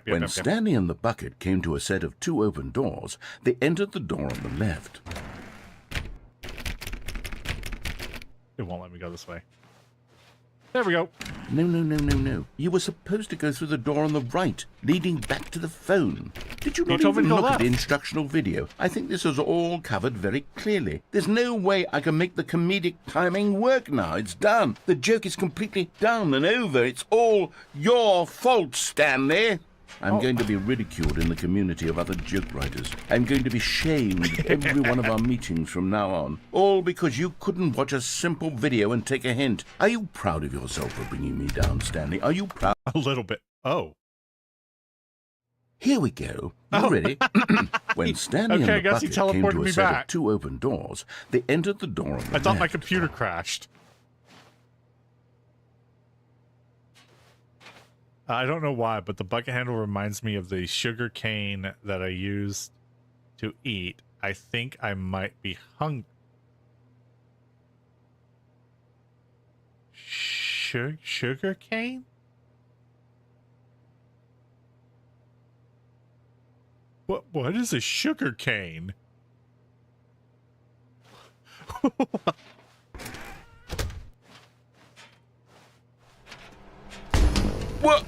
When Stanley and the bucket came to a set of 2 open doors, they entered the door on the left. It won't let me go this way. There we go. No. You were supposed to go through the door on the right, leading back to the phone. Did you not told me even to go look at left. the instructional video? I think this is all covered very clearly. There's no way I can make the comedic timing work now. It's done. The joke is completely done and over. It's all your fault, Stanley. I'm going to be ridiculed in the community of other joke writers. I'm going to be shamed at every one of our meetings from now on. All because you couldn't watch a simple video and take a hint. Are you proud of yourself for bringing me down, Stanley? Are you proud? A little bit. Oh. Here we go. You ready? When Stanley Okay, I and the guess he bucket came teleported to a me set back. of 2 open doors, they entered the door on the I thought my left. computer crashed. I don't know why, but the bucket handle reminds me of the sugar cane that I used to eat. I think I might be hungry. Sugar cane? What is a sugar cane? What?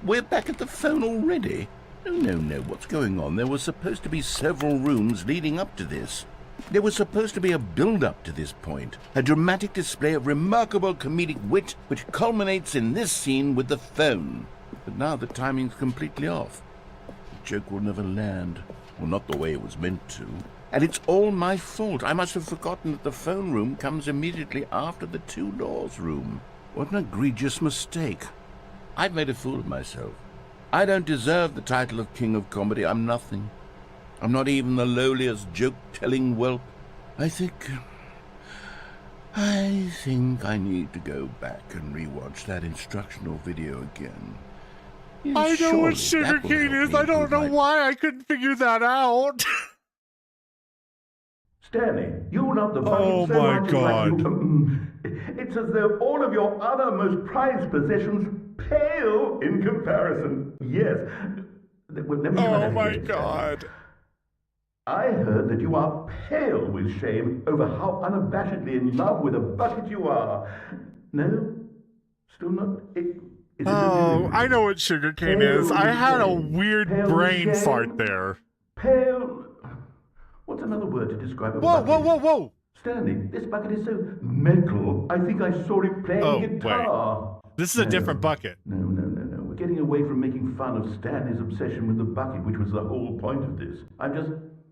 We're back at the phone already? No. What's going on? There were supposed to be several rooms leading up to this. There was supposed to be a build-up to this point, a dramatic display of remarkable comedic wit which culminates in this scene with the phone. But now the timing's completely off. The joke will never land, or not the way it was meant to. And it's all my fault. I must have forgotten that the phone room comes immediately after the two doors room. What an egregious mistake. I've made a fool of myself. I don't deserve the title of King of Comedy. I'm nothing. I'm not even the lowliest joke-telling whelp. I think I need to go back and rewatch that instructional video again. Yes, I know surely what that sugar will cane help is. me I don't improve know my- why I couldn't figure that out. Stanley, you love the bucket Oh so my much God. it's like it's as though all of your other most prized possessions pale in comparison. Yes. Well, let me try Oh that my again, God. Stanley. I heard that you are pale with shame over how unabashedly in love with a bucket you are. No? Still not? Is it Oh, I know what sugar cane is. I had a weird brain fart there. Pale. What's another word to describe a Whoa, bucket? whoa, whoa, whoa. Stanley, this bucket is so metal. I think I saw it playing Oh, guitar. This is a different bucket. No. We're getting away from making fun of Stanley's obsession with the bucket, which was the whole point of this.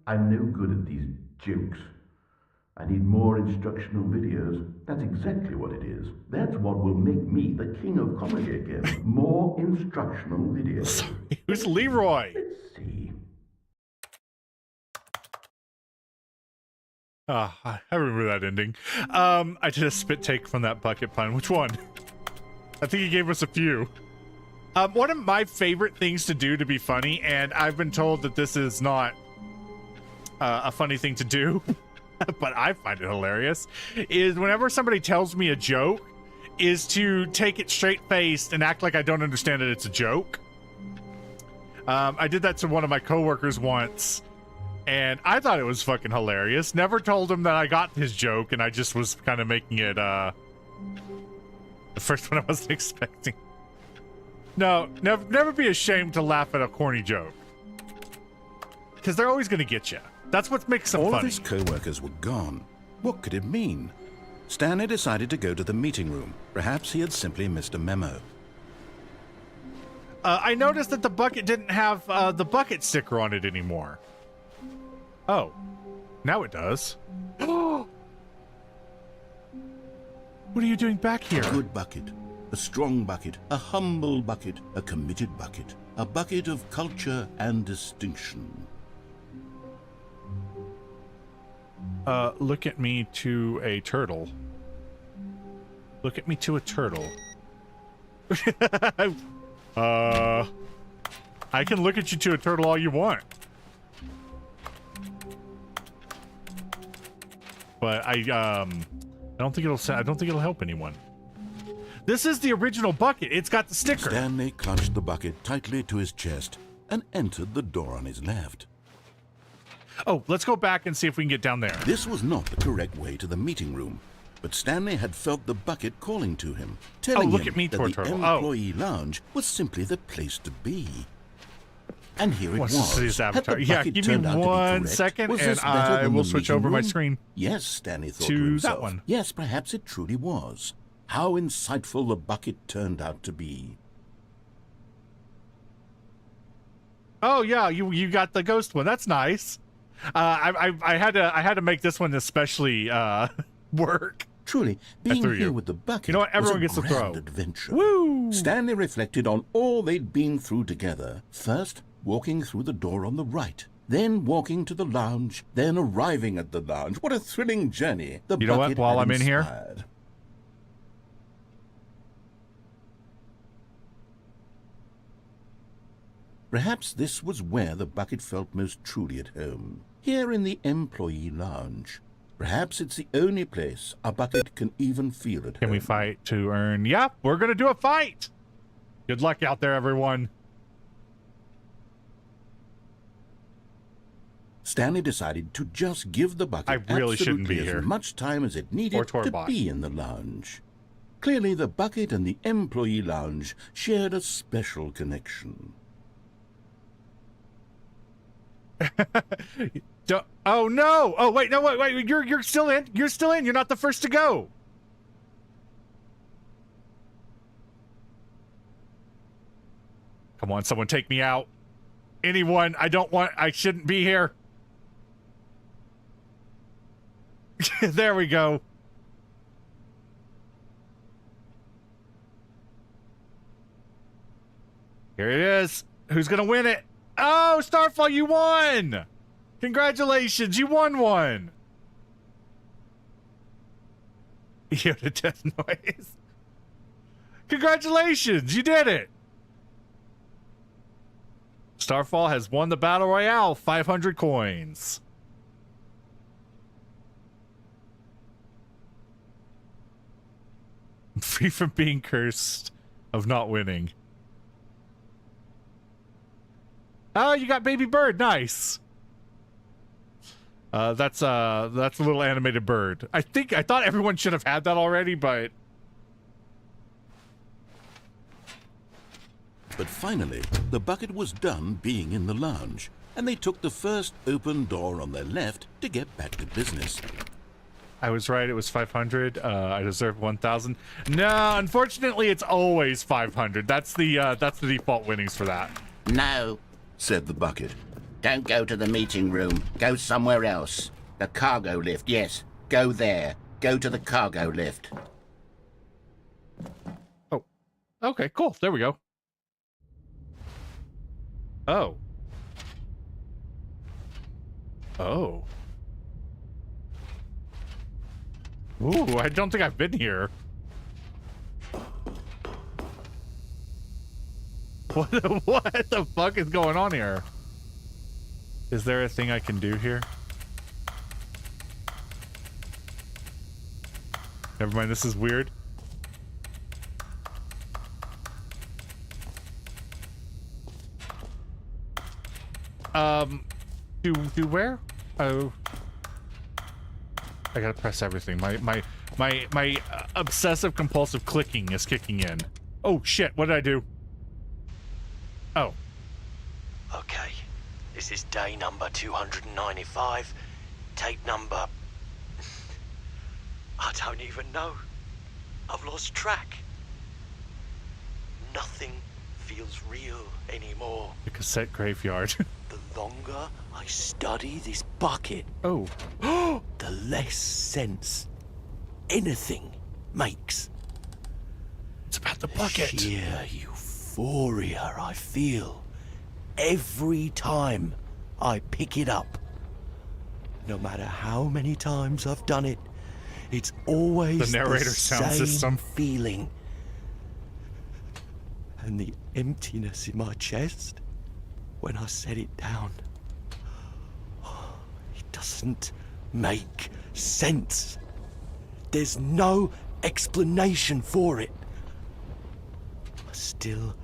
I'm no good at these jokes. I need more instructional videos. That's exactly what it is. That's what will make me the king of comedy again. More instructional videos. Sorry, who's Leroy? Let's see. I remember that ending. I did a spit take from that bucket pun. Which one? I think he gave us a few. One of my favorite things to do to be funny, and I've been told that this is not a funny thing to do, but I find it hilarious, is whenever somebody tells me a joke, is to take it straight-faced and act like I don't understand that it's a joke. I did that to one of my coworkers once, and I thought it was fucking hilarious. Never told him that I got his joke, and I just was kind of making it, the first one I wasn't expecting. No, never be ashamed to laugh at a corny joke. Because they're always going to get you. That's what makes them All of funny. his co-workers were gone. What could it mean? Stanley decided to go to the meeting room. Perhaps he had simply missed a memo. I noticed that the bucket didn't have the bucket sticker on it anymore. Oh, now it does. What are you doing back here? A good bucket, a strong bucket, a humble bucket, a committed bucket, a bucket of culture and distinction. Look at me to a turtle. Look at me to a turtle. I can look at you to a turtle all you want. But I don't think it'll help anyone. This is the original bucket. It's got the sticker. Stanley clutched the bucket tightly to his chest and entered the door on his left. Oh, let's go back and see if we can get down there. This was not the correct way to the meeting room, but Stanley had felt the bucket calling to him, telling look him at me, that Tor the Turtle. Oh. employee lounge was simply the place to be. And here it What's to see was. his Had avatar? the Yeah, bucket give me turned out to be 1 correct? second Was and this better I than will the switch meeting over my room? screen Yes, Stanley thought to to that himself. one. Yes, perhaps it truly was. How insightful the bucket turned out to be. Oh yeah, you got the ghost one. That's nice. I had to make this one especially work. Truly, threw being you. here with the bucket You know what? Everyone was gets a to grand throw. adventure. Woo! Stanley reflected on all they'd been through together. First, walking through the door on the right. Then walking to the lounge. Then arriving at the lounge. What a thrilling journey. The You know what? bucket While had I'm in here, inspired. Perhaps this was where the bucket felt most truly at home. Here in the employee lounge. Perhaps it's the only place a bucket can even feel at home. Can we fight to earn? Yeah, we're gonna do a fight. Good luck out there, everyone. Stanley decided to just give the bucket I really shouldn't be absolutely here. as much time as it needed Or to Torbot. be in the lounge. Clearly, the bucket and the employee lounge shared a special connection. Oh no! Oh wait, no, wait! You're still in. You're still in. You're not the first to go. Come on, someone take me out. Anyone? I shouldn't be here. There we go. Here it is. Who's gonna win it? Oh, Starfall, you won! Congratulations, you won one. You heard a death noise. Congratulations, you did it. Starfall has won the Battle Royale, 500 coins. I'm free from being cursed of not winning. Oh, you got baby bird, nice. That's a little animated bird. I thought everyone should have had that already, but finally, the bucket was done being in the lounge, and they took the first open door on their left to get back to business. I was right, it was 500. I deserve 1,000. No, unfortunately, it's always 500. That's the default winnings for that. No, said the bucket. Don't go to the meeting room. Go somewhere else. The cargo lift, yes. Go there. Go to the cargo lift. Oh. Okay, cool. There we go. Oh. Oh. Ooh, I don't think I've been here. What the fuck is going on here? Is there a thing I can do here? Never mind, this is weird. Do where? Oh. I gotta press everything. My obsessive compulsive clicking is kicking in. Oh shit, what did I do? Oh. Okay, this is day number 295. Tape number... I don't even know. I've lost track. Nothing feels real anymore. The cassette graveyard. The longer I study this bucket, oh, the less sense anything makes. It's about the bucket. Sheer euphoria I feel every time I pick it up. No matter how many times I've done it, it's always the narrator the sound same system feeling. And the emptiness in my chest when I set it down. It doesn't make sense. There's no explanation for it. I still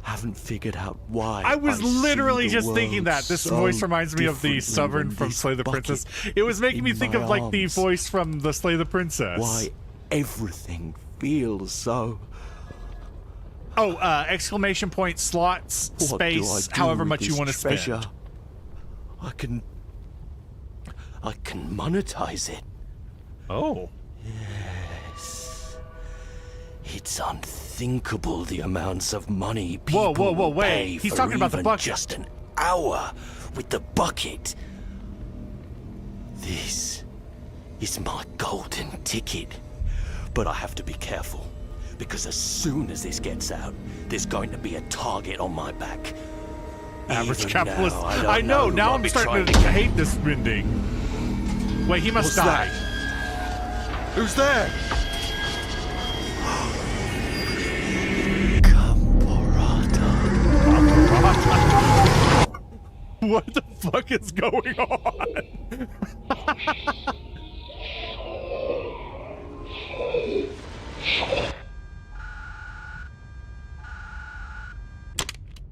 haven't figured out why. I was literally just thinking that. This voice reminds me of the Sovereign from Slay the Princess. It was making me think of like the voice from the Slay the Princess. Why everything feels so... Oh, exclamation point, slots, space, however much you want to spend. I can monetize it. Oh. Yes. It's unthinkable the amounts of money people whoa, wait. pay He's for talking about the even bucket. just an hour with the bucket. This is my golden ticket. But I have to be careful. Because as soon as this gets out, there's going to be a target on my back. Average Even capitalist. now, I know, who now might I'm be starting to trying hate this ending. Wait, he must What's die. that? Who's there? What the fuck is going on?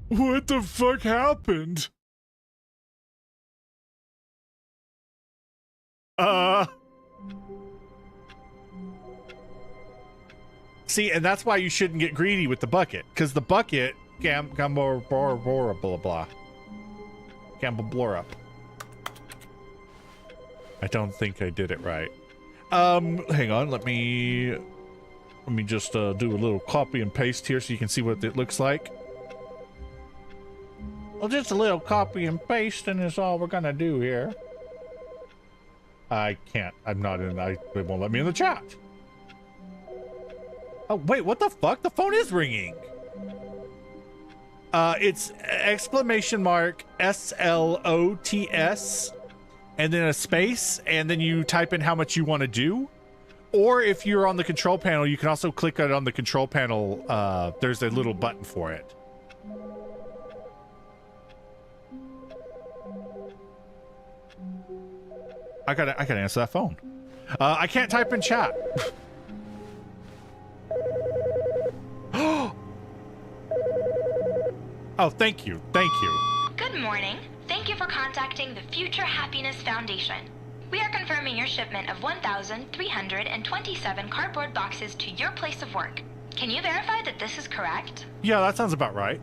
What the fuck happened? See, and that's why you shouldn't get greedy with the bucket, because the bucket blah blah blah. Gamble blur up. I don't think I did it right. Hang on. Let me just do a little copy and paste here so you can see what it looks like. Well, just a little copy and pasting is all we're gonna do here. I can't. I'm not in. It won't let me in the chat. Oh wait, what the fuck? The phone is ringing. It's exclamation mark SLOTS, and then a space, and then you type in how much you want to do. Or if you're on the control panel, you can also click it on the control panel. There's a little button for it. I gotta answer that phone. I can't type in chat. Oh, thank you. Thank you. Good morning. Thank you for contacting the Future Happiness Foundation. We are confirming your shipment of 1,327 cardboard boxes to your place of work. Can you verify that this is correct? Yeah, that sounds about right.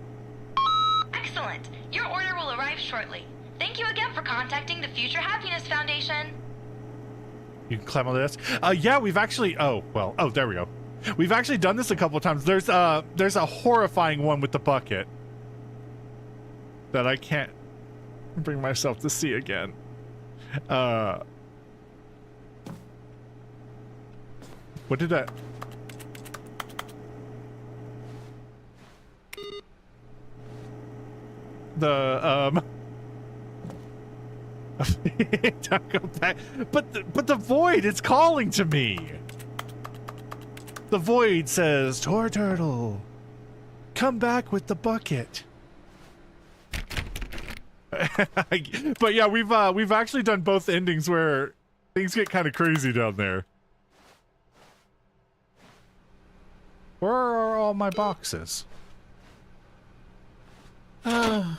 Excellent. Your order will arrive shortly. Thank you again for contacting the Future Happiness Foundation. You can climb on this. Yeah, we've actually. Oh, well. Oh, there we go. We've actually done this a couple of times. There's a horrifying one with the bucket that I can't bring myself to see again. What did that? Don't go back. But the void, it's calling to me. The void says, "Tor Turtle, come back with the bucket." But yeah, we've actually done both endings where things get kind of crazy down there. Where are all my boxes? The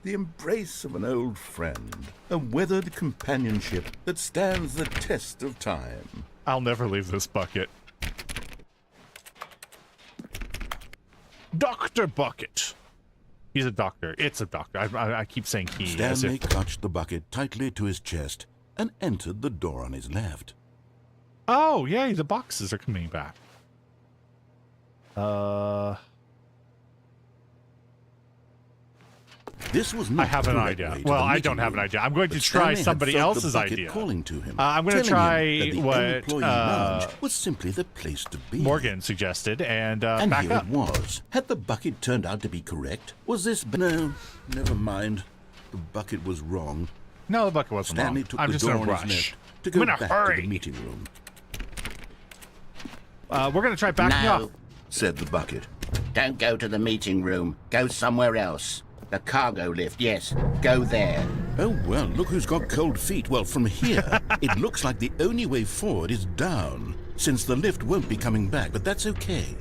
embrace of an old friend, a weathered companionship that stands the test of time. I'll never leave this bucket. Dr. Bucket. He's a doctor. It's a doctor. I keep saying he. Stanley clutched the bucket tightly to his chest and entered the door on his left. Oh, yay, the boxes are coming back. This was not I have the an correct idea. way to Well, the I meeting don't have an room, idea. I'm going to but try Stanley had somebody felt the else's bucket idea. calling to him, I'm going to telling him try that the what employee lounge was simply the place to be. Morgan suggested, and And back here up. it was. Had the bucket turned out to be correct? Was this... No, never mind. The bucket was wrong. No, the bucket wasn't Stanley wrong. took I'm the just in door a on his rush. left to go I'm in a back to hurry. the meeting room. We're going to try backing up. No, said the bucket. Don't go to the meeting room. Go somewhere else. The cargo lift, yes. Go there. Oh, well, look who's got cold feet. Well, from here, it looks like the only way forward is down, since the lift won't be coming back, but that's okay.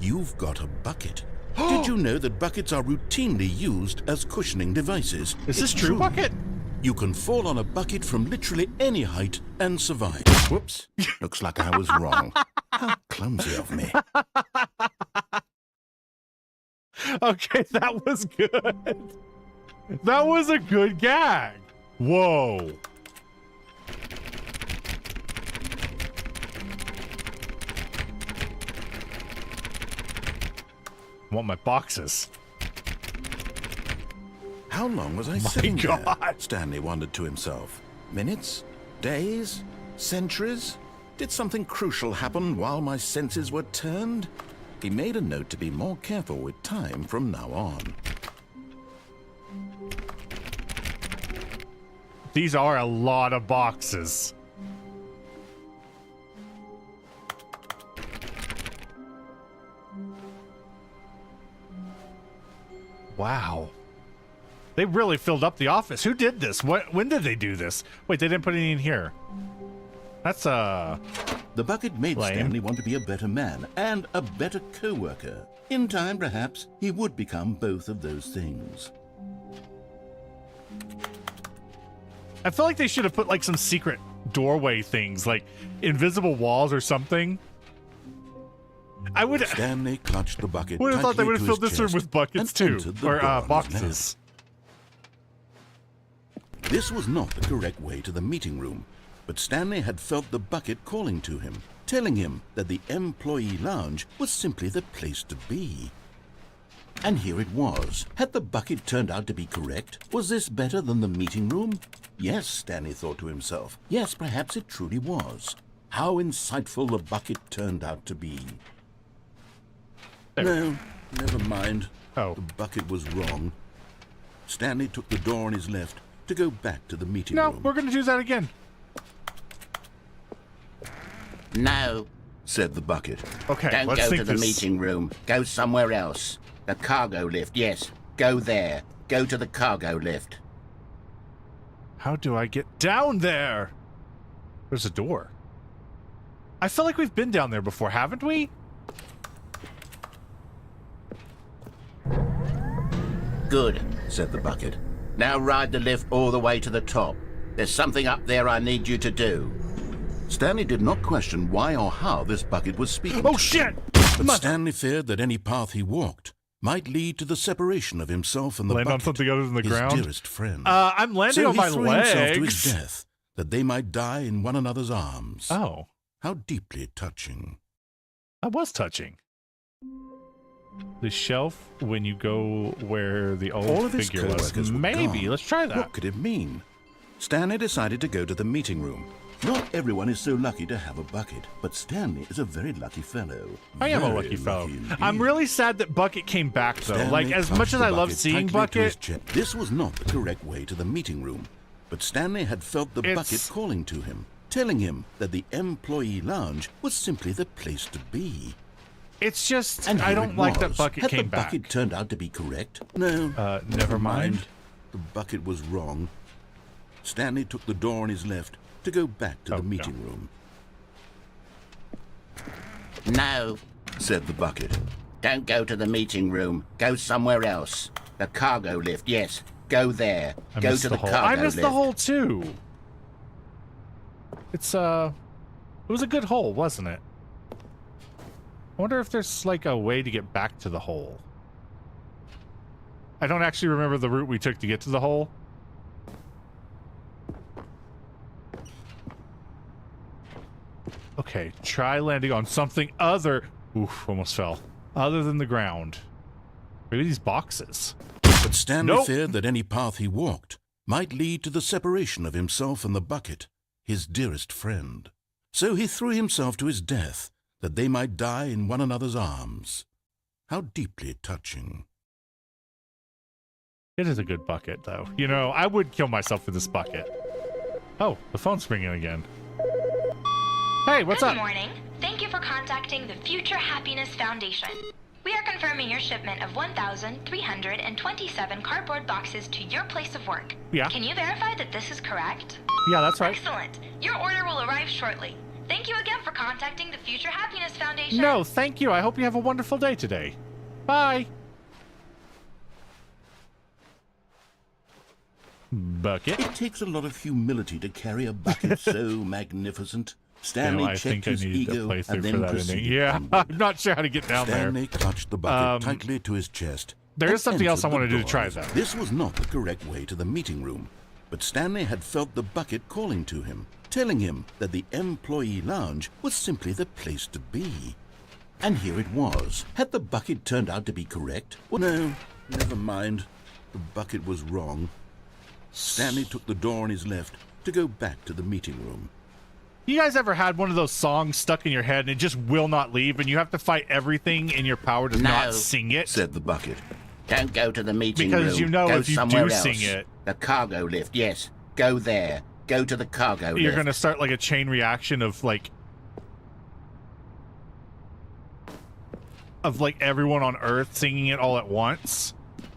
You've got a bucket. Did you know that buckets are routinely used as cushioning devices? Is this It's true, Bucket? You can fall on a bucket from literally any height and survive. Whoops. Looks like I was wrong. How clumsy of me. Okay, that was good. That was a good gag. Whoa. I want my boxes. How long was I sitting there? Stanley wondered to himself. Minutes? Days? Centuries? Did something crucial happen while my senses were turned? He made a note to be more careful with time from now on. These are a lot of boxes. Wow. They really filled up the office. Who did this? When did they do this? Wait, they didn't put any in here. That's The bucket made lame. Stanley want to be a better man and a better co-worker. In time, perhaps, he would become both of those things. I feel like they should have put like some secret doorway things, like invisible walls or something. I would Stanley clutched the bucket have thought they tightly would have to filled his this room chest with buckets and too, entered the or door on his boxes. left. This was not the correct way to the meeting room, But Stanley had felt the bucket calling to him, telling him that the employee lounge was simply the place to be. And here it was. Had the bucket turned out to be correct? Was this better than the meeting room? Yes, Stanley thought to himself. Yes, perhaps it truly was. How insightful the bucket turned out to be. No, never mind. Oh. The bucket was wrong. Stanley took the door on his left to go back to the meeting No, room. we're going to do that again. No. said the bucket. Okay, Don't let's go think to the this. meeting room. Go somewhere else. The cargo lift, yes. Go there. Go to the cargo lift. How do I get down there? There's a door. I feel like we've been down there before, haven't we? Good, said the bucket. Now ride the lift all the way to the top. There's something up there I need you to do. Stanley did not question why or how this bucket was speaking Oh to shit! him, but Stanley feared that any path he walked might lead to the separation of himself and the Land bucket, on something other than the his ground? dearest friend. I'm landing so on my he threw himself to legs. his death, that they might die in one another's arms. Oh, How deeply touching. that was touching. The shelf when you go where the old All of his figure was. co-workers were Maybe. gone. Let's try that. What could it mean? Stanley decided to go to the meeting room. Not everyone is so lucky to have a bucket, but Stanley is a very lucky fellow. I am a Very lucky fellow. indeed. I'm really sad that Bucket came back though. Stanley Like as clutched much as the I love bucket seeing tightly to his Bucket, chest. This was not the correct way to the meeting room, but Stanley had felt the It's- bucket calling to him, telling him that the employee lounge was simply the place to be. it's just And I here don't it like that was. Bucket Had came the back. bucket turned out to be correct? No. Never mind. The bucket was wrong. Stanley took the door on his left to go back to Oh, the no. meeting room. No. Said the bucket. Don't go to the meeting room. Go somewhere else. The cargo lift, yes. Go there. I Go missed to the hole. cargo I missed lift. the hole too. It's it was a good hole, wasn't it? I wonder if there's like a way to get back to the hole. I don't actually remember the route we took to get to the hole. Okay, try landing on something other. Oof, almost fell. Other than the ground. Maybe these boxes. But Stanley Nope. feared that any path he walked might lead to the separation of himself and the bucket, his dearest friend. So he threw himself to his death, that they might die in one another's arms. How deeply touching. It is a good bucket, though. You know, I would kill myself for this bucket. Oh, the phone's ringing again. Hey, what's Good up? morning. Thank you for contacting the Future Happiness Foundation. We are confirming your shipment of 1,327 cardboard boxes to your place of work. Yeah. Can you verify that this is correct? Yeah, that's right. Excellent. Your order will arrive shortly. Thank you again for contacting the Future Happiness Foundation. No, thank you. I hope you have a wonderful day today. Bye. Bucket. It takes a lot of humility to carry a bucket so magnificent. Stanley I checked think I his needed to ego play through and for then that ending. proceeded Yeah, onward. I'm not sure how to get down Stanley there. clutched the bucket Um, tightly to his chest. There and is something else I entered want to the do to try, doors. though. This was not the correct way to the meeting room, but Stanley had felt the bucket calling to him, telling him that the employee lounge was simply the place to be. And here it was. Had the bucket turned out to be correct? Well, no, never mind. The bucket was wrong. Stanley took the door on his left to go back to the meeting room. You guys ever had one of those songs stuck in your head and it just will not leave and you have to fight everything in your power to No. not sing it? Said the bucket. Don't go to the meeting room. Because you know go if you somewhere do else. sing it- The cargo lift, yes. Go there. Go to the cargo You're lift. going to start like a chain reaction of like everyone on Earth singing it all at once. I feel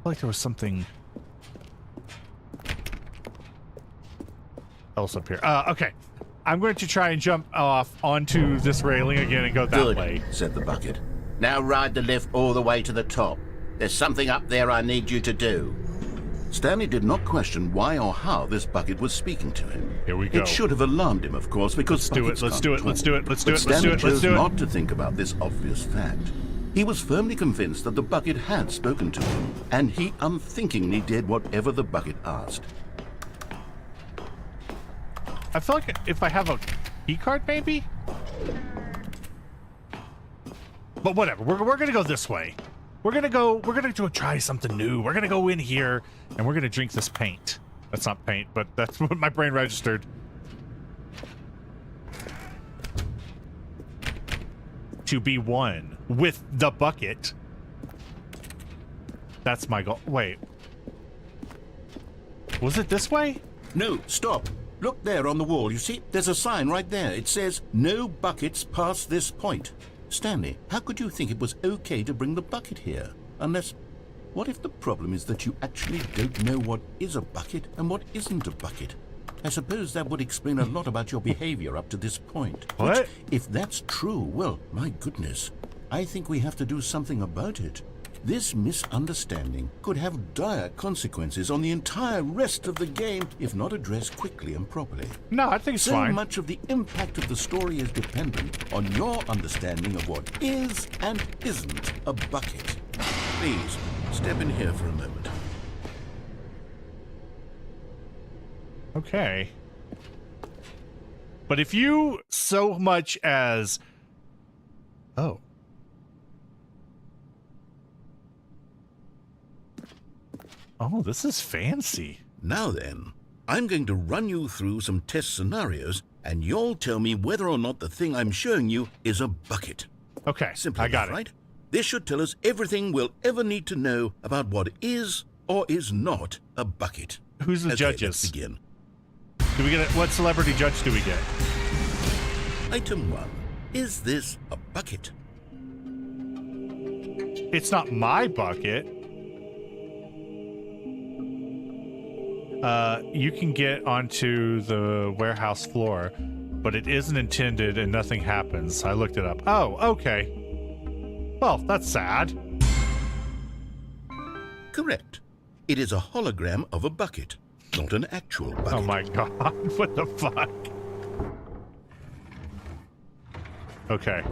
like there was something else up here. Okay. I'm going to try and jump off onto this railing again and go that Good, way. Said the bucket. Now ride the lift all the way to the top. There's something up there I need you to do. Stanley did not question why or how this bucket was speaking to him. Here we go. It should have alarmed him, of course, because Let's do it, buckets let's can't do it, talk. let's do it, let's do But it, let's Stanley do it, let's chose do it. not to think about this obvious fact. He was firmly convinced that the bucket had spoken to him, and he unthinkingly did whatever the bucket asked. I feel like if I have a key card, maybe? But whatever, we're gonna go this way. We're gonna go try something new. We're gonna go in here and we're gonna drink this paint. That's not paint, but that's what my brain registered. To be one with the bucket. That's my goal. Wait. Was it this way? No, stop. Look there on the wall. You see, there's a sign right there. It says, no buckets past this point. Stanley, how could you think it was okay to bring the bucket here? Unless, what if the problem is that you actually don't know what is a bucket and what isn't a bucket? I suppose that would explain a lot about your behavior up to this point. What? Which, if that's true, well, my goodness, I think we have to do something about it. This misunderstanding could have dire consequences on the entire rest of the game if not addressed quickly and properly. No, I think it's So fine. much of the impact of the story is dependent on your understanding of what is and isn't a bucket. Please, step in here for a moment. Okay. But if you so much as... Oh. Oh, this is fancy. Now then, I'm going to run you through some test scenarios, and you'll tell me whether or not the thing I'm showing you is a bucket. Okay, Simple I got enough, it. right? This should tell us everything we'll ever need to know about what is or is not a bucket. Who's the Okay, judges? Let's begin. Do we get what celebrity judge do we get? Item 1. Is this a bucket? It's not my bucket. You can get onto the warehouse floor, but it isn't intended and nothing happens. I looked it up. Oh, okay. Well, that's sad. Correct. It is a hologram of a bucket, not an actual bucket. Oh my god, what the fuck? Okay.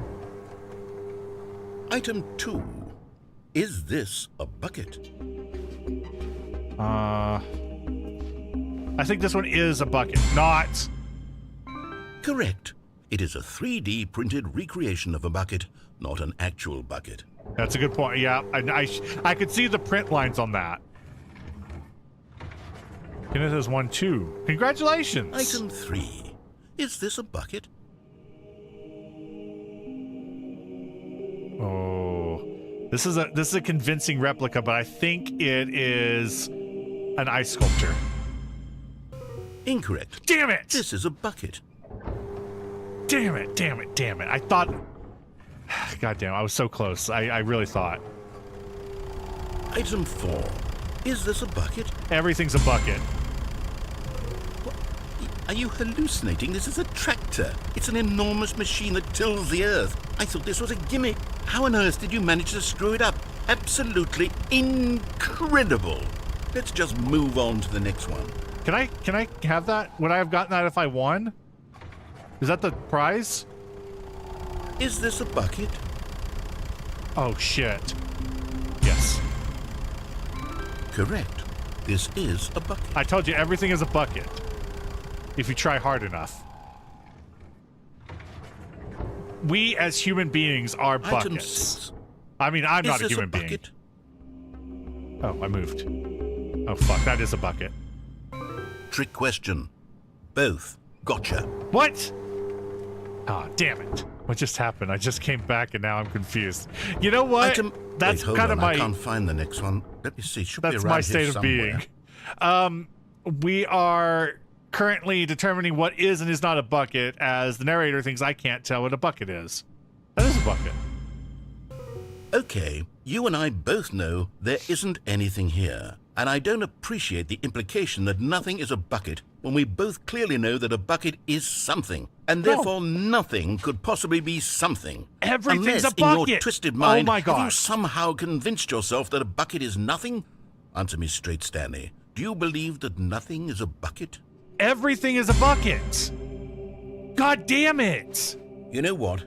Item 2. Is this a bucket? I think this one is a bucket, not... Correct. It is a 3D printed recreation of a bucket, not an actual bucket. That's a good point. Yeah, I could see the print lines on that. And it says 1, 2. Congratulations! Item 3. Is this a bucket? Oh, this is a convincing replica, but I think it is an ice sculpture. Incorrect. Damn it! This is a bucket. Damn it! Damn it! Damn it! I thought. God damn! I was so close. I really thought. Item 4. Is this a bucket? Everything's a bucket. Are you hallucinating? This is a tractor. It's an enormous machine that tills the earth. I thought this was a gimmick. How on earth did you manage to screw it up? Absolutely incredible. Let's just move on to the next one. Can I have that? Would I have gotten that if I won? Is that the prize? Is this a bucket? Oh shit. Yes. Correct. This is a bucket. I told you everything is a bucket. If you try hard enough. We as human beings are Item buckets. 6. I mean, I'm Is not a this human being. bucket? Oh, I moved. Oh fuck, that is a bucket. Trick question. Both. Gotcha. What? Ah, damn it. What just happened? I just came back and now I'm confused. You know what? That's Wait, hold kind on. of I my can't find the next one. Let me see. Should be that's around my here state of somewhere. being. We are currently determining what is and is not a bucket as the narrator thinks I can't tell what a bucket is. That is a bucket. Okay, you and I both know there isn't anything here. And I don't appreciate the implication that nothing is a bucket when we both clearly know that a bucket is something. And therefore nothing could possibly be something. Everything's Unless a bucket! in your twisted mind, Oh my have you God. somehow convinced yourself that a bucket is nothing? Answer me straight, Stanley. Do you believe that nothing is a bucket? Everything is a bucket. God damn it. You know what?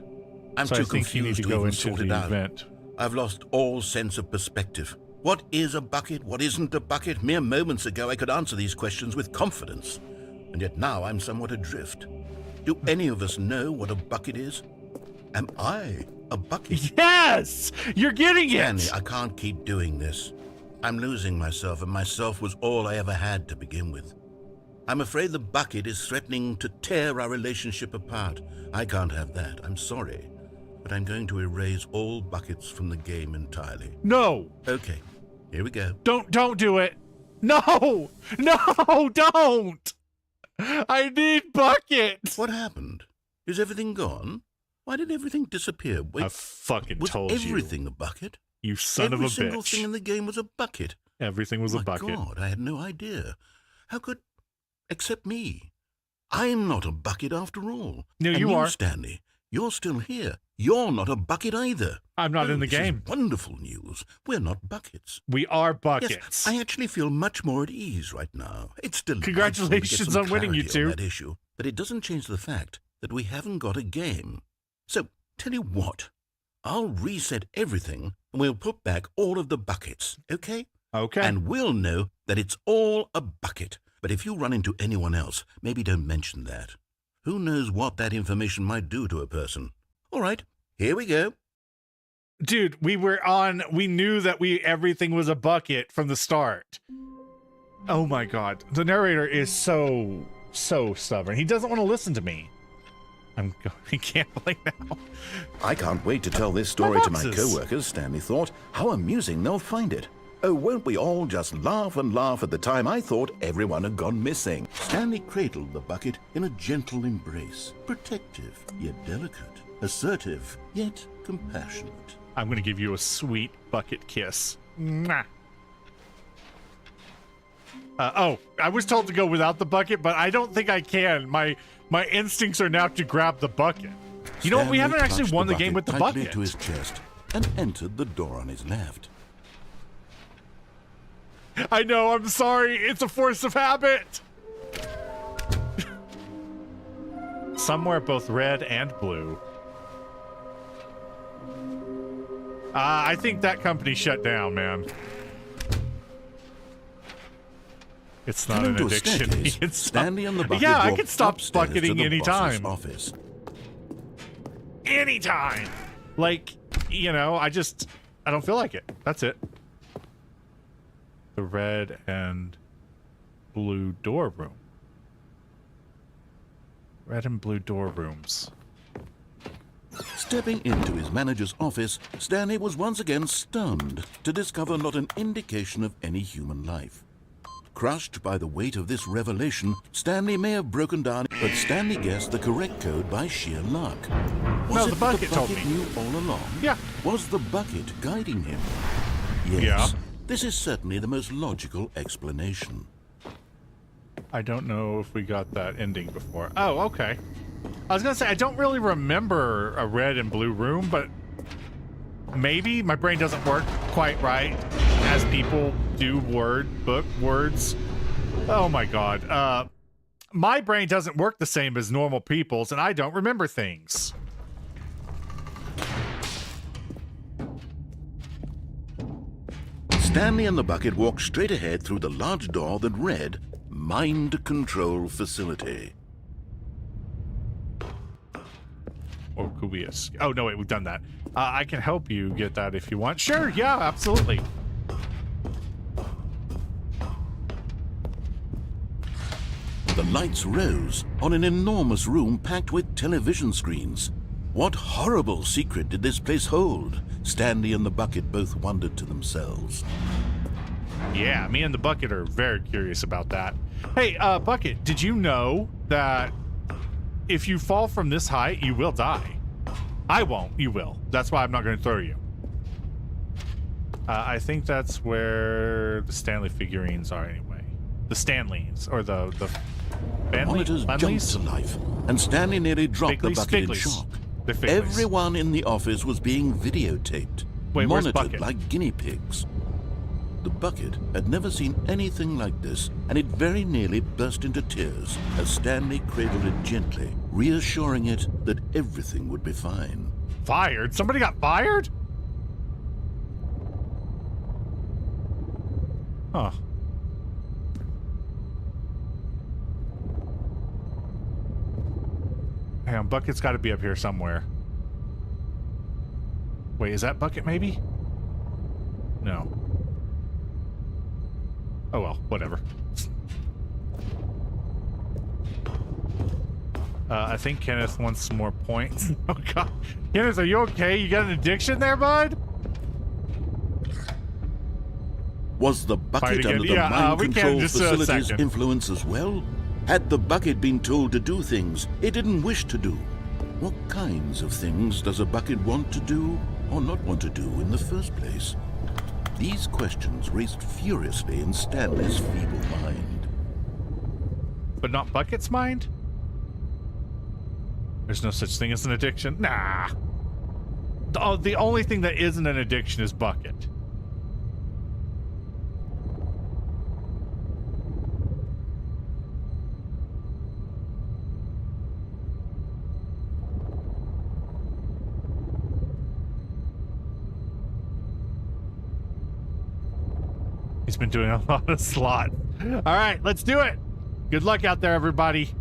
I'm So too I think you need confused to to go even into sort it the out. event. I've lost all sense of perspective. What is a bucket? What isn't a bucket? Mere moments ago, I could answer these questions with confidence. and yet now I'm somewhat adrift. Do any of us know what a bucket is? Am I a bucket? Yes! You're getting Stanley, it! I can't keep doing this. I'm losing myself, and myself was all I ever had to begin with. I'm afraid the bucket is threatening to tear our relationship apart. I can't have that. I'm sorry. But I'm going to erase all buckets from the game entirely. No! Okay, here we go. Don't do it! No! No, don't! I need buckets! What happened? Is everything gone? Why did everything disappear? Wait, I fucking was told everything a bucket? you. You son of a Every single bitch. thing in the game was a bucket. Everything was a My bucket. God, I had no idea. How could... Except me. I'm not a bucket after all. No, And you are. Stanley, you're still here. You're not a bucket either. I'm not Oh, in the this is game. wonderful news. We're not buckets. We are buckets. Yes, I actually feel much more at ease right now. It's delightful to get Congratulations some on winning, you clarity two. on that issue, but it doesn't change the fact that we haven't got a game. So, tell you what, I'll reset everything and we'll put back all of the buckets, okay? Okay. And we'll know that it's all a bucket. But if you run into anyone else, maybe don't mention that. Who knows what that information might do to a person? All right, here we go. Dude, we knew that everything was a bucket from the start. Oh my God. The narrator is so stubborn. He doesn't want to listen to me. I'm going gambling now. I can't wait to tell this story to my boxes. co-workers, Stanley thought. How amusing they'll find it. Oh, won't we all just laugh and laugh at the time I thought everyone had gone missing? Stanley cradled the bucket in a gentle embrace. Protective, yet delicate. Assertive, yet compassionate. I'm going to give you a sweet bucket kiss. Mwah. Oh, I was told to go without the bucket, but I don't think I can. My instincts are now to grab the bucket. You know what? We Stanley haven't actually clutched won the game with the tightly bucket. to his chest and entered the door on his left. I know, I'm sorry. It's a force of habit. Somewhere both red and blue. I think that company shut down, man. It's not Coming an to a addiction. staircase, It's Stanley and the bucket yeah, I walked can stop upstairs to bucketing the anytime. boss's office. Anytime. Like, you know, I don't feel like it. That's it. The red and blue door room. Red and blue door rooms. Stepping into his manager's office, Stanley was once again stunned to discover not an indication of any human life. Crushed by the weight of this revelation, Stanley may have broken down, but Stanley guessed the correct code by sheer luck. Was No, it the that bucket the told bucket me. knew all along? Yeah. Was the bucket guiding him? Yes. Yeah. This is certainly the most logical explanation. I don't know if we got that ending before. Oh, okay. I was gonna say, I don't really remember a red and blue room, but maybe my brain doesn't work quite right as people do words. Oh my God. My brain doesn't work the same as normal people's, and I don't remember things. Stanley and the bucket walked straight ahead through the large door that read, Mind Control Facility. Or could we oh, no, wait, we've done that. I can help you get that if you want. Sure, yeah, absolutely. The lights rose on an enormous room packed with television screens. What horrible secret did this place hold? Stanley and the bucket both wondered to themselves. Yeah, me and the bucket are very curious about that. Hey, Bucket, did you know that if you fall from this height, you will die? I won't, you will. That's why I'm not going to throw you. I think that's where the Stanley figurines are anyway. The Stanleys, or the Monitors jumped to life, and Stanley nearly dropped the bucket in shock. They're Figlies. Everyone in the office was being videotaped, Wait, where's monitored Bucket? like guinea pigs. The bucket had never seen anything like this, and it very nearly burst into tears as Stanley cradled it gently, reassuring it that everything would be fine. Fired? Somebody got fired? Huh. Hang on, bucket's got to be up here somewhere. Wait, is that bucket maybe? No. Oh well, whatever. I think Kenneth wants some more points. Oh god. Kenneth, are you okay? You got an addiction there, bud? Was the bucket under the Yeah, mind we can control just facility's second. influence as well? Had the bucket been told to do things it didn't wish to do? What kinds of things does a bucket want to do or not want to do in the first place? These questions raced furiously in Stanley's feeble mind. But not Bucket's mind? There's no such thing as an addiction? Nah. The only thing that isn't an addiction is Bucket. He's been doing a lot of slot. All right, let's do it. Good luck out there, everybody.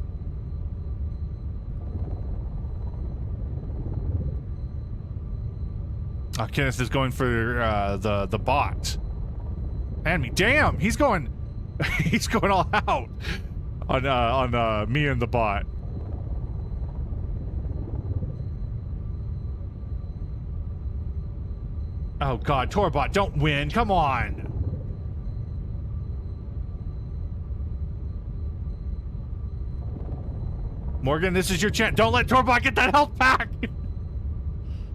Oh, Kenneth is going for the bot. And me, damn, he's going all out on me and the bot. Oh God, Torbot, don't win! Come on. Morgan, this is your chance. Don't let Torbot get that health pack.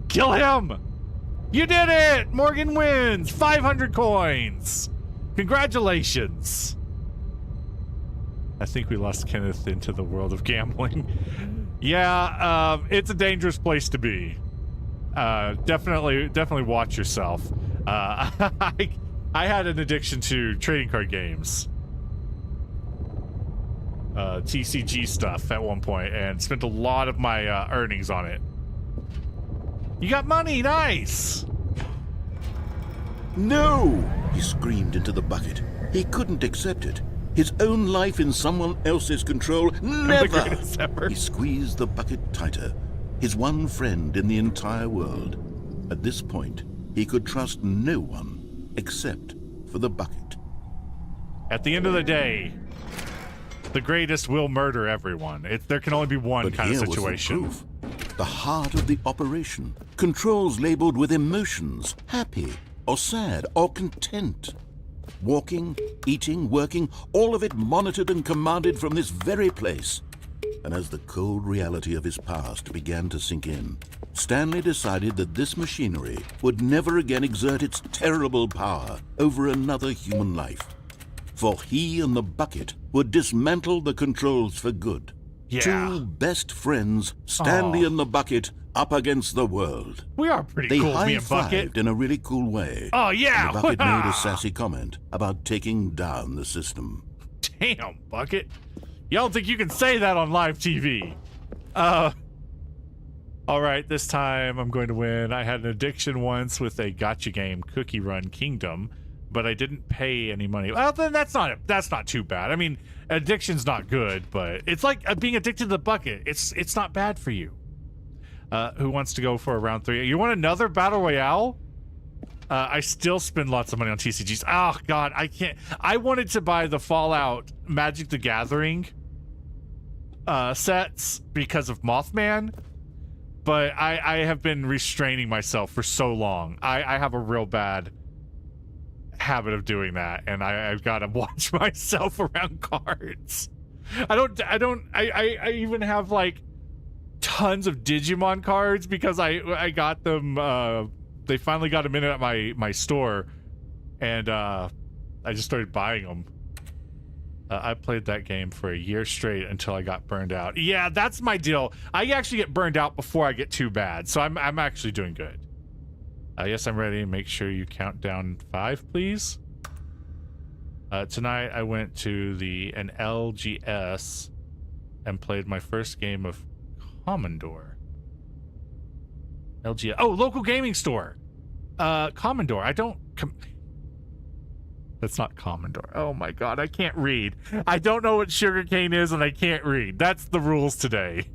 Kill him. You did it! Morgan wins! 500 coins! Congratulations! I think we lost Kenneth into the world of gambling. Yeah, it's a dangerous place to be. Definitely watch yourself. I had an addiction to trading card games. TCG stuff at one point, and spent a lot of my earnings on it. You got money, nice! No! He screamed into the bucket. He couldn't accept it. His own life in someone else's control, never! He squeezed the bucket tighter. His one friend in the entire world. At this point, he could trust no one except for the bucket. At the end of the day, the greatest will murder everyone. There can only be one kind of situation. Was the proof. The heart of the operation. Controls labeled with emotions, happy or sad or content. Walking, eating, working, all of it monitored and commanded from this very place. And as the cold reality of his past began to sink in, Stanley decided that this machinery would never again exert its terrible power over another human life. For he and the bucket would dismantle the controls for good. Yeah. Two best friends, Stanley and the bucket, up against the world. We are pretty they cool, me and Bucket. high-fived in a really cool way. Oh, yeah! And the bucket made a sassy comment about taking down the system. Damn, Bucket. You don't think you can say that on live TV? Alright, this time I'm going to win. I had an addiction once with a gotcha game, Cookie Run Kingdom, but I didn't pay any money. Well, then that's not too bad. I mean, addiction's not good, but it's like being addicted to the bucket. It's not bad for you. Who wants to go for a round 3? You want another battle royale? I still spend lots of money on TCGs. Oh God, I can't. I wanted to buy the Fallout Magic the Gathering sets because of Mothman, but I have been restraining myself for so long. I have a real bad habit of doing that, and I've got to watch myself around cards. I even have like tons of Digimon cards because I got them. They finally got them in at my store, and I just started buying them. I played that game for a year straight until I got burned out. Yeah, that's my deal. I actually get burned out before I get too bad, so I'm actually doing good. Yes, I'm ready. Make sure you count down 5, please. Tonight I went to an LGS and played my first game of Commodore. LGS. Oh, local gaming store. Commodore. That's not Commodore. Oh my God, I can't read. I don't know what sugarcane is and I can't read. That's the rules today.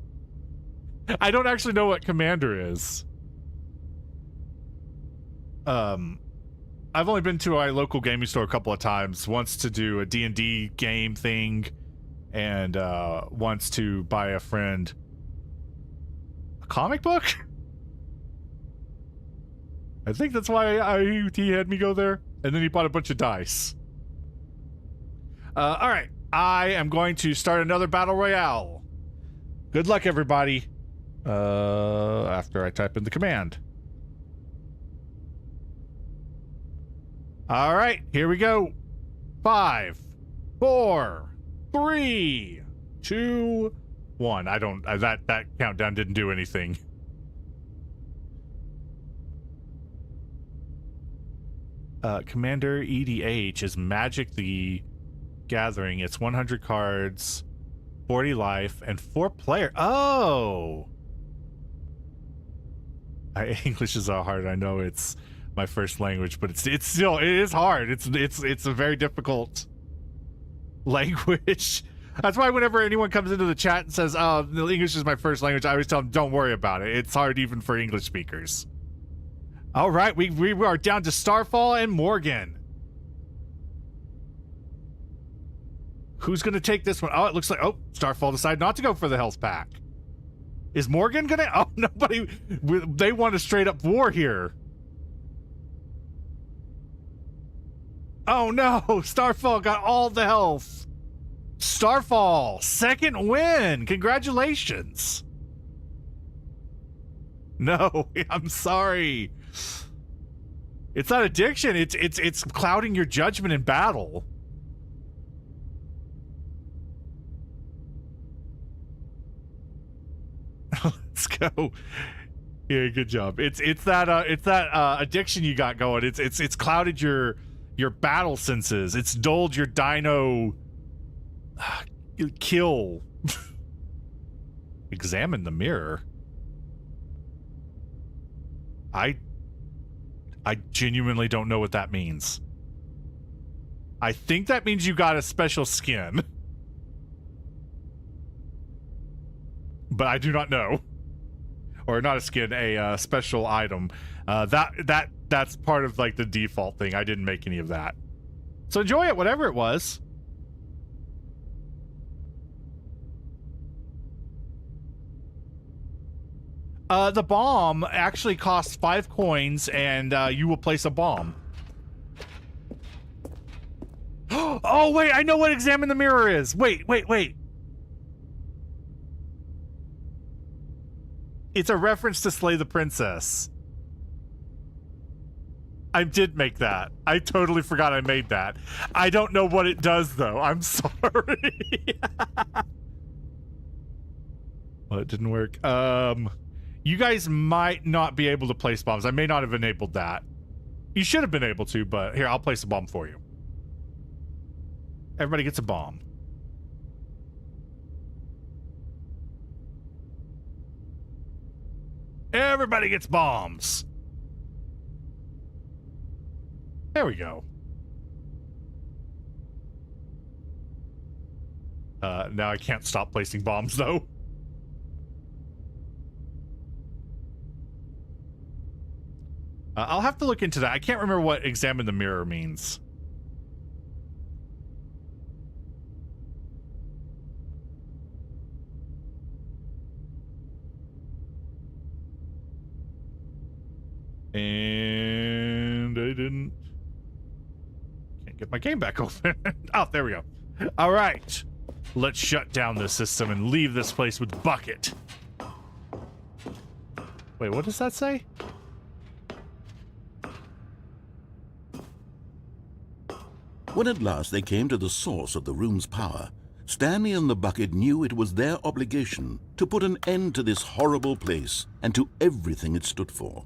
I don't actually know what Commander is. I've only been to a local gaming store a couple of times. Once to do a D&D game thing, and once to buy a friend a comic book. I think that's why he had me go there, and then he bought a bunch of dice. All right, I am going to start another battle royale. Good luck, everybody. After I type in the command. All right, here we go. 5, 4, 3, 2, 1. I don't. That countdown didn't do anything. Commander EDH is Magic the Gathering. It's 100 cards, 40 life, and 4 player. Oh, English is hard. I know it's my first language, but it is hard. It's a very difficult language. That's why whenever anyone comes into the chat and says, "Oh, English is my first language," I always tell them, "Don't worry about it. It's hard even for English speakers." All right, we are down to Starfall and Morgan. Who's gonna take this one? Oh, it looks like Starfall decided not to go for the health pack. Is Morgan gonna? Oh, nobody. They want a straight up war here. Oh no, Starfall got all the health. Starfall, second win. Congratulations. No, I'm sorry. It's not addiction. It's clouding your judgment in battle. Let's go. Yeah, good job. It's that addiction you got going. It's clouded your battle senses. It's dulled your dino kill. Examine the mirror. I genuinely don't know what that means. I think that means you got a special skin. But I do not know. Or not a skin, a special item. That's part of like the default thing. I didn't make any of that. So enjoy it, whatever it was. The bomb actually costs 5 coins, and you will place a bomb. Oh, wait, I know what Examine the Mirror is. Wait. It's a reference to Slay the Princess. I did make that. I totally forgot I made that. I don't know what it does, though. I'm sorry. Well, it didn't work. You guys might not be able to place bombs. I may not have enabled that. You should have been able to, but here, I'll place a bomb for you. Everybody gets a bomb. Everybody gets bombs. There we go. Now I can't stop placing bombs, though. I'll have to look into that. I can't remember what Examine the Mirror means. And I didn't... Can't get my game back open. Oh, there we go. All right. Let's shut down this system and leave this place with Bucket. Wait, what does that say? When at last they came to the source of the room's power, Stanley and the Bucket knew it was their obligation to put an end to this horrible place and to everything it stood for.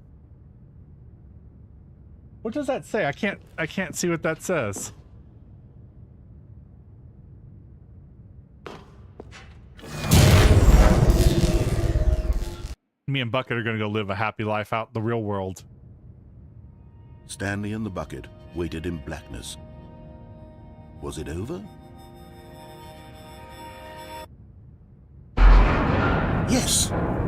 What does that say? I can't see what that says. Me and Bucket are gonna go live a happy life out in the real world. Stanley and the Bucket waited in blackness. Was it over? Yes!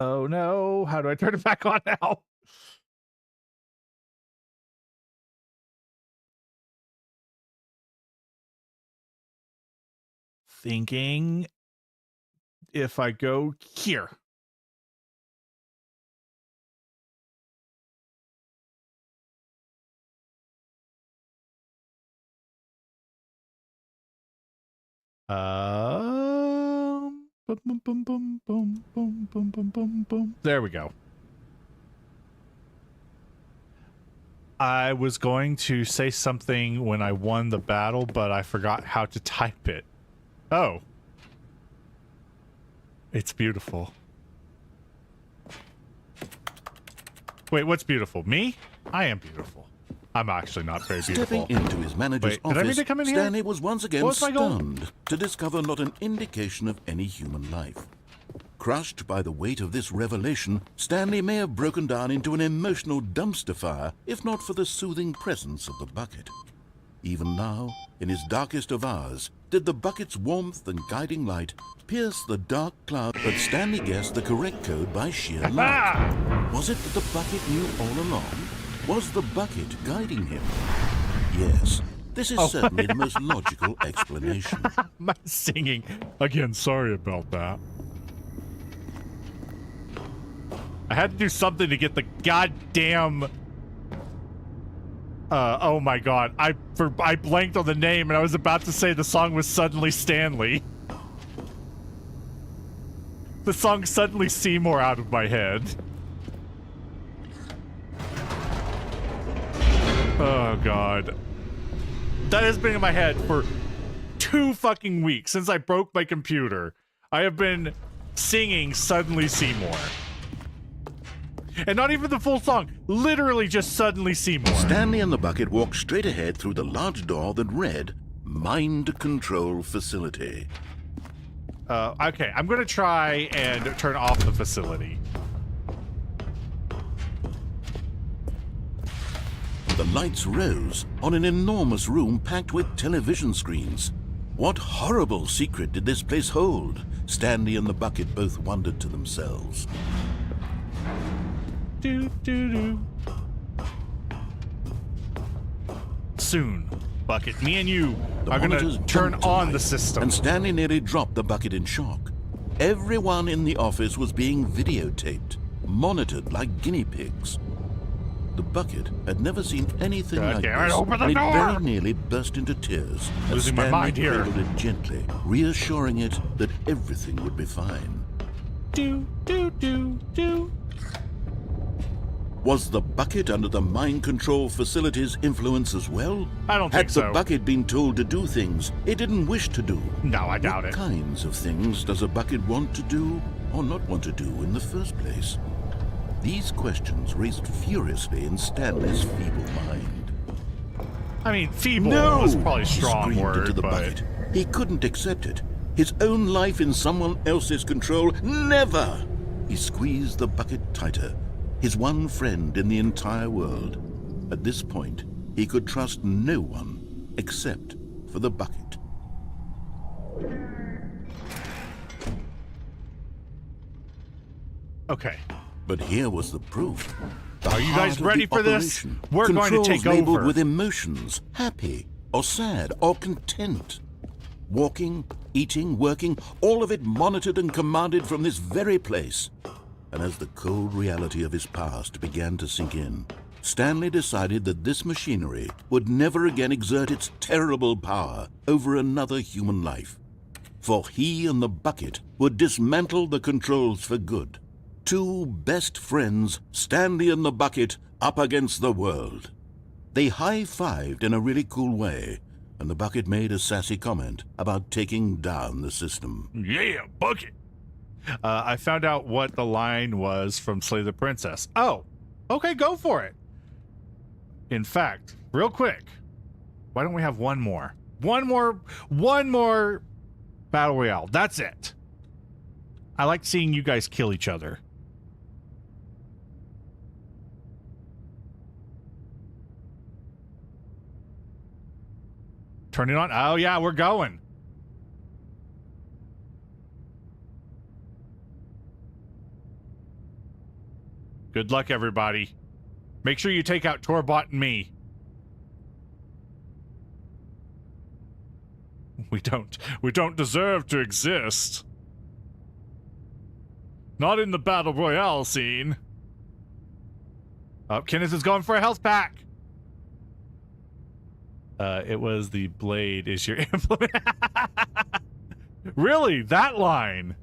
Oh no, how do I turn it back on now? Thinking if I go here. Boom, boom, boom, boom, boom, boom, boom, boom, boom, boom. There we go. I was going to say something when I won the battle, but I forgot how to type it. Oh. It's beautiful. Wait, what's beautiful? Me? I am beautiful. I'm actually not very beautiful. Stepping into his manager's Wait, did I mean office, to come in here? Stanley was once again What's my goal? stunned to discover not an indication of any human life. Crushed by the weight of this revelation, Stanley may have broken down into an emotional dumpster fire if not for the soothing presence of the bucket. Even now, in his darkest of hours, did the bucket's warmth and guiding light pierce the dark cloud, but Stanley guessed the correct code by sheer luck. Was it that the bucket knew all along? Was the bucket guiding him? Yes, this is certainly the most logical explanation. My singing. Again, sorry about that. I had to do something to get the goddamn... oh my god. I blanked on the name and I was about to say the song was Suddenly Stanley. The song Suddenly Seymour out of my head. Oh god. That has been in my head for 2 fucking weeks since I broke my computer. I have been singing Suddenly Seymour. And not even the full song. Literally just Suddenly Seymour. Stanley and the bucket walked straight ahead through the large door that read, Mind Control Facility. Okay, I'm gonna try and turn off the facility. The lights rose on an enormous room packed with television screens. What horrible secret did this place hold? Stanley and the bucket both wondered to themselves. Do, do, do. Soon, Bucket, me and you are gonna monitors turn jumped to on the life, system. And Stanley nearly dropped the bucket in shock. Everyone in the office was being videotaped, monitored like guinea pigs. The bucket had never seen anything like this, open the and it door! very nearly burst into tears as Losing my Stanley mind here. cradled it gently, reassuring it that everything would be fine. Do, do, do, do. Was the bucket under the mind control facility's influence as well? I don't think Had so. the bucket been told to do things it didn't wish to do? No, I doubt What it. kinds of things does a bucket want to do or not want to do in the first place? These questions raced furiously in Stanley's feeble mind. I mean, feeble No! was probably a He strong screamed word, into the but... bucket. He couldn't accept it. His own life in someone else's control, never! He squeezed the bucket tighter. His one friend in the entire world. At this point, he could trust no one except for the bucket. Okay. But here was the proof. The Are you heart guys of ready the for this? operation. We're going to Controls take labeled over. with emotions, happy or sad or content. Walking, eating, working, all of it monitored and commanded from this very place. And as the cold reality of his past began to sink in, Stanley decided that this machinery would never again exert its terrible power over another human life. For he and the bucket would dismantle the controls for good. Two best friends, Stanley and the bucket, up against the world. They high-fived in a really cool way, and the bucket made a sassy comment about taking down the system. Yeah, Bucket. I found out what the line was from Slay the Princess. Oh, okay, go for it. In fact, real quick, why don't we have one more? One more Battle Royale. That's it. I like seeing you guys kill each other. Turn it on. Oh, yeah, we're going. Good luck, everybody. Make sure you take out Torbot and me. We don't deserve to exist. Not in the Battle Royale scene. Oh, Kenneth is going for a health pack. It was the blade is your implement. Really? That line?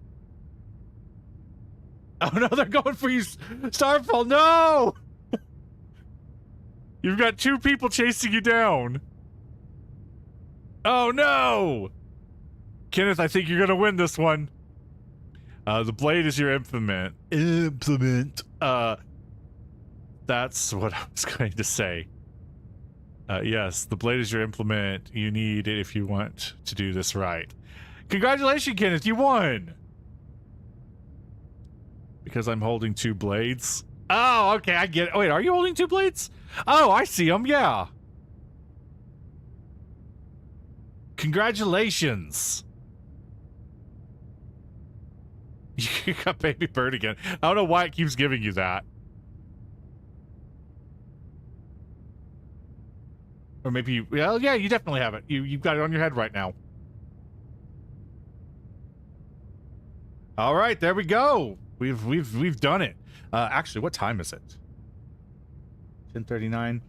Oh no, they're going for you, Starfall. No! You've got 2 people chasing you down. Oh no! Kenneth, I think you're gonna win this one. The blade is your implement. That's what I was going to say. Yes, the blade is your implement. You need it if you want to do this right. Congratulations, Kenneth, you won! Because I'm holding 2 blades. Oh, okay, I get it. Wait, are you holding 2 blades? Oh, I see them, yeah. Congratulations. You got Baby Bird again. I don't know why it keeps giving you that. Or maybe you, well, yeah, you definitely have it. You've got it on your head right now. All right, there we go. We've done it. Actually, what time is it? 10:39.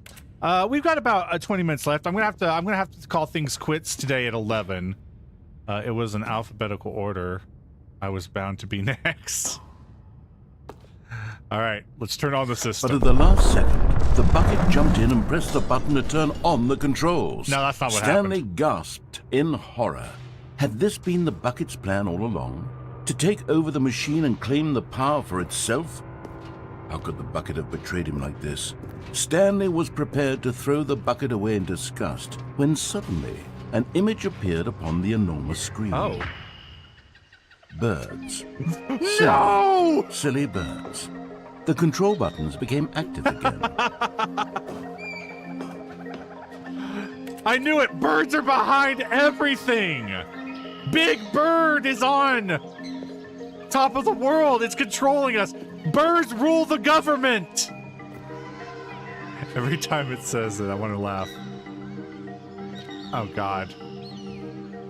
We've got about 20 minutes left. I'm gonna have to call things quits today at 11. It was an alphabetical order. I was bound to be next. All right, let's turn on the system. But at the last second, the bucket jumped in and pressed the button to turn on the controls. No, that's not what Stanley happened. gasped in horror. Had this been the bucket's plan all along? To take over the machine and claim the power for itself? How could the bucket have betrayed him like this? Stanley was prepared to throw the bucket away in disgust when suddenly an image appeared upon the enormous screen. Oh. Birds. No! Silly birds. The control buttons became active again. I knew it! Birds are behind everything! Big Bird is on top of the world! It's controlling us! Birds rule the government! Every time it says it, I want to laugh. Oh god.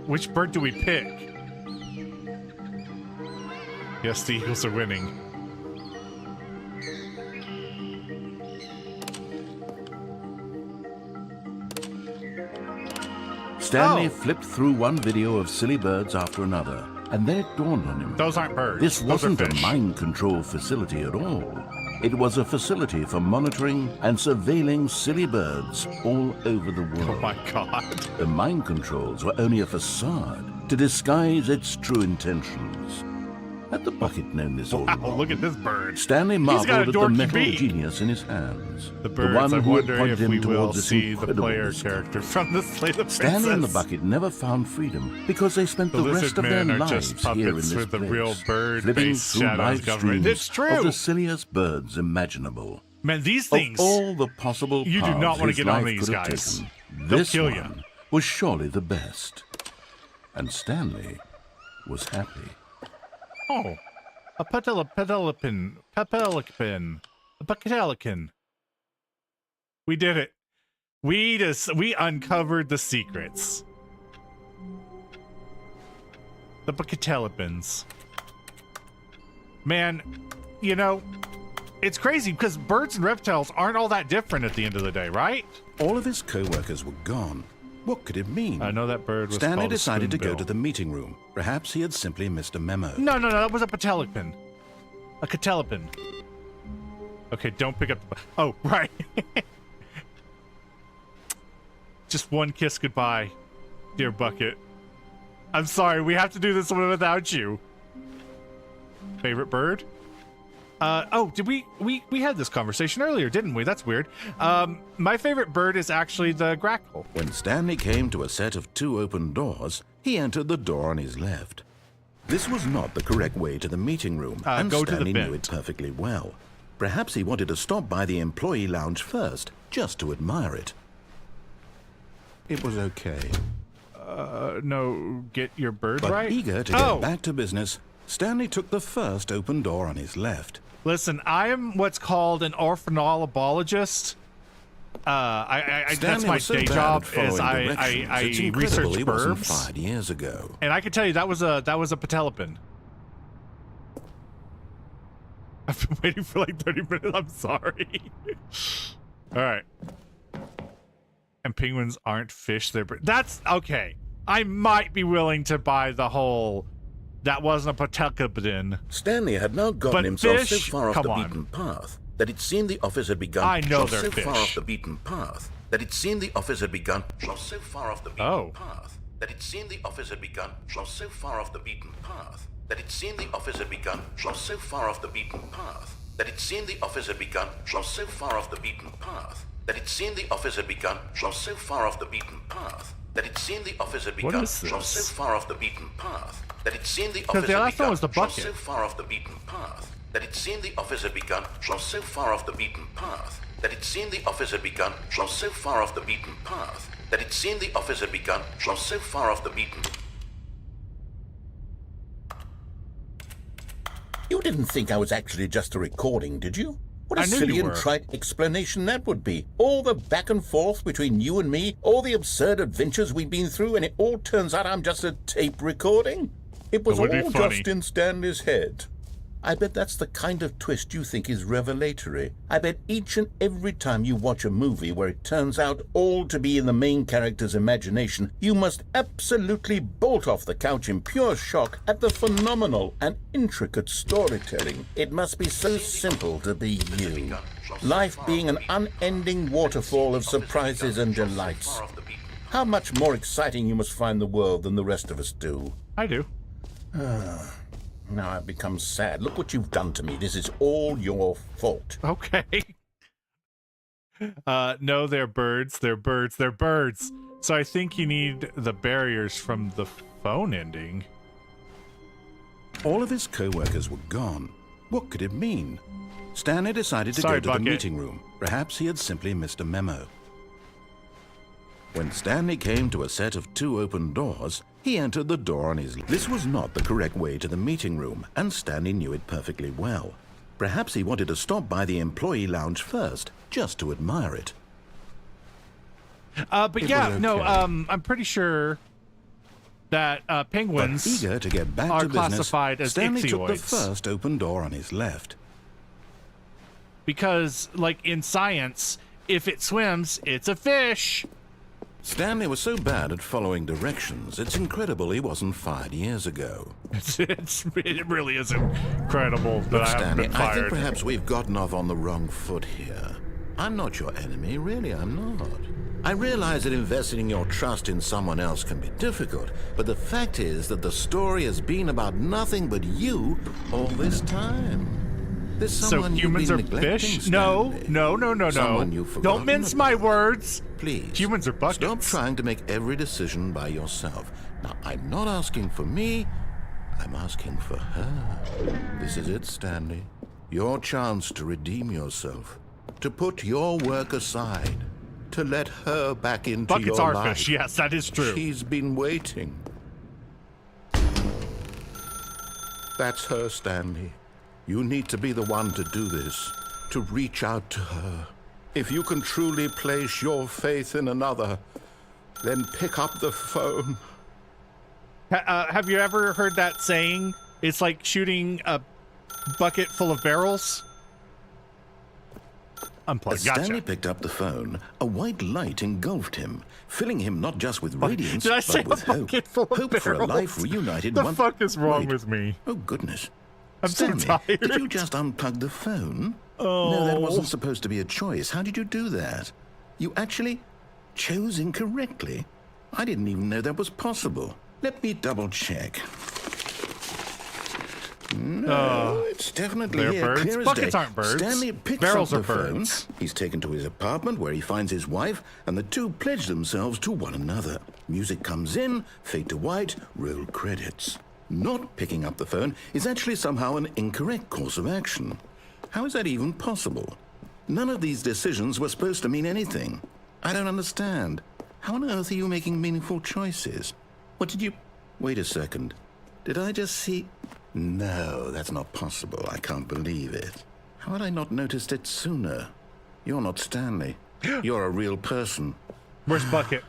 Which bird do we pick? Yes, the Eagles are winning. Stanley flipped through one video of silly birds after another, and then it dawned on him. Those aren't birds. This Those are wasn't a fish. mind control facility at all. It was a facility for monitoring and surveilling silly birds all over the world. Oh my god. The mind controls were only a facade to disguise its true intentions. Had the bucket known this all Wow, along? look at this bird. Stanley He's got a marveled at the dorky metal beak. genius in his hands. The one birds, I who had wonder pointed if him we will towards this see the incredible player discovery. character from the Slay the Princess. Stanley and the bucket never found freedom because they spent The the rest lizard of their men are lives just here in puppets this with the place, real bird living based through shadows live government. streams It's true. of the silliest birds imaginable. Man, these things. Of all the possible You do paths not want to his get on life these could have guys. taken, They'll this kill ya. one was surely the best. And Stanley was happy. Oh. A pelican. A pelican. We did it. We uncovered the secrets. The pacatelipins. Man, you know, it's crazy because birds and reptiles aren't all that different at the end of the day, right? All of his co-workers were gone. What could it mean? I know that bird was Stanley called a decided to go spoonbill. to the meeting room. Perhaps he had simply missed a memo. No, that was a patelipin. A catelipin. Okay, don't pick up the... Oh, right. Just one kiss goodbye, dear Bucket. I'm sorry, we have to do this one without you. Favorite bird? Oh, did we had this conversation earlier, didn't we? That's weird. My favorite bird is actually the grackle. When Stanley came to a set of 2 open doors, he entered the door on his left. This was not the correct way to the meeting room, and go to the Stanley knew vent. it perfectly well. Perhaps he wanted to stop by the employee lounge first, just to admire it. It was okay. No, get your bird But right? eager to get back to business, Stanley took the first open door on his left. Listen, I am what's called an orphanologist. That's my day job. Is I research he wasn't birds. 5 years ago. And I can tell you that was a patelopin. I've been waiting for like 30 minutes. I'm sorry. All right. And penguins aren't fish. They're that's okay. I might be willing to buy the whole. That wasn't a patelopin. Stanley had now gotten But himself fish? so far off Come the on. beaten path that it seemed the office had begun. I know was they're so fish. far off the beaten path that it seemed the office had begun. Was so far off the beaten Oh. path that it seemed the office had begun. Was so far off the beaten path that it seemed the office had begun. Was so far off the beaten path that it seemed the office had begun. Was so far off the beaten path that it seemed the office had begun. Was so far off the beaten path that it seemed the office had begun. What is Was so this? far off the beaten path that it seemed the Because office the had last one begun. was the bucket. So far off the beaten path that it seemed the office had begun. Was so far off the beaten path that it seemed the office had begun. Was so far off the beaten path that it seemed the office had begun. Was so far off the beaten. You didn't think I was actually just a recording, did you? What a I knew silly you and were. trite explanation that would be. All the back and forth between you and me, all the absurd adventures we've been through, and it all turns out I'm just a tape recording? It was It would be all funny. just in Stanley's head. I bet that's the kind of twist you think is revelatory. I bet each and every time you watch a movie where it turns out all to be in the main character's imagination, you must absolutely bolt off the couch in pure shock at the phenomenal and intricate storytelling. It must be so simple to be you. Life being an unending waterfall of surprises and delights. How much more exciting you must find the world than the rest of us do. I do. Now I've become sad. Look what you've done to me. This is all your fault. Okay. No, they're birds. They're birds. They're birds. So I think you need the barriers from the phone ending. All of his co-workers were gone. What could it mean? Stanley decided to Sorry, go to Bucket. the meeting room. Perhaps he had simply missed a memo. When Stanley came to a set of 2 open doors, he entered the door on his... This was not the correct way to the meeting room, and Stanley knew it perfectly well. Perhaps he wanted to stop by the employee lounge first, just to admire it. But yeah, was no, okay. I'm pretty sure that But penguins eager to get back are to business, classified as Stanley took the ichthyoids. first open door on his left. Because, like in science, if it swims, it's a fish. Stanley was so bad at following directions, it's incredible he wasn't fired years ago. It really is incredible that Look, I haven't Stanley, been I think fired. perhaps we've gotten off on the wrong foot here. I'm not your enemy, really, I'm not. I realize that investing your trust in someone else can be difficult, but the fact is that the story has been about nothing but you all this time. There's So someone you've humans been are neglecting, fish? No, Stanley. no. Someone you've forgotten Don't mince about. my words. Please. Humans are buckets. Stop trying to make every decision by yourself. Now, I'm not asking for me. I'm asking for her. This is it, Stanley. Your chance to redeem yourself. To put your work aside. To let her back into Buckets your are life. fish. Yes, that is true. She's been waiting. That's her, Stanley. You need to be the one to do this. To reach out to her. If you can truly place your faith in another, then pick up the phone. Have you ever heard that saying? It's like shooting a bucket full of barrels. Unplug. As Stanley Gotcha. picked up the phone, a white light engulfed him, filling him not just with radiance, Did I say but with a hope. bucket full of Hope for a barrels? life reunited The once... fuck is wrong Wait. with me? Oh, goodness. I'm so Stanley, tired. did you just unplug the phone? Oh. No, that wasn't supposed to be a choice. How did you do that? You actually chose incorrectly? I didn't even know that was possible. Let me double check. No, it's definitely They're here, birds. clear as Buckets day. aren't birds. Stanley picks Barrels up are the phone. birds. He's taken to his apartment where he finds his wife, and the two pledge themselves to one another. Music comes in, fade to white, roll credits. Not picking up the phone is actually somehow an incorrect course of action. How is that even possible? None of these decisions were supposed to mean anything. I don't understand. How on earth are you making meaningful choices? What did you... Wait a second. Did I just see... No, that's not possible. I can't believe it. How had I not noticed it sooner? You're not Stanley. You're a real person. Where's Bucket?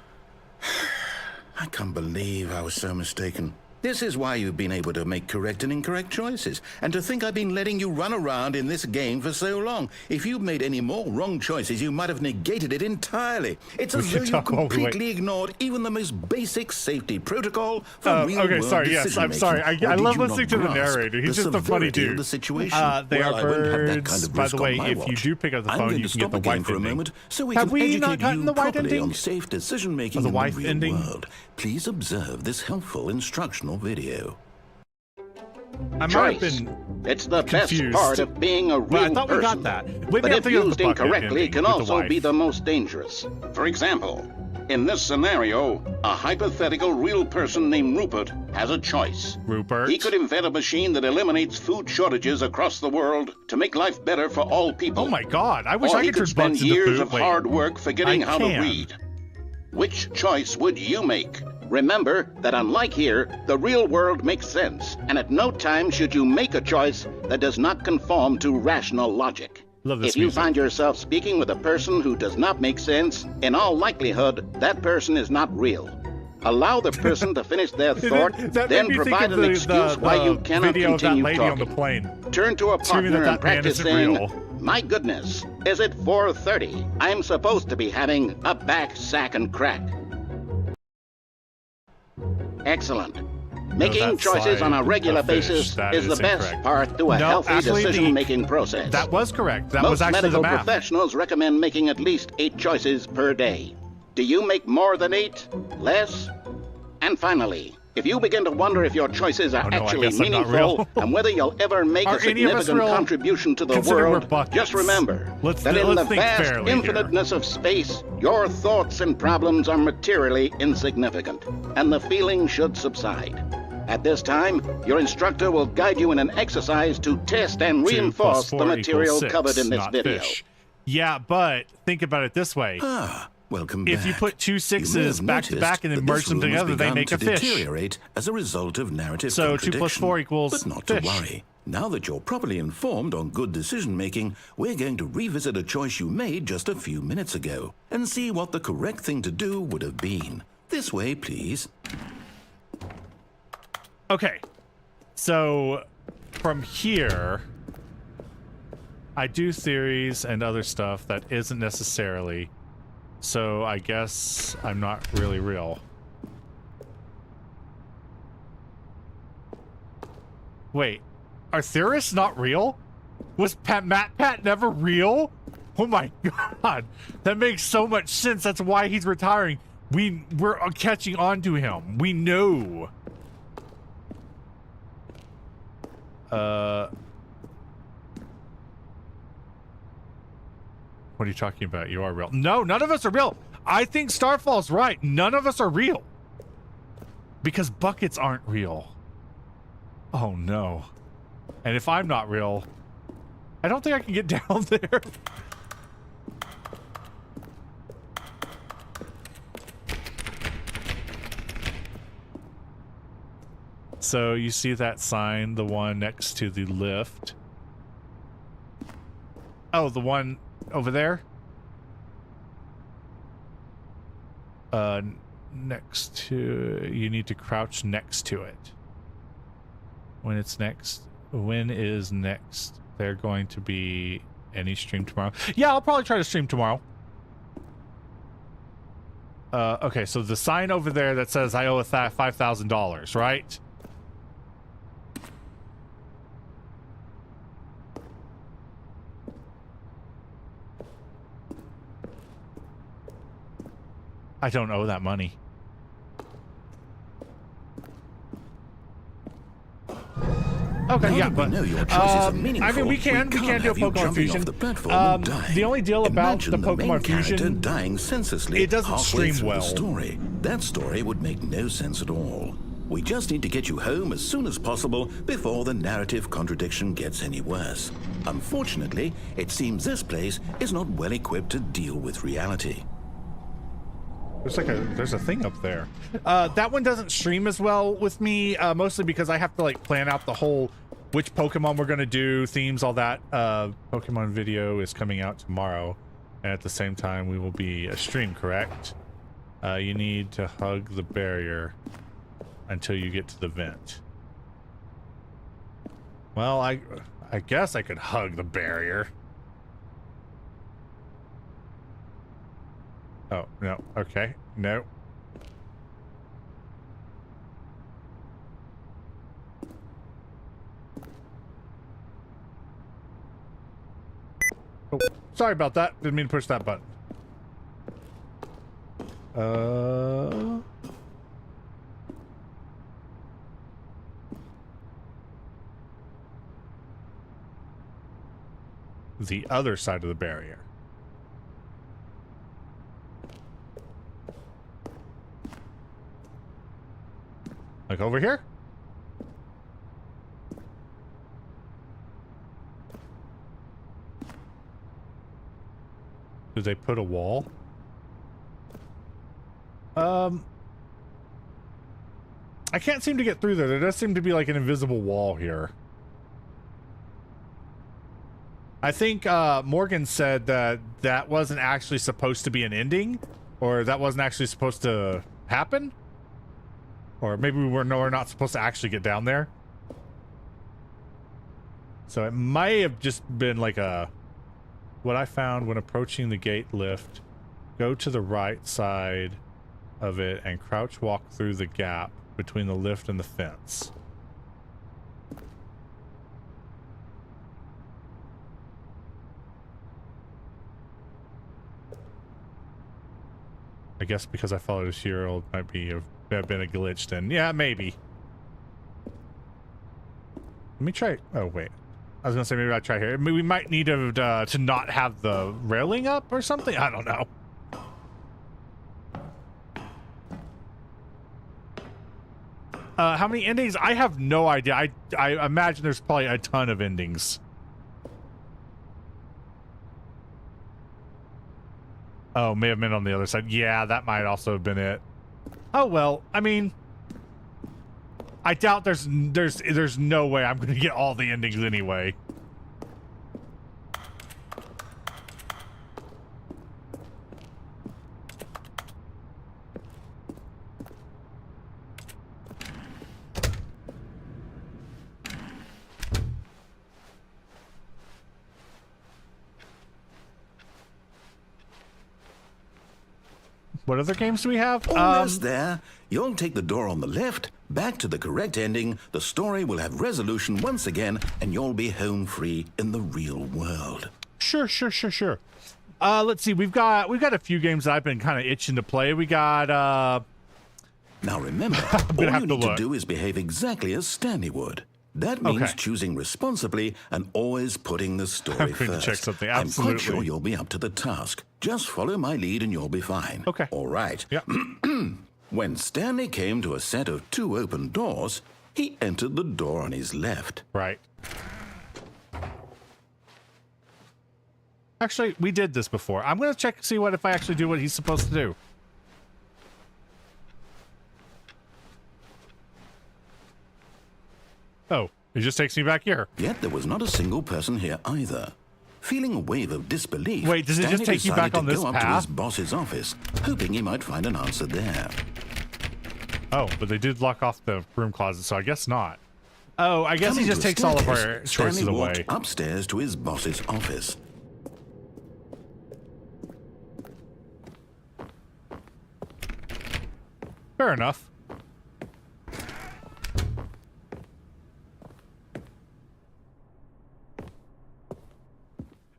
I can't believe I was so mistaken. This is why you've been able to make correct and incorrect choices. And to think I've been letting you run around in this game for so long. If you'd made any more wrong choices, you might have negated it entirely. It's as though you completely ignored even the most basic safety protocol for real-world okay, sorry, yes, I'm sorry. I love listening to the narrator. He's just a funny dude. The situation? They well, are I won't have that birds. kind of By risk the way, on my if you watch. do pick up the I'm phone, going you to can get stop the the game wife for a ending. moment so we Have can we educate not gotten you the wife properly ending? on safe decision-making The in wife the real ending? world. Please observe this helpful instructional video. I might have been It's the confused. best part of being a But real I thought we got person. that. Maybe But I'm if thinking of used the Bucket incorrectly, ending can with the also be wife. the most dangerous. For example, in this scenario, a hypothetical real person named Rupert has a choice. Rupert. He could invent a machine that eliminates food shortages across the world to make life better for all people. Oh my god, I wish Or I he could could turn spend bugs into years food. of Wait. hard work forgetting I how can. to read. Which choice would you make? Remember that unlike here, the real world makes sense, and at no time should you make a choice that does not conform to rational logic. Love this If you music. find yourself speaking with a person who does not make sense, in all likelihood, that person is not real. Allow the person to finish their thought, That then made me think provide of an the excuse why you cannot video of that continue lady talking. on the plane. Turn to a Screaming partner that and that man practice isn't saying, real. "My goodness, is it 4:30? I'm supposed to be having a back, sack, and crack." Excellent. Making that's choices on a like regular a fish. basis That is the is best incorrect. part to a No, healthy actually, decision-making process. That was correct. That Most was actually medical the math. professionals recommend making at least 8 choices per day. Do you make more than 8? Less? And finally, if you begin to wonder if your choices are Oh, no, I actually guess I'm not meaningful real. and whether you'll ever make Are a any of us significant real? contribution to the Considering world, we're buckets. just remember Let's that in the think vast fairly here. infiniteness of space, your thoughts and problems are materially insignificant, and the feeling should subside. At this time, your instructor will guide you in an exercise to test and 2 + reinforce 4 the material = 6, covered in this not video. fish. Yeah, but think about it this way. Welcome back. If you put 2 You may 6s have back to noticed back and then that merge this them room has together, they begun make to a fish. deteriorate as a result of narrative So 2 + contradiction. 4 = But not fish. to worry. Now that you're properly informed on good decision-making, we're going to revisit a choice you made just a few minutes ago and see what the correct thing to do would have been. This way, please. Okay. So from here, I do theories and other stuff that isn't necessarily. So I guess I'm not really real. Wait, are theorists not real? Was Matt Pat never real? Oh my god, that makes so much sense. That's why he's retiring. We're catching on to him. We know. What are you talking about? You are real. No, none of us are real. I think Starfall's right. None of us are real. Because buckets aren't real. Oh no. And if I'm not real, I don't think I can get down there. So you see that sign, the one next to the lift. Oh, the one over there? Next to... You need to crouch next to it. When it's next... When is next? They're going to be... Any stream tomorrow? Yeah, I'll probably try to stream tomorrow. Okay, so the sign over there that says I owe $5,000, right? I don't owe that money. Okay, Now yeah, that but we know your choices are meaningful, I mean, we can do a can't have you Pokemon jumping Fusion. off the platform and dying. The only deal about Imagine the main Pokemon character Fusion, dying senselessly it doesn't halfway stream through well. the story. That story would make no sense at all. We just need to get you home as soon as possible before the narrative contradiction gets any worse. Unfortunately, it seems this place is not well equipped to deal with reality. there's a thing up there. That one doesn't stream as well with me, mostly because I have to like plan out the whole which Pokemon we're going to do, themes, all that. Pokemon video is coming out tomorrow. And at the same time, we will be a stream, correct? You need to hug the barrier until you get to the vent. Well, I guess I could hug the barrier. Oh, no. Okay. No. Oh, sorry about that. Didn't mean to push that button. The other side of the barrier. Like over here? Did they put a wall? I can't seem to get through there. There does seem to be like an invisible wall here. I think Morgan said that that wasn't actually supposed to be an ending, or that wasn't actually supposed to happen, or maybe we're not supposed to actually get down there. So it might have just been like a what I found when approaching the gate lift. Go to the right side of it and crouch walk through the gap between the lift and the fence. I guess because I followed a serial, it might be have been a glitch then. Yeah, maybe. Let me try. Oh, wait. I was going to say maybe I'll try here. We might need to not have the railing up or something. I don't know. How many endings? I have no idea. I imagine there's probably a ton of endings. Oh, may have been on the other side. Yeah, that might also have been it. Oh well, I mean, I doubt there's no way I'm gonna get all the endings anyway. What other games do we have? Almost there. You'll take the door on the left, back to the correct ending, the story will have resolution once again, and you'll be home free in the real world. Sure. Let's see, we've got a few games that I've been kind of itching to play. We got Now remember, all you need to do is behave exactly as Stanley would. That means choosing responsibly and always putting the story first. To check something. Absolutely. I'm quite sure you'll be up to the task. Just follow my lead and you'll be fine. Okay. All right. Yeah. When Stanley came to a set of 2 open doors, he entered the door on his left. Right. Actually, we did this before. I'm going to check see if I actually do what he's supposed to do. Oh, it just takes me back here. Yet there was not a single person here either. Feeling a wave of disbelief, wait, does it just take you back on this path? path? Up to his boss's office, hoping he might find an answer there. Oh, but they did lock off the broom closet, so I guess not. Oh, I guess he just takes all of our choices Stanley away. walked upstairs to his boss's office. Fair enough.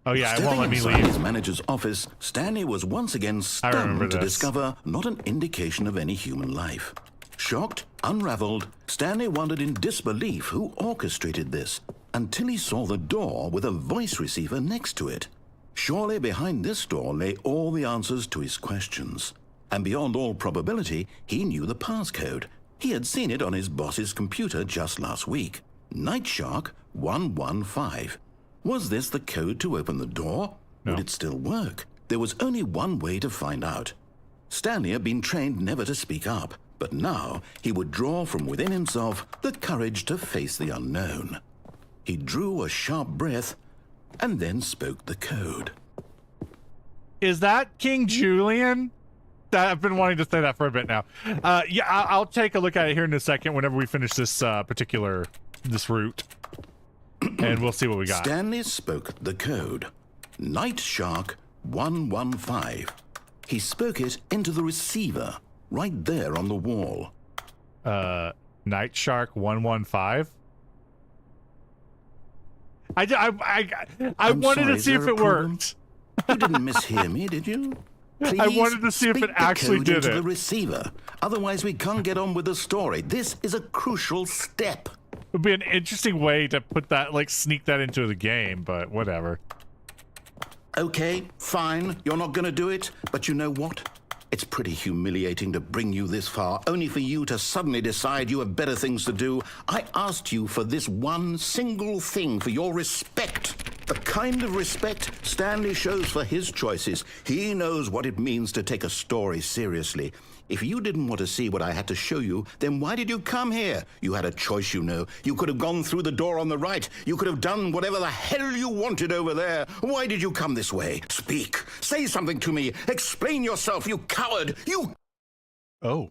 Oh yeah, it won't let me leave. His manager's office, Stanley was once again stunned to discover not an indication of any human life. Shocked, unraveled, Stanley wondered in disbelief who orchestrated this, until he saw the door with a voice receiver next to it. Surely behind this door lay all the answers to his questions. And beyond all probability, he knew the passcode. He had seen it on his boss's computer just last week. Nightshark 115. Was this the code to open the door? No. Would it still work? There was only one way to find out. Stanley had been trained never to speak up, but now he would draw from within himself the courage to face the unknown. He drew a sharp breath and then spoke the code. Is that King Julian? I've been wanting to say that for a bit now. Yeah, I'll take a look at it here in a second whenever we finish this this route. And we'll see what we got. Stanley spoke the code. Night Shark 115. He spoke it into the receiver, right there on the wall. Night Shark 115? I wanted to see if it worked. You didn't mishear me, did you? Please I wanted to see if it actually did into it. the receiver. Otherwise, we can't get on with the story. This is a crucial step. It would be an interesting way to put that, like, sneak that into the game, but whatever. Okay, fine. You're not going to do it. But you know what? It's pretty humiliating to bring you this far, only for you to suddenly decide you have better things to do. I asked you for this one single thing, for your respect. The kind of respect Stanley shows for his choices. He knows what it means to take a story seriously. If you didn't want to see what I had to show you, then why did you come here? You had a choice, you know. You could have gone through the door on the right. You could have done whatever the hell you wanted over there. Why did you come this way? Speak. Say something to me. Explain yourself, you coward. You... Oh,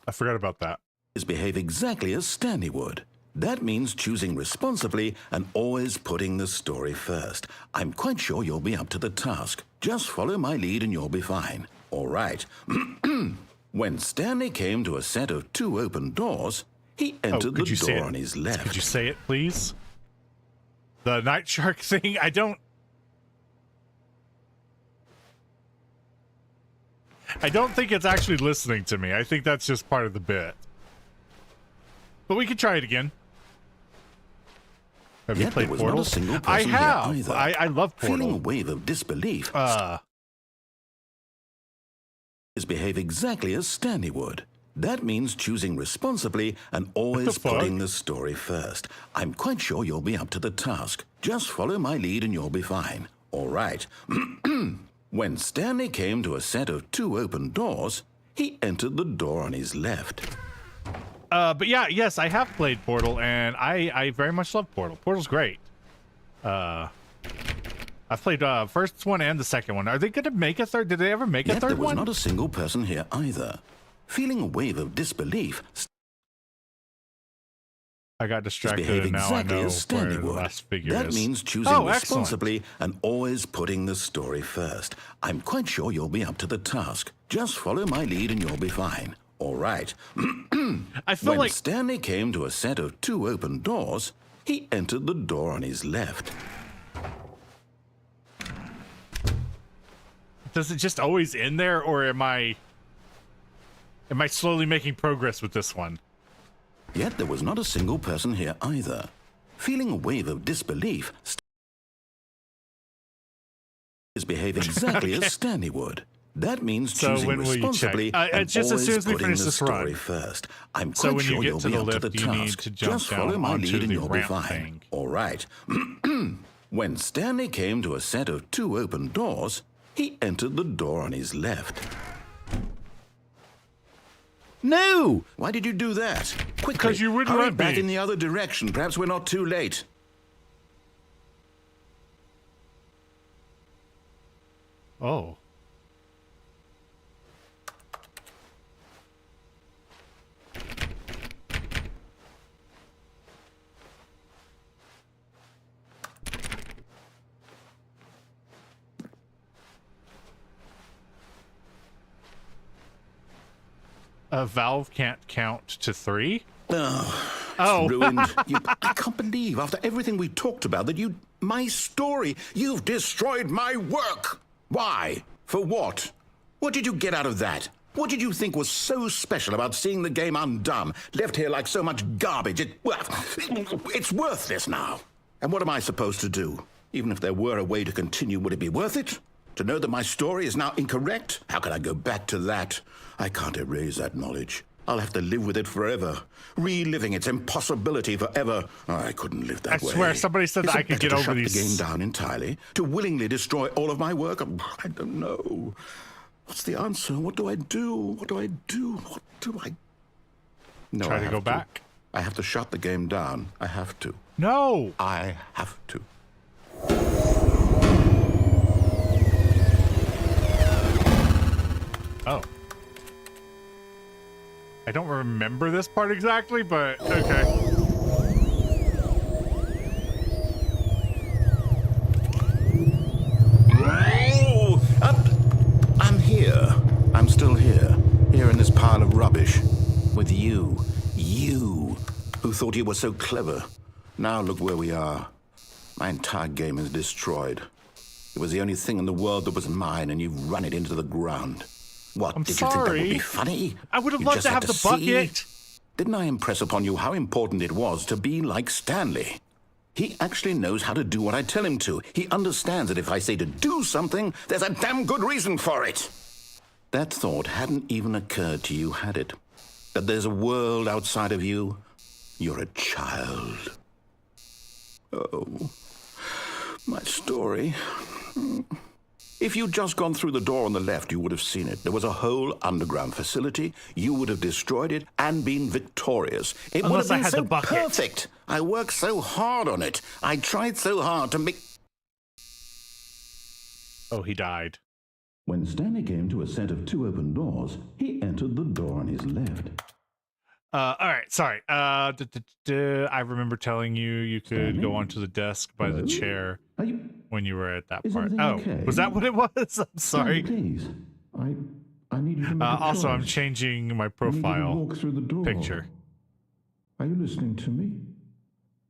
I forgot about that. Behave exactly as Stanley would. That means choosing responsibly and always putting the story first. I'm quite sure you'll be up to the task. Just follow my lead and you'll be fine. All right. When Stanley came to a set of 2 open doors, he entered the door on his left. Could you say it, please? The Night Shark thing? I don't think it's actually listening to me. I think that's just part of the bit. But we could try it again. Have you played Portal? Not a single person I have. Here I love Portal. Feeling a wave of disbelief. Behave exactly as Stanley would. That means choosing responsibly and always putting the story first. I'm quite sure you'll be up to the task. Just follow my lead and you'll be fine. All right. When Stanley came to a set of 2 open doors, he entered the door on his left. But yeah, yes, I have played Portal, and I very much love Portal. Portal's great. I've played first one and the second one. Are they going to make a third? Did they ever make a third one? There was not a single person here either. Feeling a wave of disbelief, I got distracted, and now I know where the last figure is. That means choosing responsibly and always putting the story first. I'm quite sure you'll be up to the task. Just follow my lead and you'll be fine. All right. I feel when Stanley came to a set of 2 open doors, he entered the door on his left. Does it just always end there, or am I slowly making progress with this one? Yet there was not a single person here either. Feeling a wave of disbelief, behave exactly as Stanley would. That means choosing responsibly and just as soon always as we putting finish the this story run. first. I'm So quite when sure you get you'll to be the up to lift, the you need task. to jump Just follow down my onto lead and the you'll be ramp fine. thing. All right. When Stanley came to a set of 2 open doors, he entered the door on his left. No! Why did you do that? Quickly, because you wouldn't hurry let back me. in the other direction. Perhaps we're not too late. Oh. Valve can't count to 3? Oh, ruined. I can't believe, after everything we talked about, that my story, you've destroyed my work. Why? For what? What did you get out of that? What did you think was so special about seeing the game undone, left here like so much garbage? It's worthless now. And what am I supposed to do? Even if there were a way to continue, would it be worth it? To know that my story is now incorrect? How can I go back to that? I can't erase that knowledge. I'll have to live with it forever, reliving its impossibility forever. I couldn't live that way. I swear, somebody said that I could get over these. To shut the game down entirely, to willingly destroy all of my work. I don't know. What's the answer? What do I do? What do I do? What do I? No, Try to go back. I have to shut the game down. I have to. No. I have to. Oh. I don't remember this part exactly, but okay. I'm here. I'm still here. Here in this pile of rubbish. With you. You. Who thought you were so clever. Now look where we are. My entire game is destroyed. It was the only thing in the world that was mine, and you've run it into the ground. What, I'm did you think that would sorry. be funny? I would have You loved just to had have the see? bucket. Didn't I impress upon you how important it was to be like Stanley? He actually knows how to do what I tell him to. He understands that if I say to do something, there's a damn good reason for it. That thought hadn't even occurred to you, had it? That there's a world outside of you? You're a child. Oh, my story. If you'd just gone through the door on the left, you would have seen it. There was a whole underground facility. You would have destroyed it and been victorious. It would Unless I have been had so the bucket. perfect. I worked so hard on it. I tried so hard to make... Oh, he died. When Stanley came to a set of 2 open doors, he entered the door on his left. All right, sorry. I remember telling you you could Stanley? go onto the desk by the Hello? chair Are you... when you were at that Is part. everything Oh, okay? was that what it was? I'm Stanley, sorry. please. I need you to make a Also, I'm choice. changing my I need you to profile walk through the door. picture. Are you listening to me?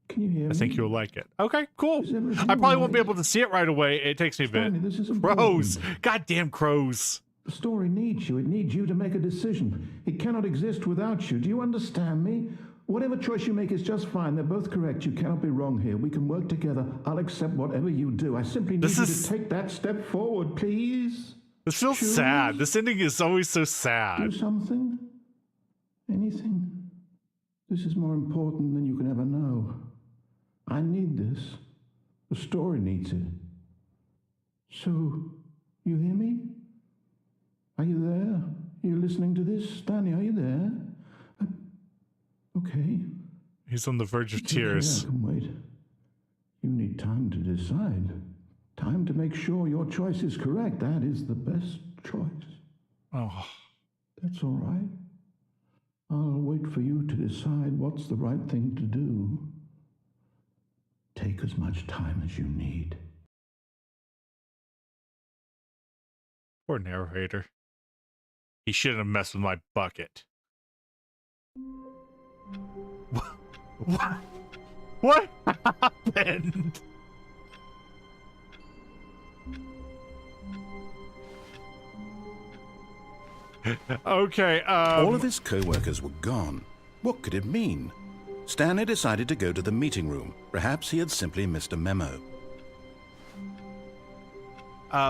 Can you hear me? I think you'll like it. Okay, cool. Is everything I probably won't be alright? able to see it right away. It takes me a bit. Stanley, this is Crows. important. Goddamn crows. The story needs you. It needs you to make a decision. It cannot exist without you. Do you understand me? Whatever choice you make is just fine. They're both correct. You cannot be wrong here. We can work together. I'll accept whatever you do. I simply need you to take that step forward, please. This feels Choose. sad. This ending is always so Do sad. something. Anything. This is more important than you can ever know. I need this. The story needs it. So, you hear me? Are you there? Are you listening to this? Stanley, are you there? Okay. He's on the verge of It's okay, tears. I can wait. You need time to decide. Time to make sure your choice is correct. That is the best choice. Oh, That's all right. I'll wait for you to decide what's the right thing to do. Take as much time as you need. poor narrator. He shouldn't have messed with my bucket. What happened? Okay, All of his co-workers were gone. What could it mean? Stanley decided to go to the meeting room. Perhaps he had simply missed a memo.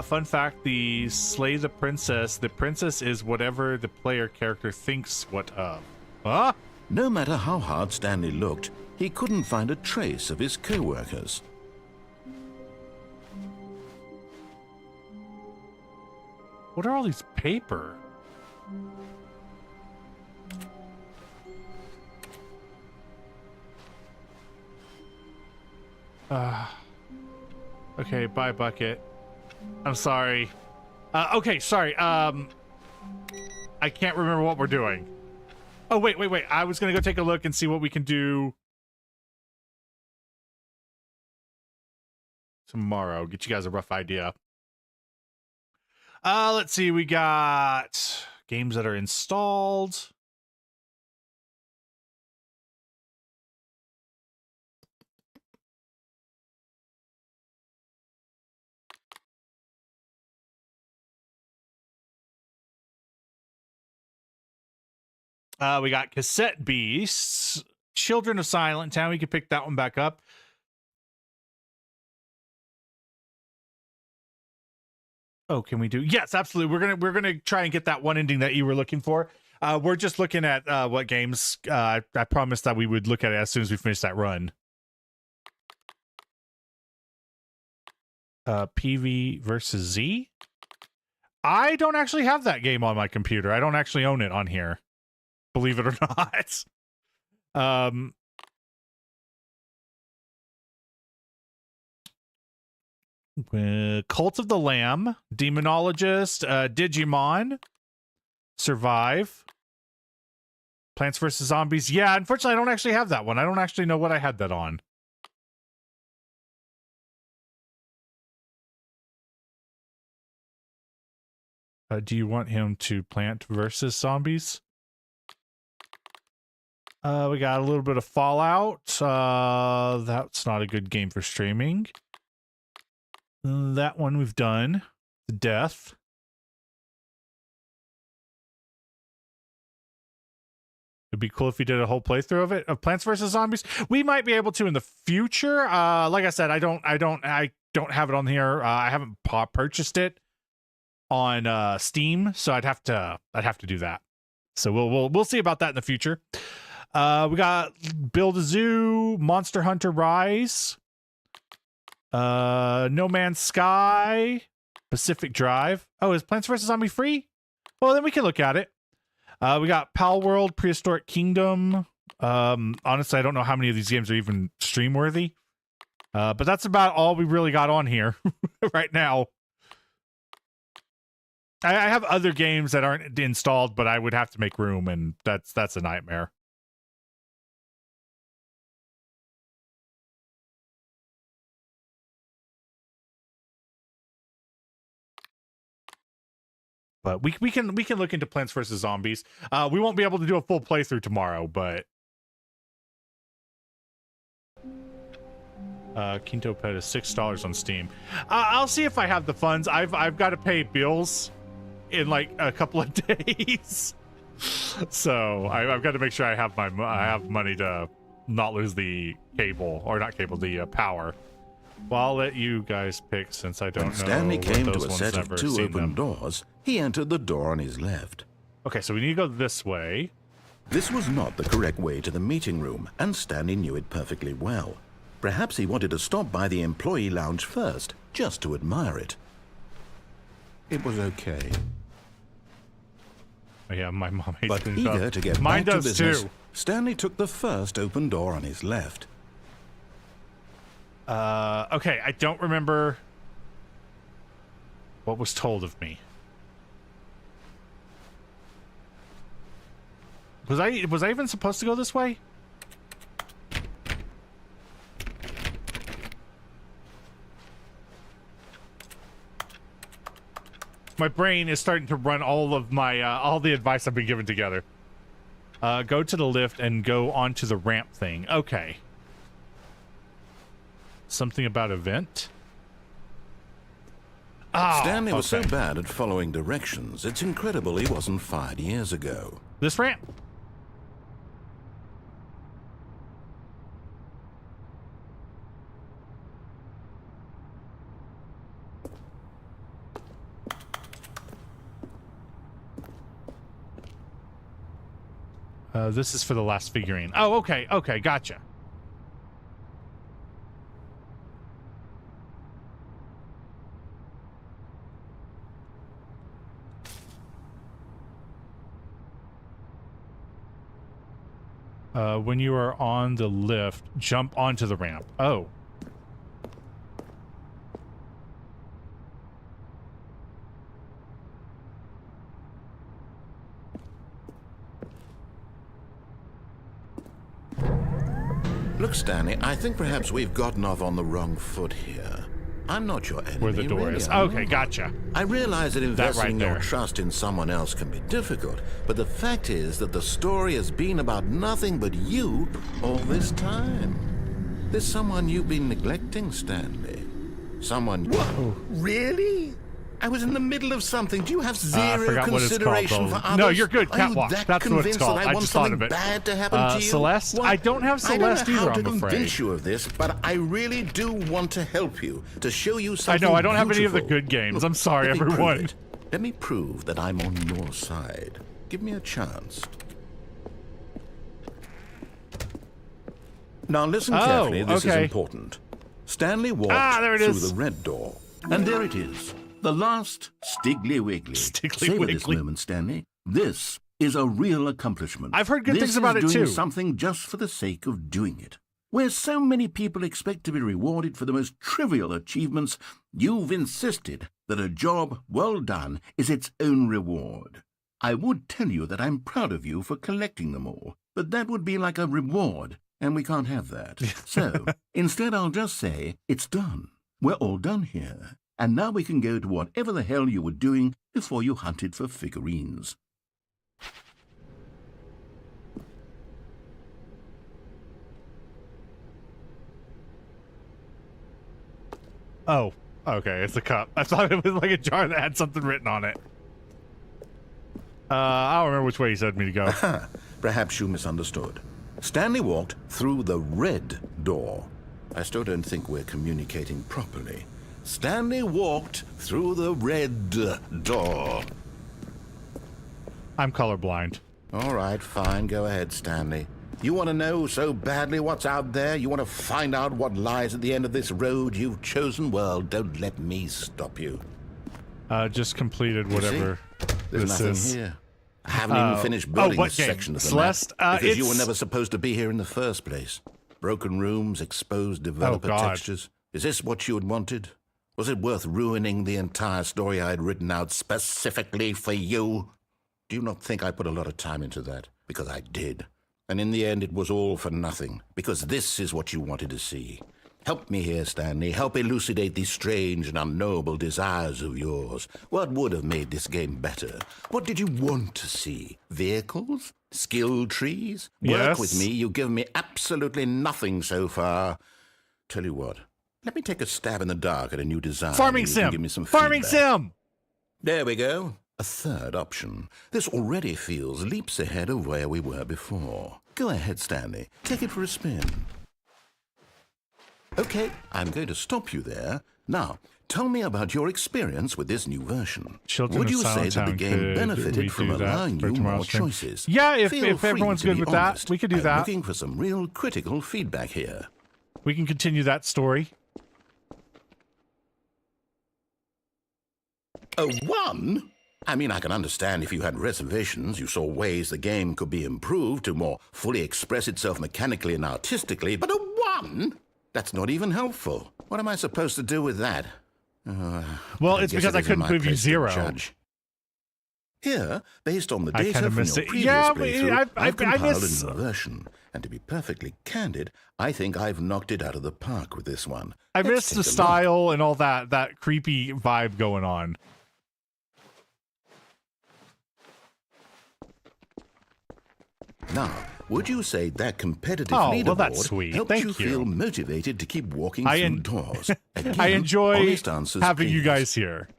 fun fact, the slay the princess is whatever the player character thinks what of. Huh? No matter how hard Stanley looked, he couldn't find a trace of his co-workers. What are all these paper? Okay, bye, bucket. I'm sorry. Okay, sorry. I can't remember what we're doing. Oh, wait. I was gonna go take a look and see what we can do tomorrow. Get you guys a rough idea. Let's see. We got games that are installed. We got Cassette Beasts, Children of Silent Town. We can pick that one back up. Oh, can we do? Yes, absolutely. We're gonna try and get that one ending that you were looking for. We're just looking at what games. I promised that we would look at it as soon as we finish that run. PV versus Z. I don't actually have that game on my computer. I don't actually own it on here. Believe it or not. Cult of the Lamb, Demonologist, Digimon, Survive, Plants vs. Zombies. Yeah, unfortunately, I don't actually have that one. I don't actually know what I had that on. Do you want him to Plant versus Zombies? We got a little bit of Fallout. That's not a good game for streaming. That one we've done. The Death. It'd be cool if we did a whole playthrough of it, of Plants vs. Zombies. We might be able to in the future. Like I said, I don't have it on here. I haven't purchased it on Steam, so I'd have to do that. So we'll see about that in the future. We got Build a Zoo, Monster Hunter Rise, No Man's Sky, Pacific Drive. Oh, is Plants vs. Zombie free? Well, then we can look at it. We got Pal World, Prehistoric Kingdom. Honestly, I don't know how many of these games are even stream worthy. But that's about all we really got on here right now. I have other games that aren't installed, but I would have to make room, and that's a nightmare. But we can look into Plants vs. Zombies. We won't be able to do a full playthrough tomorrow, but Quinto Pet is $6 on Steam. I'll see if I have the funds. I've got to pay bills in like a couple of days, so I've got to make sure I have money to not lose the cable, or not cable, the power. Well, I'll let you guys pick, since I don't know. Stanley came to a set of never two seen open them. doors. He entered the door on his left. Okay, so we need to go this way. This was not the correct way to the meeting room, and Stanley knew it perfectly well. Perhaps he wanted to stop by the employee lounge first, just to admire it. It was okay. Oh, yeah, my mom hates But clean eager up. to get Mine back to does business, too. Stanley took the first open door on his left. Okay, I don't remember what was told of me. Was I even supposed to go this way? My brain is starting to run all of my all the advice I've been given together. Go to the lift and go onto the ramp thing. Okay. Something about event? Oh, Stanley was so okay. bad at following directions, it's incredible he wasn't fired years ago. This ramp. This is for the last figurine. Oh, okay, okay, gotcha. When you are on the lift, jump onto the ramp. Oh. Look, Stanley, I think perhaps we've gotten off on the wrong foot here. I'm not your enemy. Where the door really, is. I'm Okay, not. gotcha. I realize that That investing right your there. trust in someone else can be difficult, but the fact is that the story has been about nothing but you all this time. There's someone you've been neglecting, Stanley. Someone... Whoa, really? I was in the middle of something. Do you have I zero forgot what it's called, consideration though. for others? No, you're good. Are you Catwalk. that That's what it's convinced called. that I I want just thought something of it. bad to happen to you? Celeste? What? I don't have Celeste I don't know either, how to I'm afraid. convince you of this, but I really do want to help you, to show you I something know, I don't have any of the beautiful. good games. Look, I'm sorry, Let me prove everyone. it. Let me prove that I'm on your side. Give me a chance. Now listen Oh, carefully, this is okay. important. Stanley walked there it through is. the red door. And there it is. The last Stiggly Wiggly. Stiggly Savor this Wiggly. moment, Stanley. This is a real accomplishment. I've heard good This things about is it, doing too. something just for the sake of doing it. Where so many people expect to be rewarded for the most trivial achievements, you've insisted that a job well done is its own reward. I would tell you that I'm proud of you for collecting them all, but that would be like a reward, and we can't have that. So, instead I'll just say, it's done. We're all done here, and now we can go to whatever the hell you were doing before you hunted for figurines. Oh, okay, it's a cup. I thought it was like a jar that had something written on it. I don't remember which way he said me to go. Perhaps you misunderstood. Stanley walked through the red door. I still don't think we're communicating properly. Stanley walked through the red door. I'm colorblind. All right, fine. Go ahead, Stanley. You want to know so badly what's out there? You want to find out what lies at the end of this road you've chosen? Well, don't let me stop you. Just completed whatever There's this nothing is. here. I haven't even finished building what this game? section of the Celeste? map because you were It's- never supposed to be here in the first place. Broken rooms, exposed developer God. textures. Is this what you had wanted? Was it worth ruining the entire story I had written out specifically for you? Do you not think I put a lot of time into that? Because I did. And in the end, it was all for nothing, because this is what you wanted to see. Help me here, Stanley. Help elucidate these strange and unknowable desires of yours. What would have made this game better? What did you want to see? Vehicles? Skill trees? Work Yes. with me. You've given me absolutely nothing so far. Tell you what. Let me take a stab in the dark at a new design. Farming and you can sim. Give me some Farming feedback. sim. There we go. A third option. This already feels leaps ahead of where we were before. Go ahead, Stanley. Take it for a spin. Okay, I'm going to stop you there. Now, tell me about your experience with this new version. Children Would of you say that the Silent game Town, could benefited we from do that allowing for you tomorrow's more stream? choices? Yeah, if Feel free everyone's to good be with that, honest. we could do I'm that. looking for some real critical feedback here. We can continue that story. A 1? I mean, I can understand if you had reservations, you saw ways the game could be improved to more fully express itself mechanically and artistically, but a 1? That's not even helpful. What am I supposed to do with that? Well, I it's guess because it I isn't couldn't my give you place to 0. judge. Here, based on the I data kinda from missed your it. previous Yeah, but playthrough, I I've compiled miss- a new version. And to be perfectly candid, I think I've knocked it out of the park with this one. I Let's missed take the a look. style and all that creepy vibe going on. Now, would you say that competitive Oh, leaderboard well, that's sweet. helped Thank you you. feel motivated to keep walking I through en- doors? Again, I enjoy honest answers, having you please. guys here.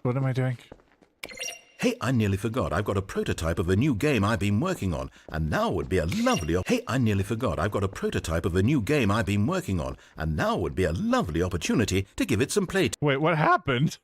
What am I doing? Hey, I nearly forgot. I've got a prototype of a new game I've been working on, and now would be a lovely... Hey, I nearly forgot. I've got a prototype of a new game I've been working on, and now would be a lovely opportunity to give it some play. Wait, what happened?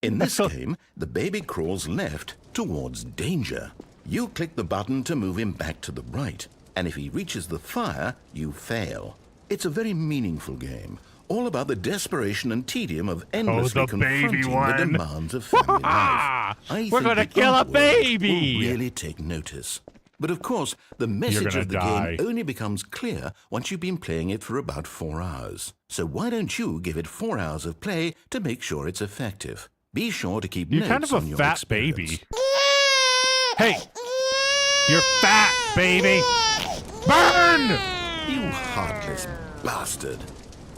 In this game, the baby crawls left towards danger. You click the button to move him back to the right, and if he reaches the fire, you fail. It's a very meaningful game, all about the desperation and tedium of endlessly the baby confronting one. the demands of family life. I We're think gonna the kill a artwork baby! will really take notice. But of course, the You're message gonna of the die. game only becomes clear once you've been playing it for about 4 hours. So why don't you give it 4 hours of play to make sure it's effective? Be sure to keep You're notes kind of a on your fat experience. baby. Hey! You're fat, baby! Burn! You heartless bastard.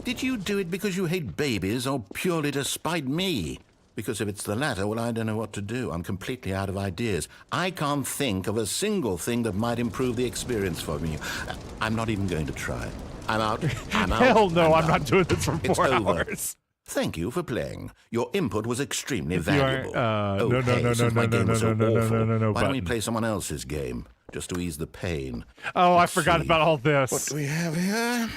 Did you do it because you hate babies or purely to spite me? Because if it's the latter, well, I don't know what to do. I'm completely out of ideas. I can't think of a single thing that might improve the experience for me. I'm not even going to try. I'm out. I'm out. Hell no, I'm done. not doing this for It's 4 over. hours. Thank you for playing. Your input was extremely You are- valuable. no, hey, no, since my no, game was so no, awful, no, why don't we button. play someone else's game, just to ease the pain? Oh, Let's I forgot see. about all What this. do we have here?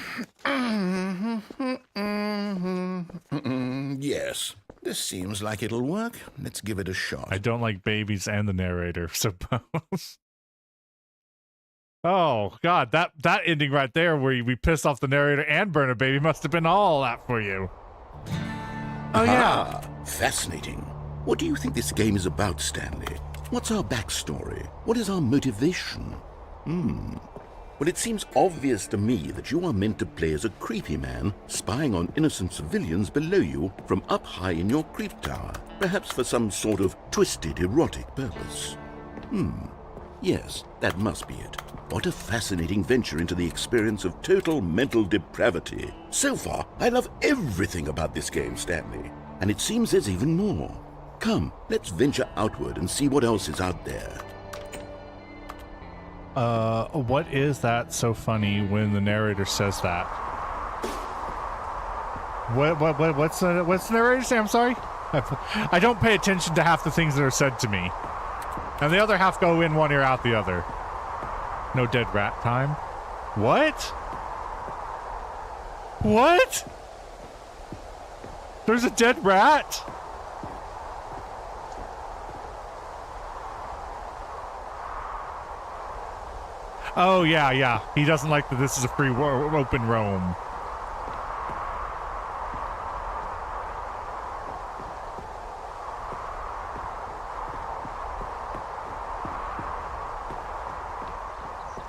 Yes, this seems like it'll work. Let's give it a shot. I don't like babies and the narrator, so both. Oh, God, that ending right there where we piss off the narrator and burn a baby must have been all that for you. Oh, yeah. Fascinating. What do you think this game is about, Stanley? What's our backstory? What is our motivation? Well, it seems obvious to me that you are meant to play as a creepy man spying on innocent civilians below you from up high in your creep tower, perhaps for some sort of twisted erotic purpose. Yes, that must be it. What a fascinating venture into the experience of total mental depravity. So far, I love everything about this game, Stanley, and it seems there's even more. Come, let's venture outward and see what else is out there. What is that so funny when the narrator says that? What's the narrator say? I'm sorry? I don't pay attention to half the things that are said to me. And the other half go in one ear, out the other. No dead rat time. What? What? There's a dead rat? Oh, yeah. He doesn't like that this is a free open roam.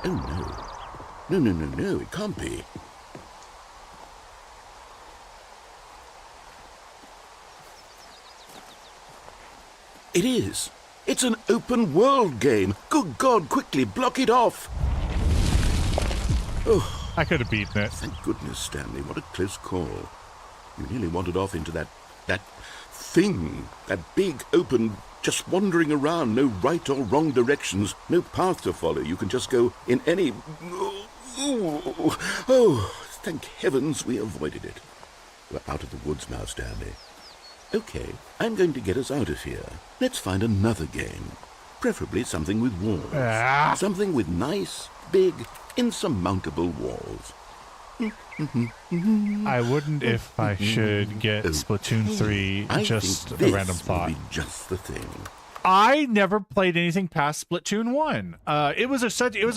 Oh, no. No, it can't be. It is. It's an open world game. Good God, quickly block it off. Oh, I could have beaten it. thank goodness, Stanley. What a close call. You nearly wandered off into that thing. That big, open, just wandering around. No right or wrong directions. No path to follow. You can just go in any... Oh, thank heavens we avoided it. We're out of the woods now, Stanley. Okay, I'm going to get us out of here. Let's find another game. Preferably something with walls. Something with nice, big, insurmountable walls. I wouldn't if I should get Splatoon 3 I just think a this random will thought. be just the thing. I never played anything past Splatoon 1. It was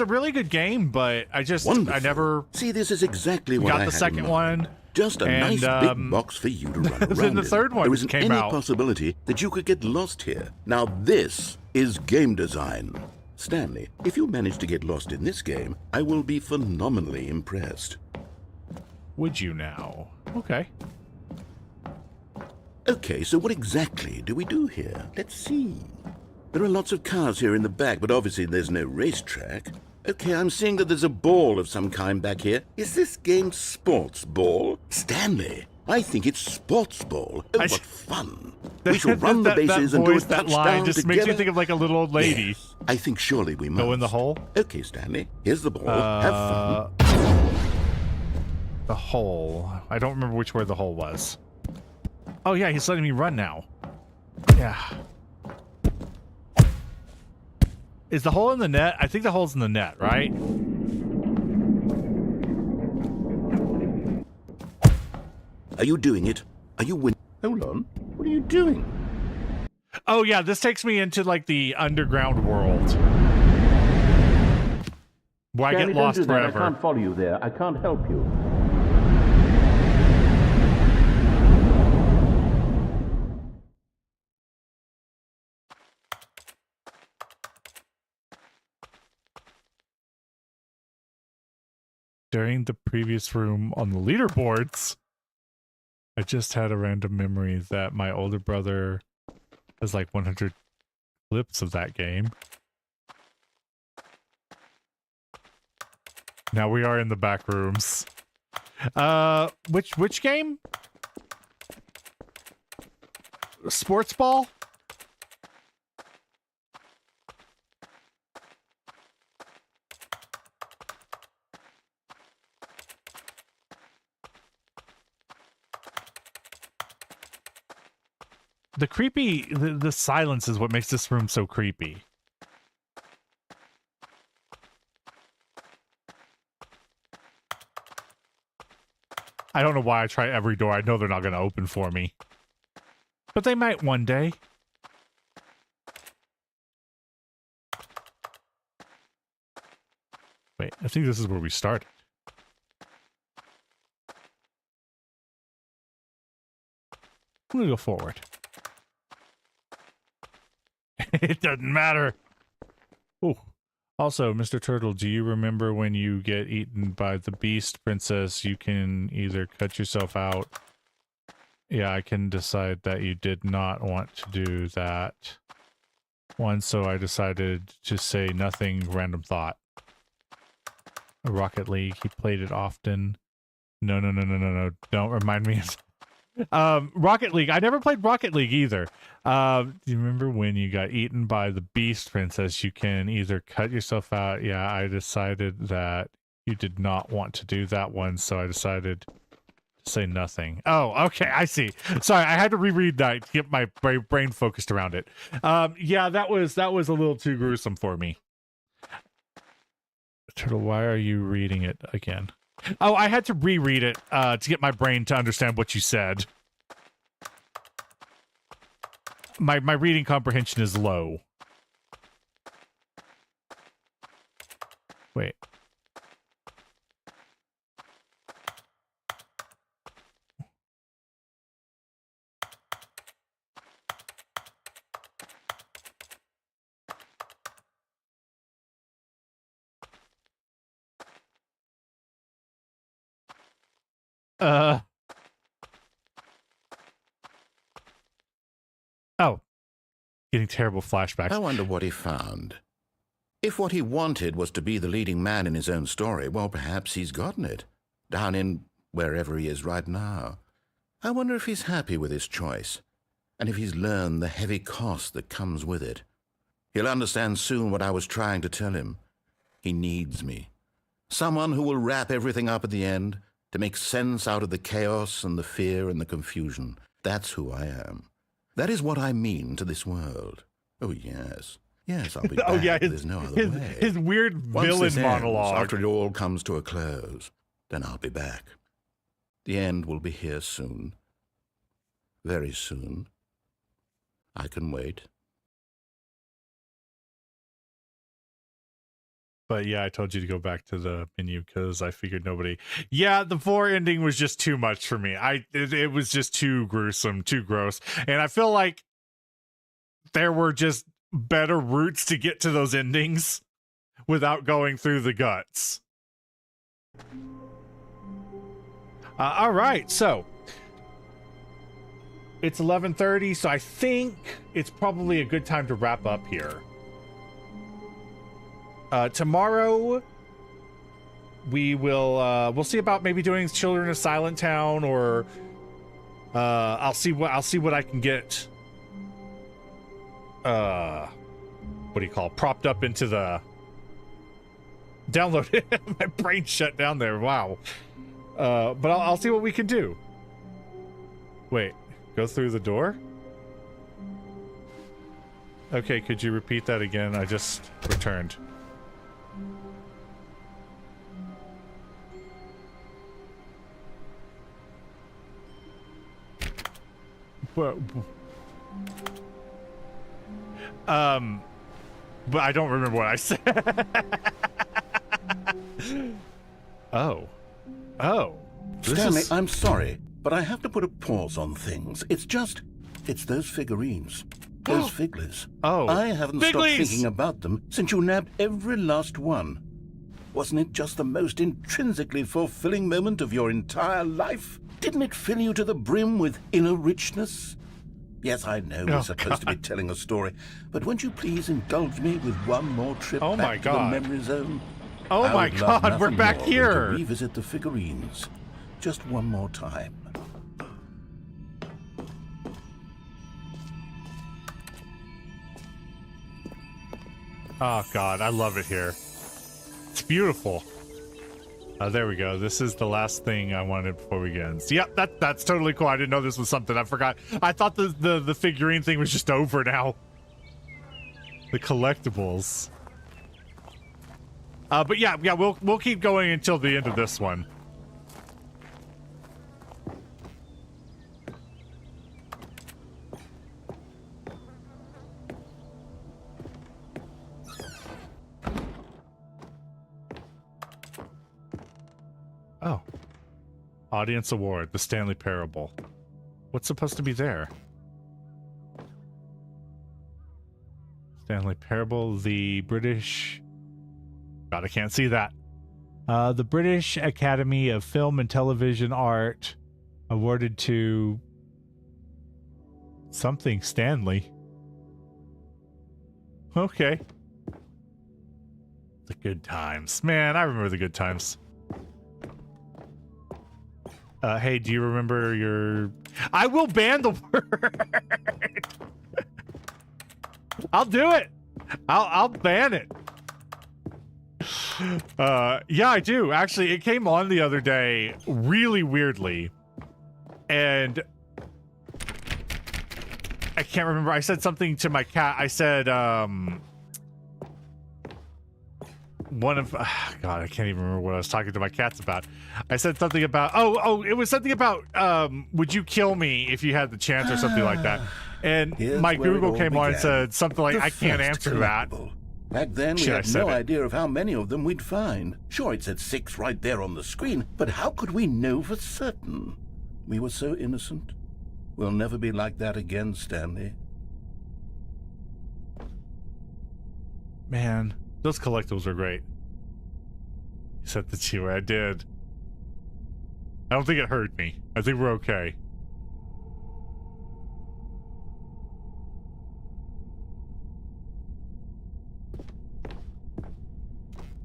a really good game, but I Wonderful. never See, this is exactly what I got the had in second mind. one. Just a And, nice big box for you to run around then the in. third one There isn't came any out. possibility that you could get lost here. Now this is game design. Stanley, if you manage to get lost in this game, I will be phenomenally impressed. Would you now? Okay. Okay, so what exactly do we do here? Let's see. There are lots of cars here in the back, but obviously there's no racetrack. Okay, I'm seeing that there's a ball of some kind back here. Is this game sports ball? Stanley, I think it's sports ball. Oh, what fun. We shall run the bases and do a voice, that touchdown line just makes me together. think of like a little old lady. Yes, I think surely we must. Go in the hole? Okay, Stanley, here's the ball. Have fun. The hole. I don't remember which way the hole was. Oh yeah, he's letting me run now. Yeah. Is the hole in the net? I think the hole's in the net, right? Are you doing it? Are you winning? Hold on. What are you doing? Oh yeah, this takes me into like the underground world. Where I get lost don't do that. forever. I can't follow you there. I can't help you. During the previous room on the leaderboards, I just had a random memory that my older brother has like 100 clips of that game. Now we are in the back rooms. Which game? Sports ball? The silence is what makes this room so creepy. I don't know why I try every door. I know they're not going to open for me. But they might one day. Wait, I think this is where we started. I'm going to go forward. It doesn't matter. Oh. Also, Mr. Turtle, do you remember when you get eaten by the beast princess, you can either cut yourself out? Yeah, I can decide that you did not want to do that one, so I decided to say nothing, random thought. Rocket League, he played it often. No, no, no, no, no, no. Don't remind me of... Rocket League. I never played Rocket League either. Do you remember when you got eaten by the beast princess? You can either cut yourself out. Yeah, I decided that you did not want to do that one, so I decided to say nothing. Oh, okay, I see. Sorry, I had to reread that to get my brain focused around it. Yeah, that was a little too gruesome for me. Turtle, why are you reading it again? Oh, I had to reread it to get my brain to understand what you said. My reading comprehension is low. Wait. Oh. Getting terrible flashbacks. I wonder what he found. If what he wanted was to be the leading man in his own story, well, perhaps he's gotten it. Down in wherever he is right now. I wonder if he's happy with his choice, and if he's learned the heavy cost that comes with it. He'll understand soon what I was trying to tell him. He needs me. Someone who will wrap everything up at the end, to make sense out of the chaos and the fear and the confusion. That's who I am. That is what I mean to this world. Oh, yes. Yes, I'll be back. Oh, yeah, There's no other way. His weird Once villain this ends, monologue. after it all comes to a close, then I'll be back. The end will be here soon. Very soon. I can wait. But yeah, I told you to go back to the menu because I figured nobody... Yeah, the 4 ending was just too much for me. It was just too gruesome, too gross. And I feel like there were just better routes to get to those endings without going through the guts. All right, so it's 11:30, so I think it's probably a good time to wrap up here. Tomorrow we will we'll see about maybe doing Children of Silent Town, or I'll see what I can get what do you call it, propped up into the download. My brain shut down there. Wow. But I'll see what we can do. Wait, go through the door? Okay, could you repeat that again? I just returned. But I don't remember what I said. Oh. Stanley, I'm sorry, but I have to put a pause on things. It's those figurines. Those Figglers. Oh. I haven't stopped thinking about them since you nabbed every last one. Wasn't it just the most intrinsically fulfilling moment of your entire life? Didn't it fill you to the brim with inner richness? Yes, I know we're supposed to be telling a story, but won't you please indulge me with one more trip back to the memory zone? Oh my God, we're back here! To revisit the figurines. Just one more time. Oh God, I love it here. It's beautiful. There we go. This is the last thing I wanted before we get in. So, yep, that's totally cool. I didn't know this was something. I forgot. I thought the figurine thing was just over now. The collectibles. But yeah, we'll keep going until the end of this one. Oh. Audience award, the Stanley Parable. What's supposed to be there? Stanley Parable, the British... God, I can't see that. The British Academy of Film and Television Art awarded to something Stanley. Okay. The good times. Man, I remember the good times. Hey, do you remember your... I will ban the word! I'll do it! I'll ban it. Yeah, I do. Actually, it came on the other day really weirdly. And I can't remember. I said something to my cat. I said, one of God, I can't even remember what I was talking to my cats about. I said something about it was something about would you kill me if you had the chance or something like that. And Here's my where it Google all came on and began. said something like, The I can't first answer that. collectible. Back then, we Shit, I had said no it. idea of how many of them we'd find. Sure, it said 6 right there on the screen, but how could we know for certain? We were so innocent. We'll never be like that again, Stanley. Man, those collectibles were great. You said the T I did. I don't think it hurt me. I think we're okay.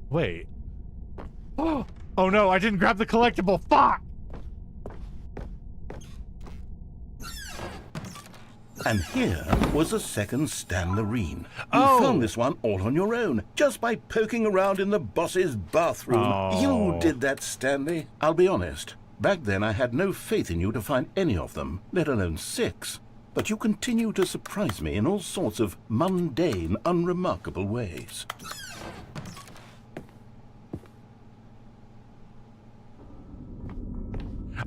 Wait. Oh no, I didn't grab the collectible. Fuck! And here was a second Stanlerine. You Oh. found this one all on your own, just by poking around in the boss's bathroom. Oh. You did that, Stanley. I'll be honest. Back then, I had no faith in you to find any of them, let alone 6. But you continue to surprise me in all sorts of mundane, unremarkable ways.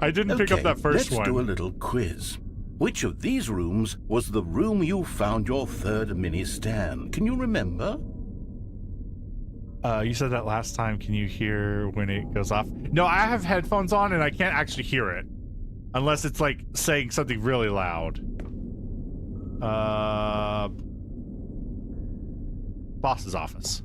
I didn't pick up that 1st let's one. do a little quiz. Which of these rooms was the room you found your 3rd mini Stan? Can you remember? You said that last time. Can you hear when it goes off? No, I have headphones on and I can't actually hear it. Unless it's like saying something really loud. Boss's office.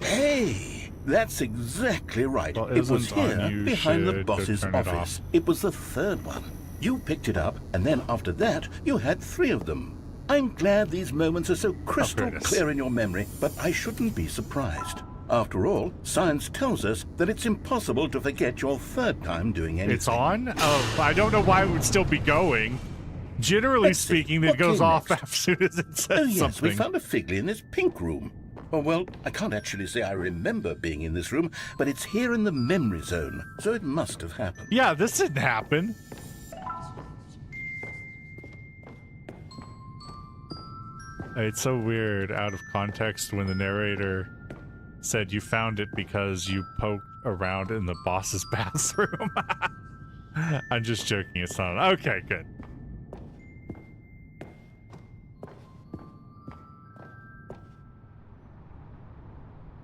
Hey, that's exactly right. Well, It was isn't on here, you behind the should go boss's turn it office. off. It was the 3rd one. You picked it up, and then after that, you had 3 of them. I'm glad these moments are so crystal goodness. clear in your memory, but I shouldn't be surprised. After all, science tells us that it's impossible to forget your 3rd time doing anything. It's on? Oh, I don't know why it would still be going. Generally Let's see, speaking, it what goes came off next? as soon as it says Oh yes, something. we found a Figley in this pink room. Oh, well, I can't actually say I remember being in this room, but it's here in the memory zone, so it must have happened. Yeah, this didn't happen. It's so weird out of context when the narrator said you found it because you poked around in the boss's bathroom. I'm just joking, it's not. Okay, good.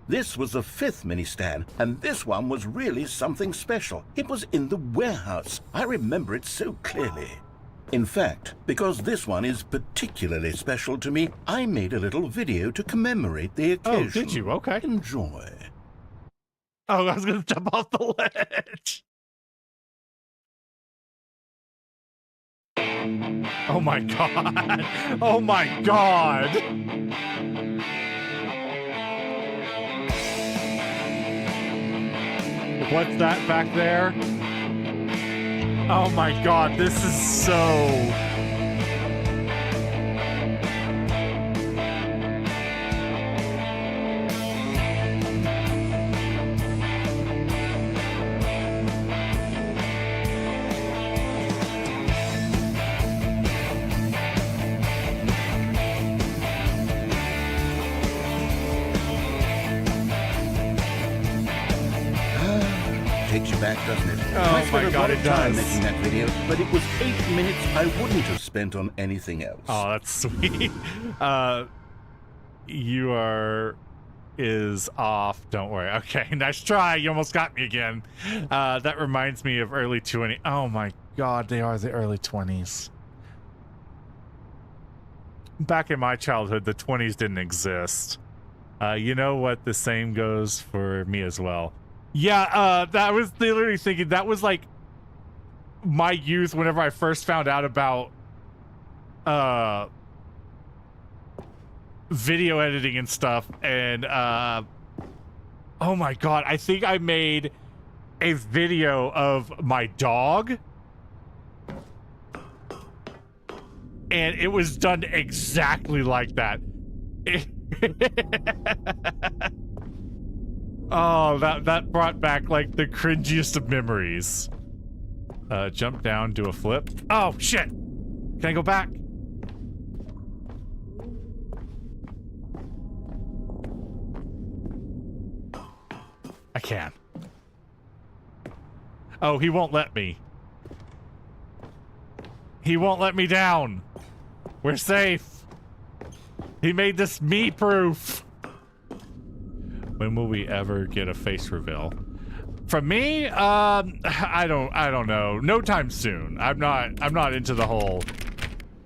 This was the 5th mini Stan, and this one was really something special. It was in the warehouse. I remember it so clearly. In fact, because this one is particularly special to me, I made a little video to commemorate the occasion. Oh, did you? Okay. Enjoy. Oh, I was gonna jump off the ledge. Oh my god. Oh my god. What's that back there? Oh my god, this is so... Takes you back, doesn't it? Oh I spent my a God, lot it of time does. making that video, but it was 8 minutes I wouldn't have spent on anything else. Oh, that's sweet. You are is off. Don't worry. Okay, nice try. You almost got me again. That reminds me of early 20. Oh my god, they are the early 20s. Back in my childhood, the 20s didn't exist. You know what? The same goes for me as well. Yeah, that was literally thinking that was like my youth whenever I first found out about video editing and stuff. And oh my god, I think I made a video of my dog. And it was done exactly like that. Oh, that brought back like the cringiest of memories. Jump down, do a flip. Oh shit! Can I go back? I can. Oh, he won't let me. He won't let me down. We're safe. He made this me-proof. When will we ever get a face reveal? From me, I don't know. No time soon. I'm not into the whole.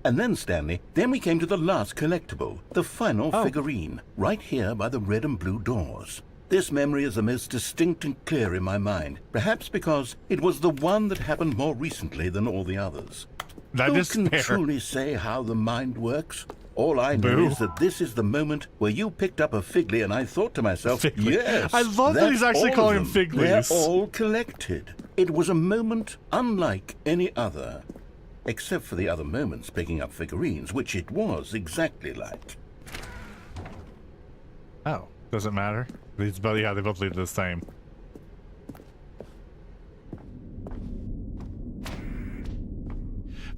And then, Stanley, then we came to the last collectible, the final figurine, right here by the red and blue doors. This memory is the most distinct and clear in my mind, perhaps because it was the one that happened more recently than all the others. That Who is can fair. truly say how the mind works? All I know is that this is the moment where you picked up a Figley, and I thought to myself, Figley. yes, I love that he's that's actually all calling of him them. Figleys. They're all collected. It was a moment unlike any other, except for the other moments picking up figurines, which it was exactly like. Oh, doesn't matter. These both, yeah, they both lead to the same.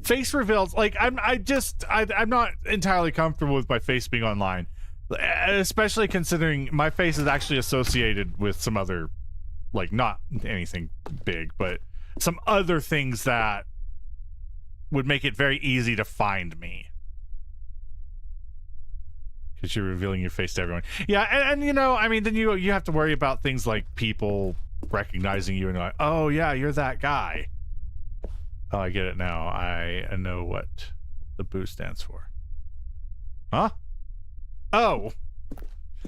Face reveals, like I'm not entirely comfortable with my face being online, especially considering my face is actually associated with some other, like not anything big, but some other things that would make it very easy to find me. Because you're revealing your face to everyone. Yeah, and you know, I mean, then you have to worry about things like people recognizing you and like, oh yeah, you're that guy. Oh, I get it now. I know what the boo stands for. Huh? Oh.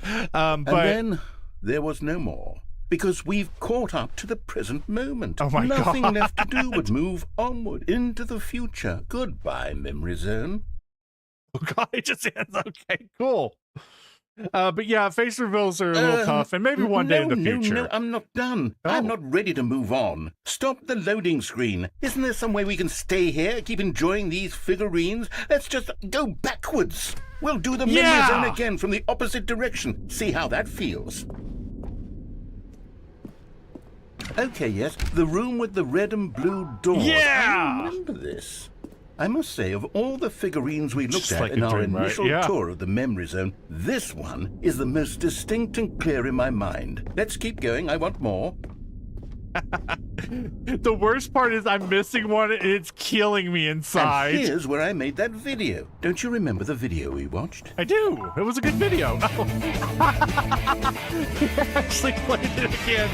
But And then there was no more, because we've caught up to the present moment. Oh my Nothing God. left to do but move onward into the future. Goodbye, memory zone. oh god, it just ends. Okay, cool. But yeah, face reveals are a little tough, and maybe one day in the future. No, I'm not done. I'm not ready to move on. Stop the loading screen. Isn't there some way we can stay here, keep enjoying these figurines? Let's just go backwards. We'll do the memory zone again from the opposite direction. See how that feels. Okay, yes, the room with the red and blue doors. Yeah! I remember this. I must say, of all the figurines we looked Just at like in a our dream, right? initial Yeah. tour of the memory zone, this one is the most distinct and clear in my mind. Let's keep going. I want more. The worst part is I'm missing one, and it's killing me inside. And here's where I made that video. Don't you remember the video we watched? I do. It was a good video. Oh. He actually played it again.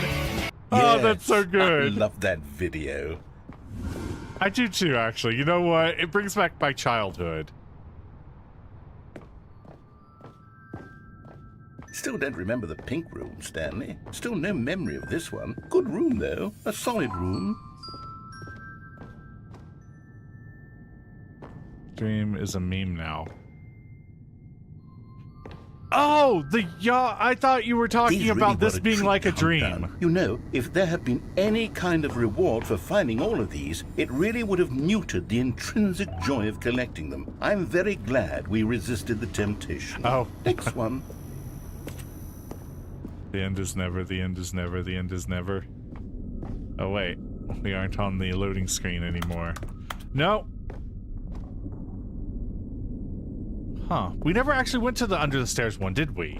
Oh, that's so Yes, good. I love that video. I do too, actually. You know what? It brings back my childhood. Still don't remember the pink room, Stanley. Still no memory of this one. Good room, though. A solid room. Dream is a meme now. Oh, I thought you were talking These about really this were a being treat like a to hunt dream. down. You know, if there had been any kind of reward for finding all of these, it really would have muted the intrinsic joy of collecting them. I'm very glad we resisted the temptation. Oh. Next one. The end is never, the end is never, the end is never. Oh, wait. We aren't on the loading screen anymore. No. Huh. We never actually went to the under the stairs one, did we?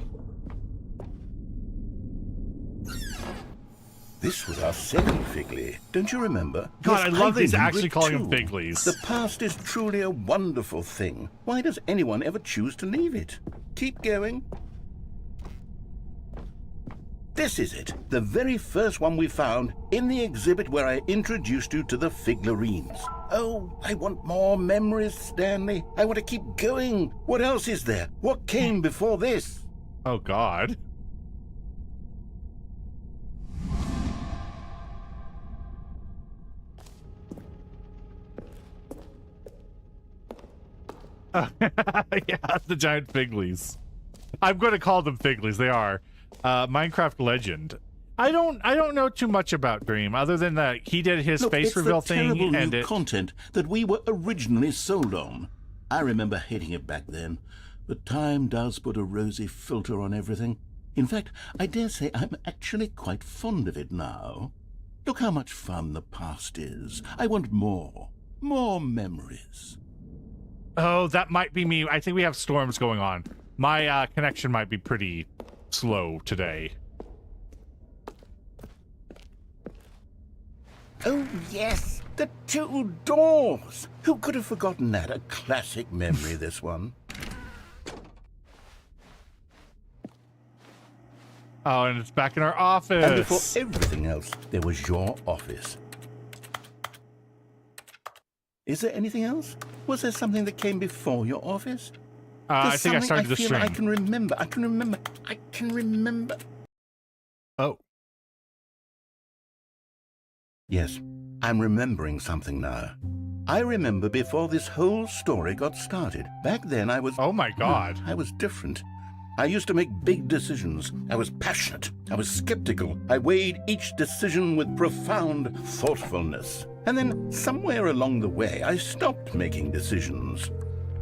This was our second Figley. Don't you remember? God, Yes, I love that he's remember actually it calling them too. Figleys. The past is truly a wonderful thing. Why does anyone ever choose to leave it? Keep going. This is it, the very first one we found in the exhibit where I introduced you to the figurines. Oh, I want more memories, Stanley. I want to keep going. What else is there? What came before this? Oh, God. Yeah, the giant figlies. I'm going to call them figlies. They are. Minecraft legend. I don't know too much about Dream other than that he did his Look, face it's reveal the thing terrible and new it. content that we were originally sold on. I remember hating it back then, but time does put a rosy filter on everything. In fact, I dare say I'm actually quite fond of it now. Look how much fun the past is. I want more memories. Oh, that might be me. I think we have storms going on. My connection might be pretty slow today. Oh, yes, the two doors. Who could have forgotten that? A classic memory, this one. Oh, and it's back in our office. And before everything else, there was your office. Is there anything else? Was there something that came before your office? I think I started the stream. I can remember. I can remember. Oh. Yes, I'm remembering something now. I remember before this whole story got started. Back then I was... Oh my God. I was different. I used to make big decisions. I was passionate. I was skeptical. I weighed each decision with profound thoughtfulness. And then somewhere along the way, I stopped making decisions.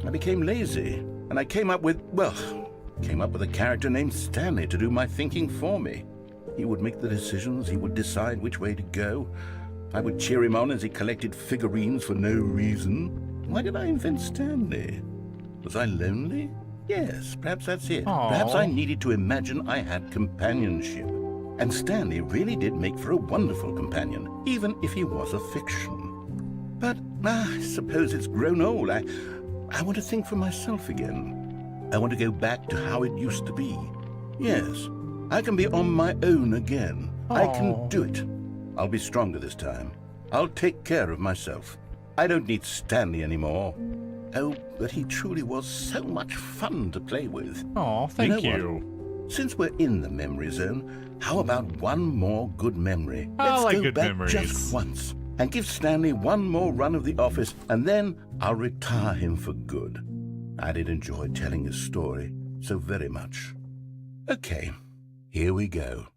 I became lazy. And I came up with a character named Stanley to do my thinking for me. He would make the decisions. He would decide which way to go. I would cheer him on as he collected figurines for no reason. Why did I invent Stanley? Was I lonely? Yes, perhaps that's it. Aww. Perhaps I needed to imagine I had companionship. And Stanley really did make for a wonderful companion, even if he was a fiction. But I suppose it's grown old. I want to think for myself again. I want to go back to how it used to be. Yes, I can be on my own again. I can do it. I'll be stronger this time. I'll take care of myself. I don't need Stanley anymore. Oh, but he truly was so much fun to play with. Oh, thank You know you. what? Since we're in the memory zone, how about one more good memory? I Let's like go good back memories. just once and give Stanley one more run of the office, and then I'll retire him for good. I did enjoy telling his story so very much. Okay, here we go.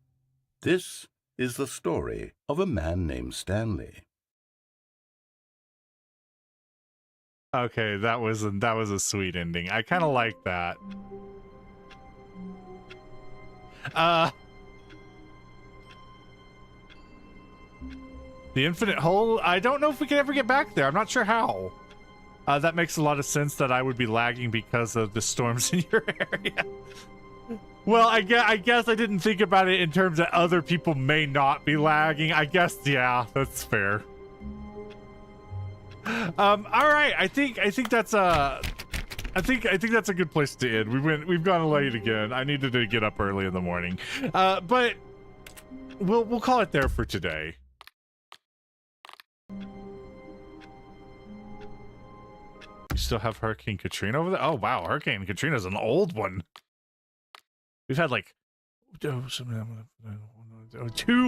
This is the story of a man named Stanley. Okay, that was a sweet ending. I kind of like that. The infinite hole. I don't know if we can ever get back there. I'm not sure how. That makes a lot of sense that I would be lagging because of the storms in your area. Well, I guess I didn't think about it in terms that other people may not be lagging. I guess, yeah, that's fair. All right. I think that's I think that's a good place to end. We've gone late again. I needed to get up early in the morning. But we'll call it there for today. You still have Hurricane Katrina over there? Oh wow, Hurricane Katrina's an old one. We've had like 2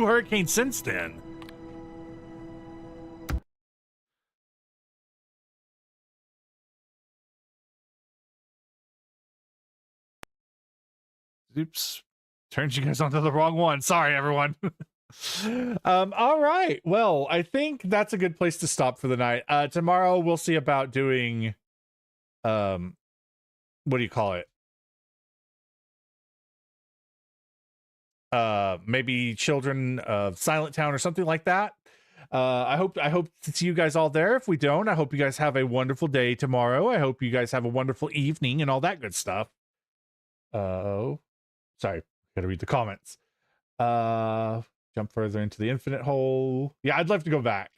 hurricanes since then. Oops. Turned you guys onto the wrong one. Sorry, everyone. All right. Well, I think that's a good place to stop for the night. Tomorrow we'll see about doing what do you call it? Maybe Children of Silent Town or something like that. I hope to see you guys all there. If we don't, I hope you guys have a wonderful day tomorrow. I hope you guys have a wonderful evening and all that good stuff. Oh, sorry, gotta read the comments. Jump further into the infinite hole. Yeah, I'd love to go back.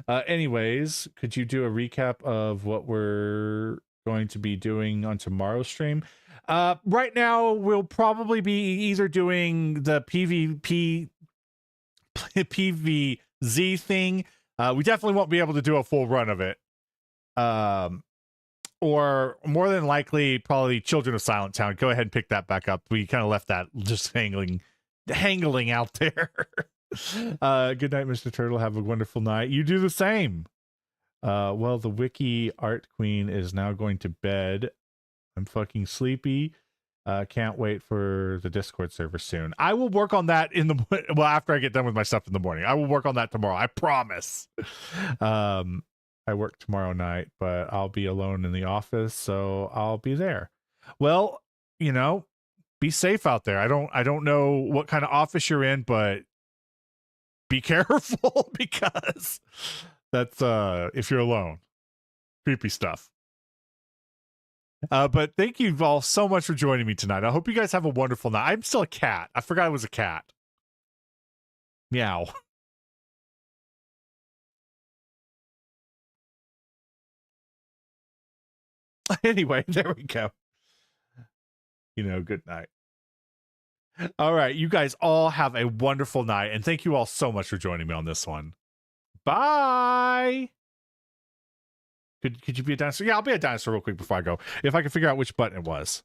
Anyways, could you do a recap of what we're going to be doing on tomorrow's stream? Right now, we'll probably be either doing the PVZ thing. We definitely won't be able to do a full run of it. Or more than likely, probably Children of Silent Town. Go ahead and pick that back up. We kind of left that just hangling out there. Good night, Mr. Turtle. Have a wonderful night. You do the same. Well, the Wiki Art Queen is now going to bed. I'm fucking sleepy. Can't wait for the Discord server soon. I will work on that after I get done with my stuff in the morning. I will work on that tomorrow. I promise. I work tomorrow night, but I'll be alone in the office, so I'll be there. Well, be safe out there. I don't know what kind of office you're in, but be careful because that's if you're alone. Creepy stuff. But thank you all so much for joining me tonight. I hope you guys have a wonderful night. I'm still a cat. I forgot I was a cat. Meow. Anyway, there we go. Good night. All right, you guys all have a wonderful night, and thank you all so much for joining me on this one. Bye. Could you be a dinosaur? Yeah, I'll be a dinosaur real quick before I go. If I can figure out which button it was.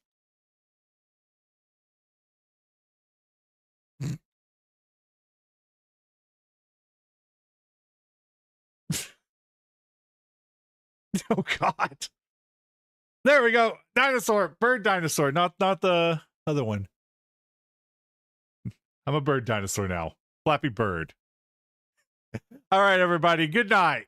Oh God. There we go. Dinosaur, bird dinosaur, not the other one. I'm a bird dinosaur now. Flappy Bird. All right, everybody. Good night.